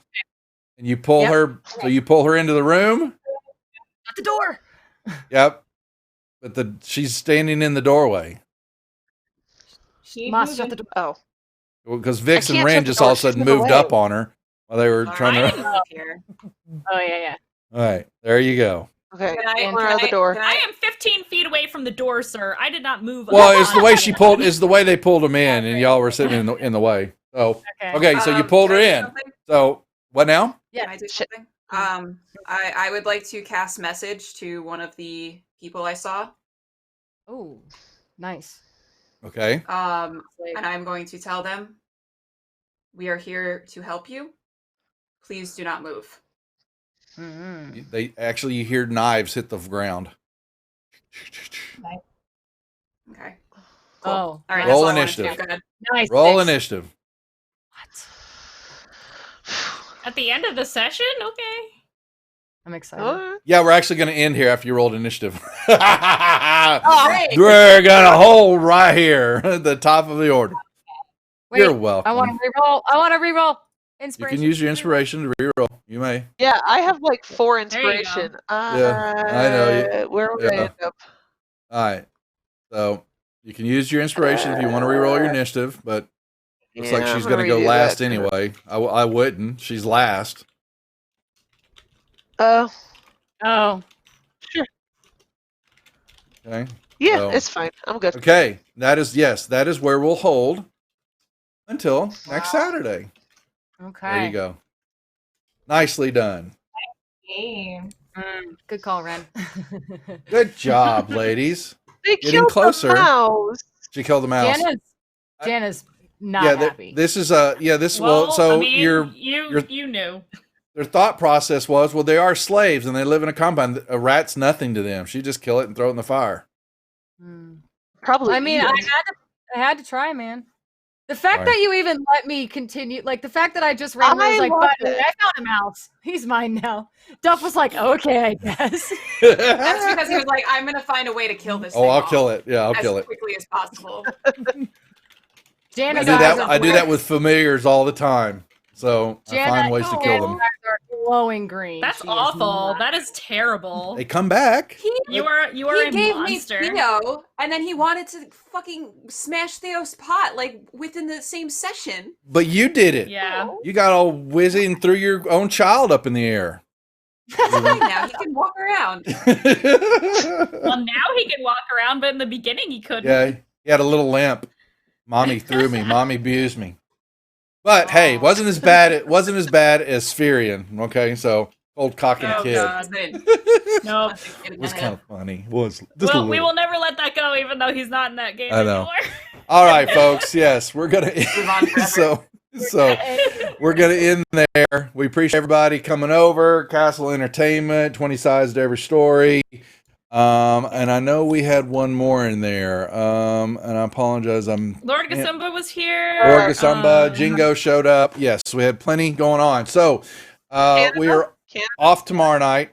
Speaker 3: And you pull
Speaker 5: Yep.
Speaker 3: her. So you pull her into the room.
Speaker 5: At the door.
Speaker 3: Yep. But she's standing in the doorway
Speaker 6: she's
Speaker 5: Moss, shut the
Speaker 6: moving.
Speaker 5: door.
Speaker 2: Oh,
Speaker 3: because Vix
Speaker 2: I
Speaker 3: and
Speaker 2: can't
Speaker 3: Ren
Speaker 2: shut the
Speaker 3: just
Speaker 2: door.
Speaker 3: all of a
Speaker 2: She's
Speaker 3: sudden
Speaker 2: in the
Speaker 3: moved
Speaker 2: way.
Speaker 3: up on her while they were
Speaker 7: All
Speaker 3: trying
Speaker 7: right,
Speaker 3: to.
Speaker 7: move here.
Speaker 5: Oh yeah.
Speaker 3: All right, there you go.
Speaker 2: okay.
Speaker 7: Can I-
Speaker 2: Pull
Speaker 7: can
Speaker 2: her out the
Speaker 7: I-
Speaker 2: door.
Speaker 7: can
Speaker 4: I am 15 feet away from the door, sir. I did not move.
Speaker 3: Well, it's the way she pulled. Is the way they pulled him in, and y'all were sitting in the way. So okay, so you pulled her
Speaker 7: can I do
Speaker 3: in.
Speaker 7: something?
Speaker 3: So what now?
Speaker 7: Can I do something? I would like to cast message to one of the people I saw.
Speaker 5: Oh, nice.
Speaker 3: Okay.
Speaker 7: And I'm going to tell them, we are here to help you. Please do not move.
Speaker 3: They actually you hear knives hit the ground.
Speaker 7: Okay.
Speaker 5: Oh,
Speaker 7: All right.
Speaker 3: Roll
Speaker 7: that's all I wanted to do.
Speaker 3: initiative.
Speaker 7: Go ahead.
Speaker 5: nice.
Speaker 3: Roll
Speaker 5: Vix.
Speaker 3: initiative.
Speaker 4: At the end of the session? Okay.
Speaker 5: I'm excited.
Speaker 2: Oh,
Speaker 3: Yeah, we're actually going to end here after you rolled initiative.
Speaker 7: Great.
Speaker 3: We're gonna hold right here at the top of the order.
Speaker 5: Wait,
Speaker 3: You're welcome.
Speaker 5: I want to reroll.
Speaker 3: You
Speaker 5: Inspiration.
Speaker 3: can use your inspiration to reroll. You may.
Speaker 2: Yeah, I have like 4
Speaker 4: There you go.
Speaker 2: inspiration.
Speaker 3: Yeah, I know.
Speaker 2: Where would I
Speaker 3: Yeah.
Speaker 2: end up?
Speaker 3: All right. So you can use your inspiration if you want to reroll your initiative, but looks like
Speaker 2: Yeah,
Speaker 3: she's
Speaker 2: I'm
Speaker 3: going to
Speaker 2: gonna
Speaker 3: go
Speaker 2: redo
Speaker 3: last
Speaker 2: that.
Speaker 3: anyway. I wouldn't. She's last.
Speaker 5: Oh.
Speaker 2: Sure.
Speaker 3: Okay.
Speaker 2: Yeah,
Speaker 3: So-
Speaker 2: it's fine. I'm good.
Speaker 3: Okay. That is where we'll hold until next Saturday.
Speaker 5: Okay.
Speaker 3: There you go. Nicely done.
Speaker 6: Game.
Speaker 5: Good call, Ren.
Speaker 3: Good job, ladies.
Speaker 2: They
Speaker 3: Getting
Speaker 2: killed
Speaker 3: closer.
Speaker 2: the mouse.
Speaker 3: She killed the mouse.
Speaker 5: Jana's not
Speaker 3: yeah,
Speaker 5: happy.
Speaker 3: this is this
Speaker 4: Well,
Speaker 3: so
Speaker 4: I mean,
Speaker 3: your
Speaker 4: you knew.
Speaker 3: their thought process was, well, they are slaves and they live in a compound. A rat's nothing to them. She just kill it and throw it in the fire.
Speaker 2: Probably.
Speaker 5: I mean,
Speaker 2: eat
Speaker 5: I had to try, man. The fact
Speaker 3: Right.
Speaker 5: that you even let me continue, like the fact that I just randomly was
Speaker 2: I
Speaker 5: like,
Speaker 2: love
Speaker 5: by the way,
Speaker 2: it.
Speaker 5: I found a mouse. He's mine now. Duff was like, okay, I guess.
Speaker 7: That's because he was like, I'm gonna find a way to kill this
Speaker 3: Oh,
Speaker 7: thing
Speaker 3: I'll
Speaker 7: off
Speaker 3: kill it. Yeah, I'll
Speaker 7: as
Speaker 3: kill it.
Speaker 7: quickly as possible.
Speaker 5: Jana's
Speaker 3: I do that with familiars all the time. So I find ways to kill them.
Speaker 5: Jana's eyes are glowing green.
Speaker 4: That's
Speaker 5: She is
Speaker 4: awful.
Speaker 5: not-
Speaker 4: That is terrible.
Speaker 3: They come back.
Speaker 4: You are
Speaker 7: He
Speaker 4: a
Speaker 7: gave
Speaker 4: monster.
Speaker 7: me Theo, and then he wanted to fucking smash Theo's pot like within the same session.
Speaker 3: But you did it.
Speaker 4: Yeah.
Speaker 3: You got all whizzing through your own child up in the air.
Speaker 7: Right now he can walk around.
Speaker 4: Well, now he can walk around, but in the beginning he couldn't.
Speaker 3: Yeah, he had a little limp. Mommy threw me. Mommy abused me. But hey, wasn't as bad. It wasn't as bad as Spherian. Okay, so old cock and
Speaker 4: Oh,
Speaker 3: kid.
Speaker 4: God. No.
Speaker 3: It was kind of funny. It was just a
Speaker 4: Well, we
Speaker 3: little.
Speaker 4: will never let that go, even though he's not in that game
Speaker 3: I know.
Speaker 4: anymore.
Speaker 3: All right, folks. Yes, we're gonna. so we're gonna end there. We appreciate everybody coming over. Castle Entertainment, 20 sides to every story. And I know we had one more in there. And I apologize.
Speaker 4: Lord Gasumba was here.
Speaker 3: Lord Gasumba, Jingo showed up. Yes, we had plenty going on. So we are off tomorrow night.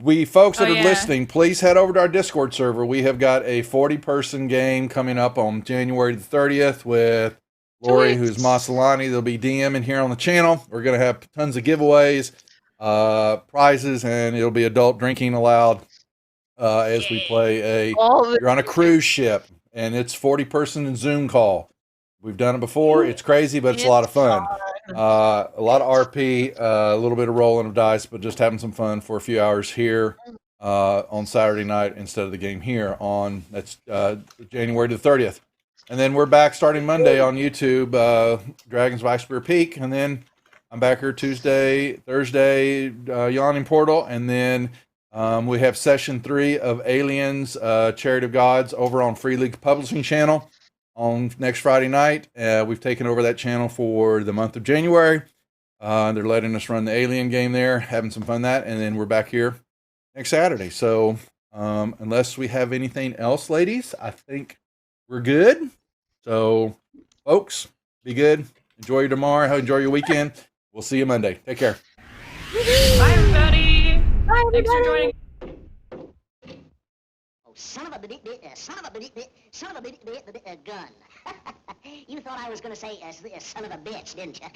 Speaker 3: We folks that
Speaker 4: Oh,
Speaker 3: are
Speaker 4: yeah.
Speaker 3: listening, please head over to our Discord server. We have got a 40-person game coming up on January the 30th with Lori, who's Masalani. There'll be DM in here on the channel. We're going to have tons of giveaways, prizes, and it'll be adult drinking allowed as we play you're on a cruise ship, and it's 40-person Zoom call. We've done it before. It's crazy, but it's a lot of fun. A lot of RP, a little bit of rolling of dice, but just having some fun for a few hours here on Saturday night instead of the game here on January the 30th. And then we're back starting Monday on YouTube, Dragons of Iceberg Peak, and then I'm back here Tuesday, Thursday, Yawning Portal, and then we have session 3 of Aliens, Chariot of Gods over on Free League Publishing Channel on next Friday night. We've taken over that channel for the month of January. They're letting us run the Alien game there, having some fun that, and then we're back here next Saturday. So unless we have anything else, ladies, I think we're good. So folks, be good. Enjoy your tomorrow. Enjoy your weekend. We'll see you Monday. Take care.
Speaker 4: Bye, everybody.
Speaker 5: Bye,
Speaker 4: Thanks for joining.
Speaker 16: Son of a gun. You thought I was going to say son of a bitch, didn't you?